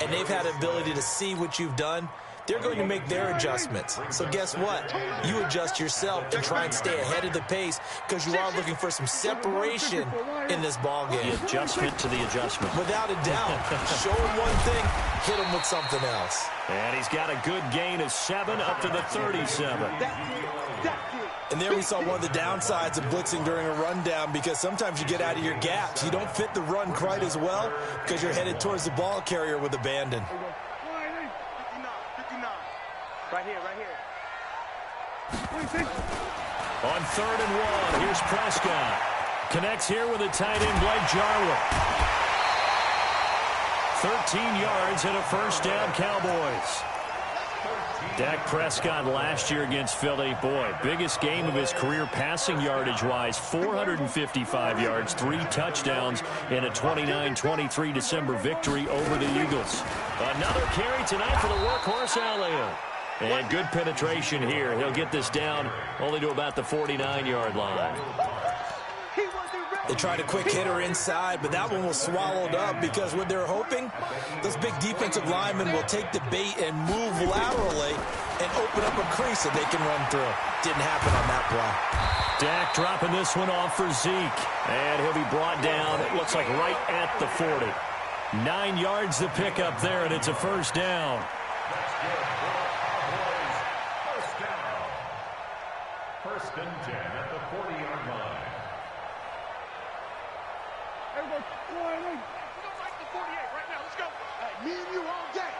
and they've had the ability to see what you've done, they're going to make their adjustments. So guess what? You adjust yourself and try and stay ahead of the pace because you are looking for some separation in this ball game. The adjustment to the adjustment. Without a doubt. Show him one thing, hit him with something else. And he's got a good gain of 7 up to the 37. And there we saw one of the downsides of blitzing during a rundown because sometimes you get out of your gaps. You don't fit the run quite as well because you're headed towards the ball carrier with abandon. Right here. On 3rd and 1, here's Prescott. Connects here with a tight end, Blake Jarwin. 13 yards and a first down, Cowboys. Dak Prescott last year against Philly, boy, biggest game of his career passing yardage-wise, 455 yards, 3 touchdowns in a 29-23 December victory over the Eagles. Another carry tonight for the workhorse Elliott. And good penetration here. He'll get this down only to about the 49-yard line. They tried a quick hitter inside, but that one was swallowed up because what they're hoping, those big defensive linemen will take the bait and move laterally and open up a crease that they can run through. Didn't happen on that play. Dak dropping this one off for Zeke. And he'll be brought down, it looks like right at the 40. 9 yards to pick up there, and it's a first down. First and 10 at the 40-yard line. Me and you all day.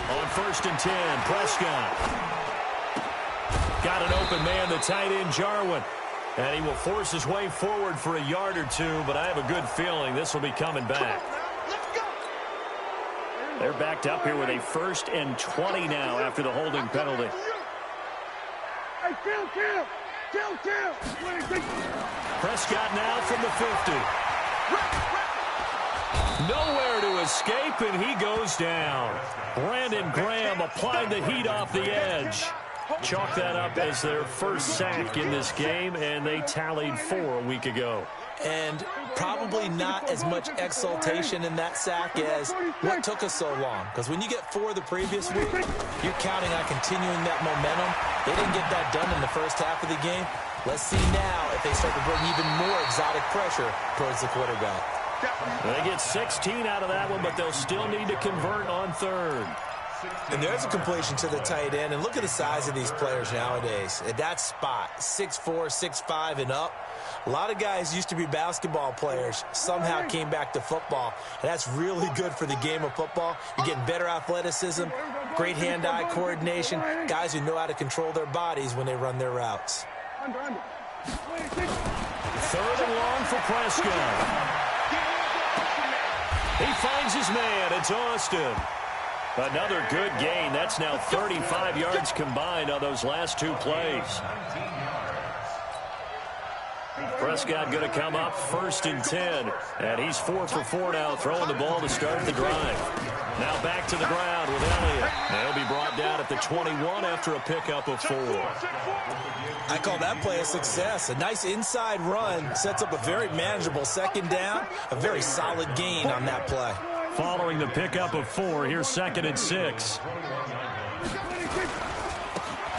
On 1st and 10, Prescott. Got an open man, the tight end, Jarwin. And he will force his way forward for a yard or two, but I have a good feeling this will be coming back. They're backed up here with a 1st and 20 now after the holding penalty. Prescott now from the 50. Nowhere to escape, and he goes down. Brandon Graham applied the heat off the edge. Chalk that up as their first sack in this game, and they tallied 4 a week ago. And probably not as much exultation in that sack as what took us so long. Because when you get 4 the previous week, you're counting on continuing that momentum. They didn't get that done in the first half of the game. Let's see now if they start to bring even more exotic pressure towards the quarterback. They get 16 out of that one, but they'll still need to convert on 3rd. And there's a completion to the tight end. And look at the size of these players nowadays. At that spot, 6'4", 6'5", and up. A lot of guys used to be basketball players, somehow came back to football. And that's really good for the game of football. You're getting better athleticism, great hand-eye coordination, guys who know how to control their bodies when they run their routes. 3rd and long for Prescott. He finds his man. It's Austin. Another good gain. That's now 35 yards combined on those last 2 plays. Prescott going to come up 1st and 10. And he's 4 for 4 now, throwing the ball to start the drive. Now back to the ground with Elliott. They'll be brought down at the 21 after a pickup of 4. I call that play a success. A nice inside run sets up a very manageable 2nd down. A very solid gain on that play. Following the pickup of 4, here's 2nd and 6.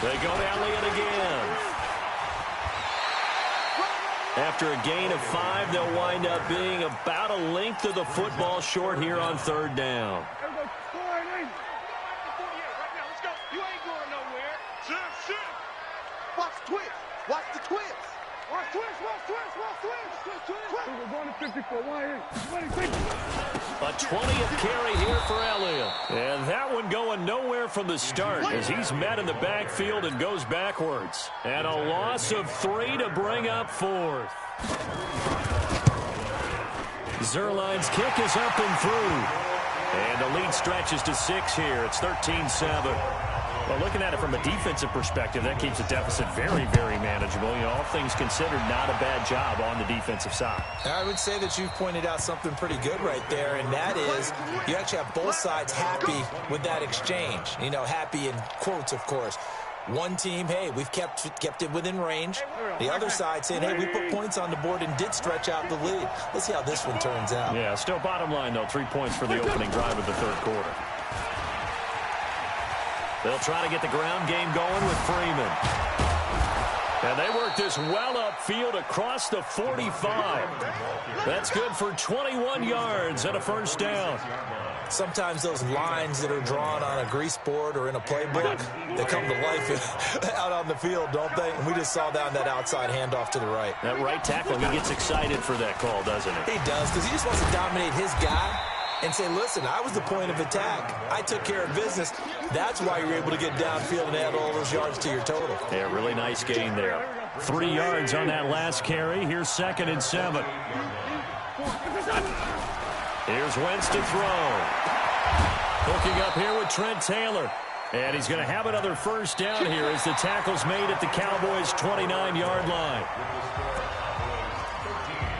They go to Elliott again. After a gain of 5, they'll wind up being about a length of the football short here on 3rd down. Watch the twist. Watch the twist. Watch twist. We're going to 54. A 20th carry here for Elliott. And that one going nowhere from the start as he's met in the backfield and goes backwards. And a loss of 3 to bring up 4th. Zerline's kick is up and through. And the lead stretches to 6 here. It's 13-7. Well, looking at it from a defensive perspective, that keeps the deficit very, very manageable. You know, all things considered, not a bad job on the defensive side. I would say that you've pointed out something pretty good right there, and that is you actually have both sides happy with that exchange. You know, happy in quotes, of course. One team, hey, we've kept it within range. The other side saying, hey, we put points on the board and did stretch out the lead. Let's see how this one turns out. Yeah, still bottom line, though, 3 points for the opening drive of the third quarter. They'll try to get the ground game going with Freeman. And they work this well upfield across the 45. That's good for 21 yards and a first down. Sometimes those lines that are drawn on a grease board or in a playbook, they come to life out on the field, don't they? And we just saw down that outside handoff to the right. That right tackle, he gets excited for that call, doesn't he? He does, because he just wants to dominate his guy and say, listen, I was the point of attack. I took care of business. That's why you're able to get downfield and add all those yards to your total. Yeah, really nice gain there. 3 yards on that last carry. Here's 2nd and 7. Here's Wentz to throw. Hooking up here with Trent Taylor. And he's going to have another first down here as the tackle's made at the Cowboys' 29-yard line.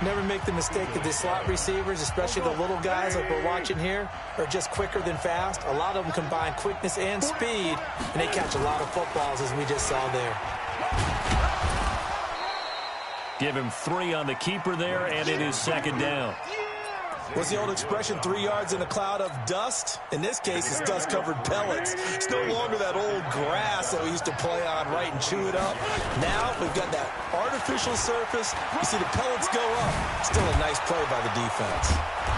Never make the mistake that the slot receivers, especially the little guys like we're watching here, are just quicker than fast. A lot of them combine quickness and speed, and they catch a lot of footballs, as we just saw there. Give him 3 on the keeper there, and it is 2nd down. What's the old expression, 3 yards in a cloud of dust? In this case, it's dust-covered pellets. It's no longer that old grass that we used to play on, right, and chew it up. Now we've got that artificial surface. You see the pellets go up. Still a nice play by the defense.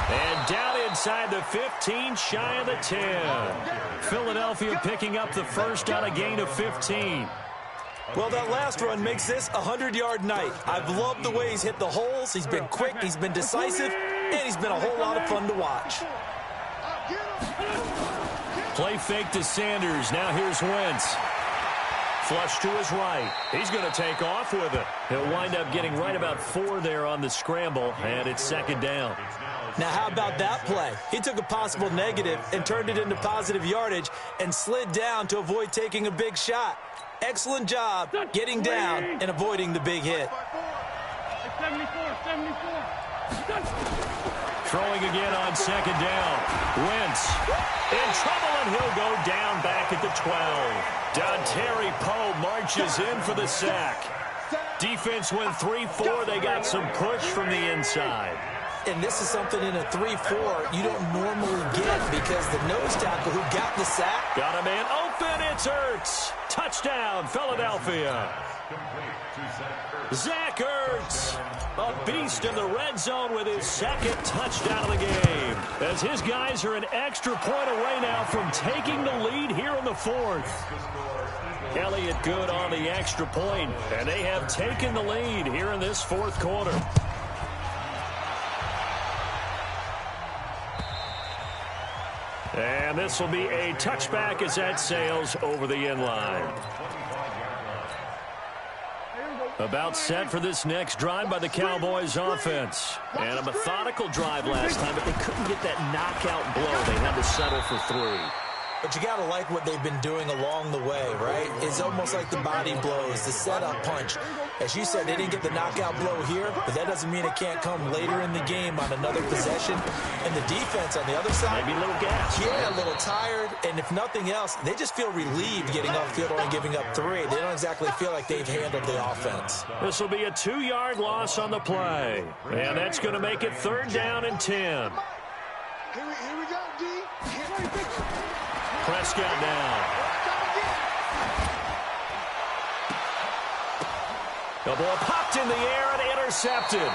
And down inside the 15, shy of the 10. Philadelphia picking up the first on a gain of 15. Well, that last run makes this a 100-yard night. I've loved the way he's hit the holes. He's been quick, he's been decisive, and he's been a whole lot of fun to watch. Play fake to Sanders. Now here's Wentz. Flush to his right. He's going to take off with it. He'll wind up getting right about 4 there on the scramble, and it's 2nd down. Now, how about that play? He took a possible negative and turned it into positive yardage and slid down to avoid taking a big shot. Excellent job getting down and avoiding the big hit. 74. Throwing again on 2nd down. Wentz in trouble, and he'll go down back at the 12. Dontari Poe marches in for the sack. Defense went 3-4. They got some push from the inside. And this is something in a 3-4 you don't normally get because the nose tackle who got the sack. Got a man open. It's Ertz. Touchdown, Philadelphia. Zach Ertz, a beast in the red zone with his 2nd touchdown of the game. As his guys are an extra point away now from taking the lead here in the 4th. Elliott good on the extra point, and they have taken the lead here in this 4th quarter. And this will be a touchback as that sails over the end line. About set for this next drive by the Cowboys offense. And a methodical drive last time, but they couldn't get that knockout blow. They had to settle for 3. But you got to like what they've been doing along the way, right? It's almost like the body blows, the setup punch. As you said, they didn't get the knockout blow here, but that doesn't mean it can't come later in the game on another possession. And the defense on the other side, maybe a little gas. Yeah, a little tired. And if nothing else, they just feel relieved getting off field, only giving up 3. They don't exactly feel like they've handled the offense. This will be a 2-yard loss on the play. And that's going to make it 3rd down and 10. Here we go, D. Prescott down. The ball popped in the air and intercepted.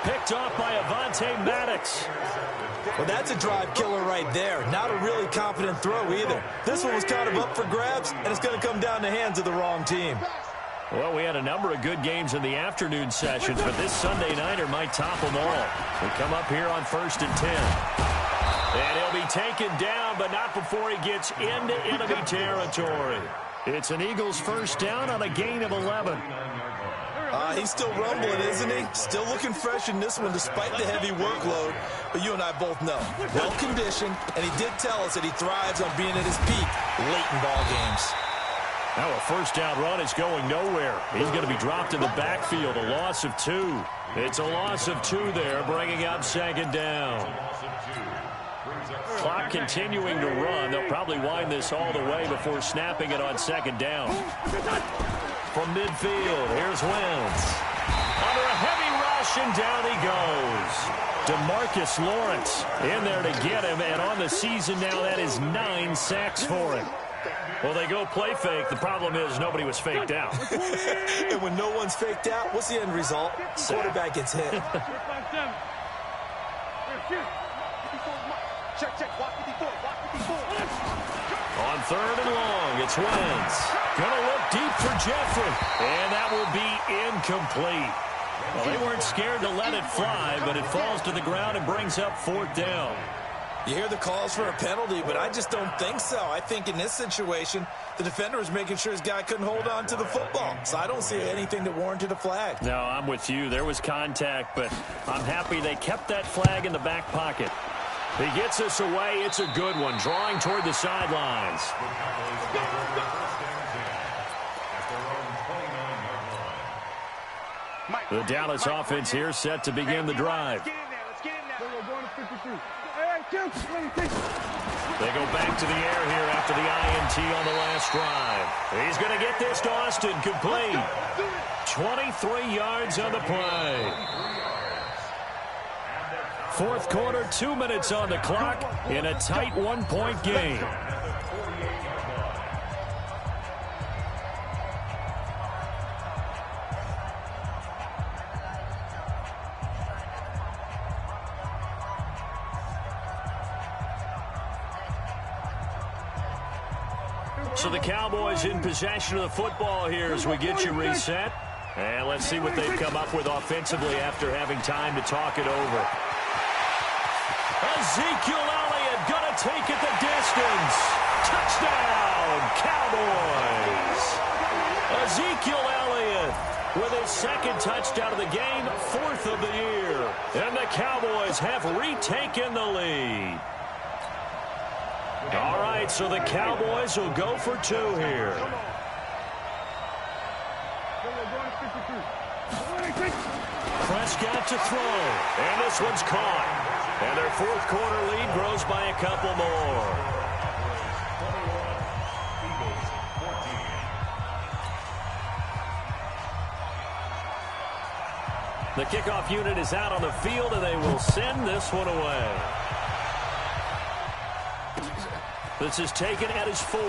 Picked off by Avonte Maddox. Well, that's a drive killer right there. Not a really confident throw either. This one was kind of up for grabs, and it's going to come down the hands of the wrong team. Well, we had a number of good games in the afternoon sessions, but this Sunday nighter might top them all. We come up here on 1st and 10. And he'll be taken down, but not before he gets into enemy territory. It's an Eagles first down on a gain of 11. He's still rumbling, isn't he? Still looking fresh in this one despite the heavy workload. But you and I both know, well-conditioned, and he did tell us that he thrives on being at his peak late in ball games. Now a first down run is going nowhere. He's going to be dropped in the backfield, a loss of 2. It's a loss of 2 there, bringing up 2nd down. Clock continuing to run. They'll probably wind this all the way before snapping it on second down. From midfield, here's Wentz. Under a heavy rush, and down he goes. DeMarcus Lawrence in there to get him, and on the season now, that is 9 sacks for him. Well, they go play fake. The problem is nobody was faked out. And when no one's faked out, what's the end result? Quarterback gets hit. On third and long, it's Wentz. Gonna look deep for Jeffrey, and that will be incomplete. Well, they weren't scared to let it fly, but it falls to the ground and brings up fourth down. You hear the calls for a penalty, but I just don't think so. I think in this situation, the defender was making sure his guy couldn't hold on to the football. So I don't see anything that warranted a flag. No, I'm with you. There was contact, but I'm happy they kept that flag in the back pocket. He gets us away. It's a good one, drawing toward the sidelines. The Dallas offense here set to begin the drive. They go back to the air here after the INT on the last drive. He's going to get this to Austin, complete. 23 yards on the play. Fourth quarter, 2 minutes on the clock in a tight one-point game. So the Cowboys in possession of the football here as we get you reset. And let's see what they've come up with offensively after having time to talk it over. Ezekiel Elliott gonna take it the distance. Touchdown, Cowboys. Ezekiel Elliott with his second touchdown of the game, fourth of the year. And the Cowboys have retaken the lead. All right, so the Cowboys will go for 2 here. Prescott to throw, and this one's caught. And their fourth quarter lead grows by a couple more. The kickoff unit is out on the field, and they will send this one away. This is taken at his 4.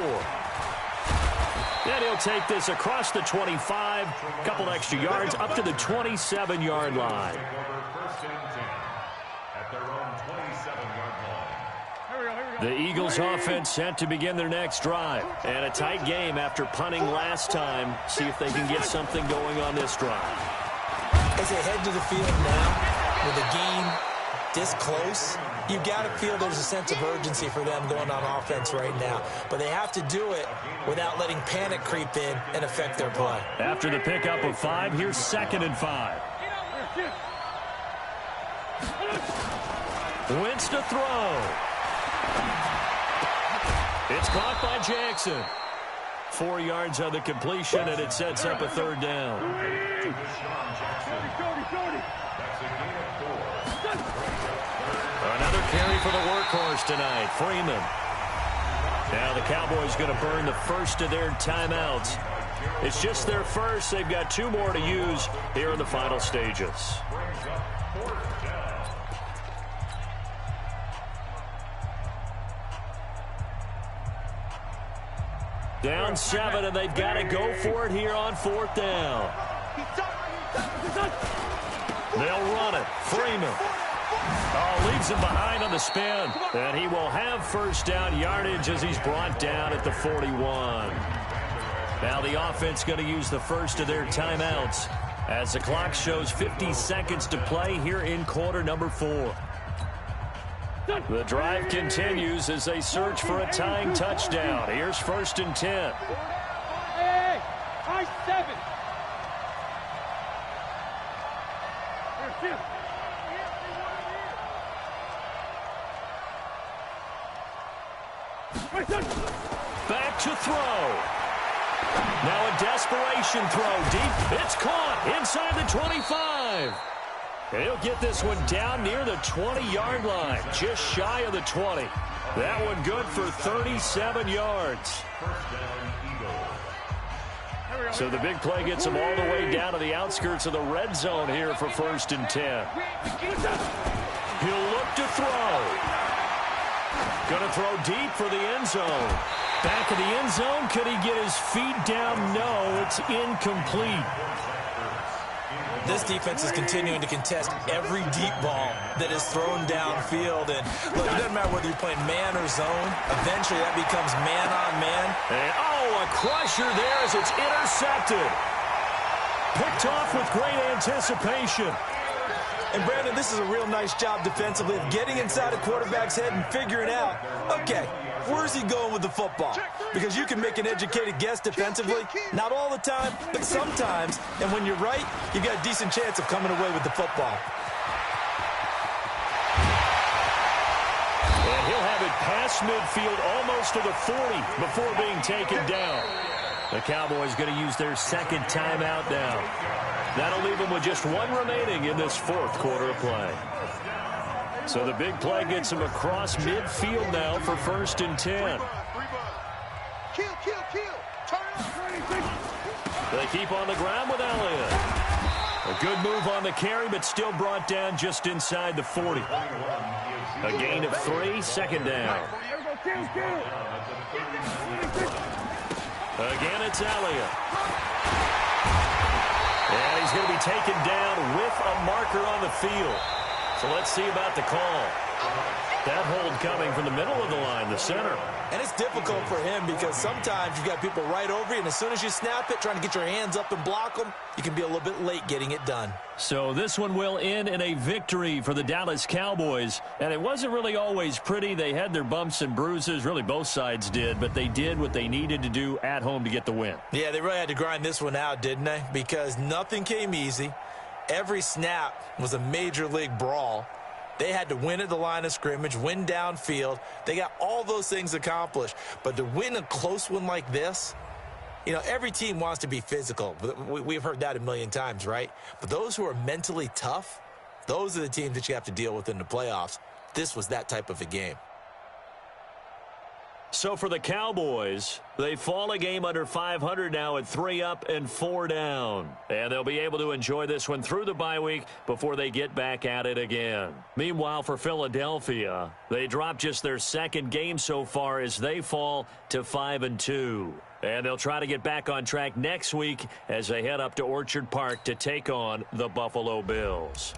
And he'll take this across the 25, a couple extra yards, up to the 27-yard line. The Eagles offense set to begin their next drive. And a tight game after punting last time. See if they can get something going on this drive. As they head to the field now, with the game this close, you've got to feel there's a sense of urgency for them going on offense right now. But they have to do it without letting panic creep in and affect their play. After the pickup of 5, here's 2nd and 5. Wentz to throw. It's caught by Jackson. 4 yards on the completion, and it sets up a third down. Another carry for the workhorse tonight, Freeman. Now the Cowboys going to burn the first of their timeouts. It's just their first. They've got 2 more to use here in the final stages. Down 7, and they've got to go for it here on 4th down. They'll run it. Freeman. Oh, leaves him behind on the spin. And he will have first down yardage as he's brought down at the 41. Now the offense going to use the first of their timeouts as the clock shows 50 seconds to play here in quarter number 4. The drive continues as they search for a tying touchdown. Here's 1st and 10. Hey, high 7. Back to throw. Now a desperation throw deep. It's caught inside the 25. And he'll get this one down near the 20-yard line, just shy of the 20. That one good for 37 yards. So the big play gets him all the way down to the outskirts of the red zone here for 1st and 10. He'll look to throw. Going to throw deep for the end zone. Back of the end zone. Could he get his feet down? No, it's incomplete. This defense is continuing to contest every deep ball that is thrown downfield. And look, it doesn't matter whether you're playing man or zone. Eventually, that becomes man on man. And, a crusher there as it's intercepted. Picked off with great anticipation. And, Brandon, this is a real nice job defensively of getting inside a quarterback's head and figuring out, okay, where's he going with the football? Because you can make an educated guess defensively. Not all the time, but sometimes. And when you're right, you've got a decent chance of coming away with the football. And he'll have it past midfield almost to the 40 before being taken down. The Cowboys going to use their second timeout now. That'll leave them with just one remaining in this 4th quarter of play. So the big play gets him across midfield now for 1st and 10. They keep on the ground with Elliott. A good move on the carry, but still brought down just inside the 40. A gain of 3, 2nd down. Again, it's Elliott. And he's going to be taken down with a marker on the field. So let's see about the call. That hold coming from the middle of the line, the center. And it's difficult for him because sometimes you've got people right over you, and as soon as you snap it, trying to get your hands up and block them, you can be a little bit late getting it done. So this one will end in a victory for the Dallas Cowboys. And it wasn't really always pretty. They had their bumps and bruises. Really, both sides did. But they did what they needed to do at home to get the win. Yeah, they really had to grind this one out, didn't they? Because nothing came easy. Every snap was a major league brawl. They had to win at the line of scrimmage, win downfield. They got all those things accomplished. But to win a close one like this, you know, every team wants to be physical. We've heard that a million times, right? But those who are mentally tough, those are the teams that you have to deal with in the playoffs. This was that type of a game. So for the Cowboys, they fall a game under 500 now at 3 up and 4 down. And they'll be able to enjoy this one through the bye week before they get back at it again. Meanwhile, for Philadelphia, they dropped just their 2nd game so far as they fall to 5-2. And they'll try to get back on track next week as they head up to Orchard Park to take on the Buffalo Bills.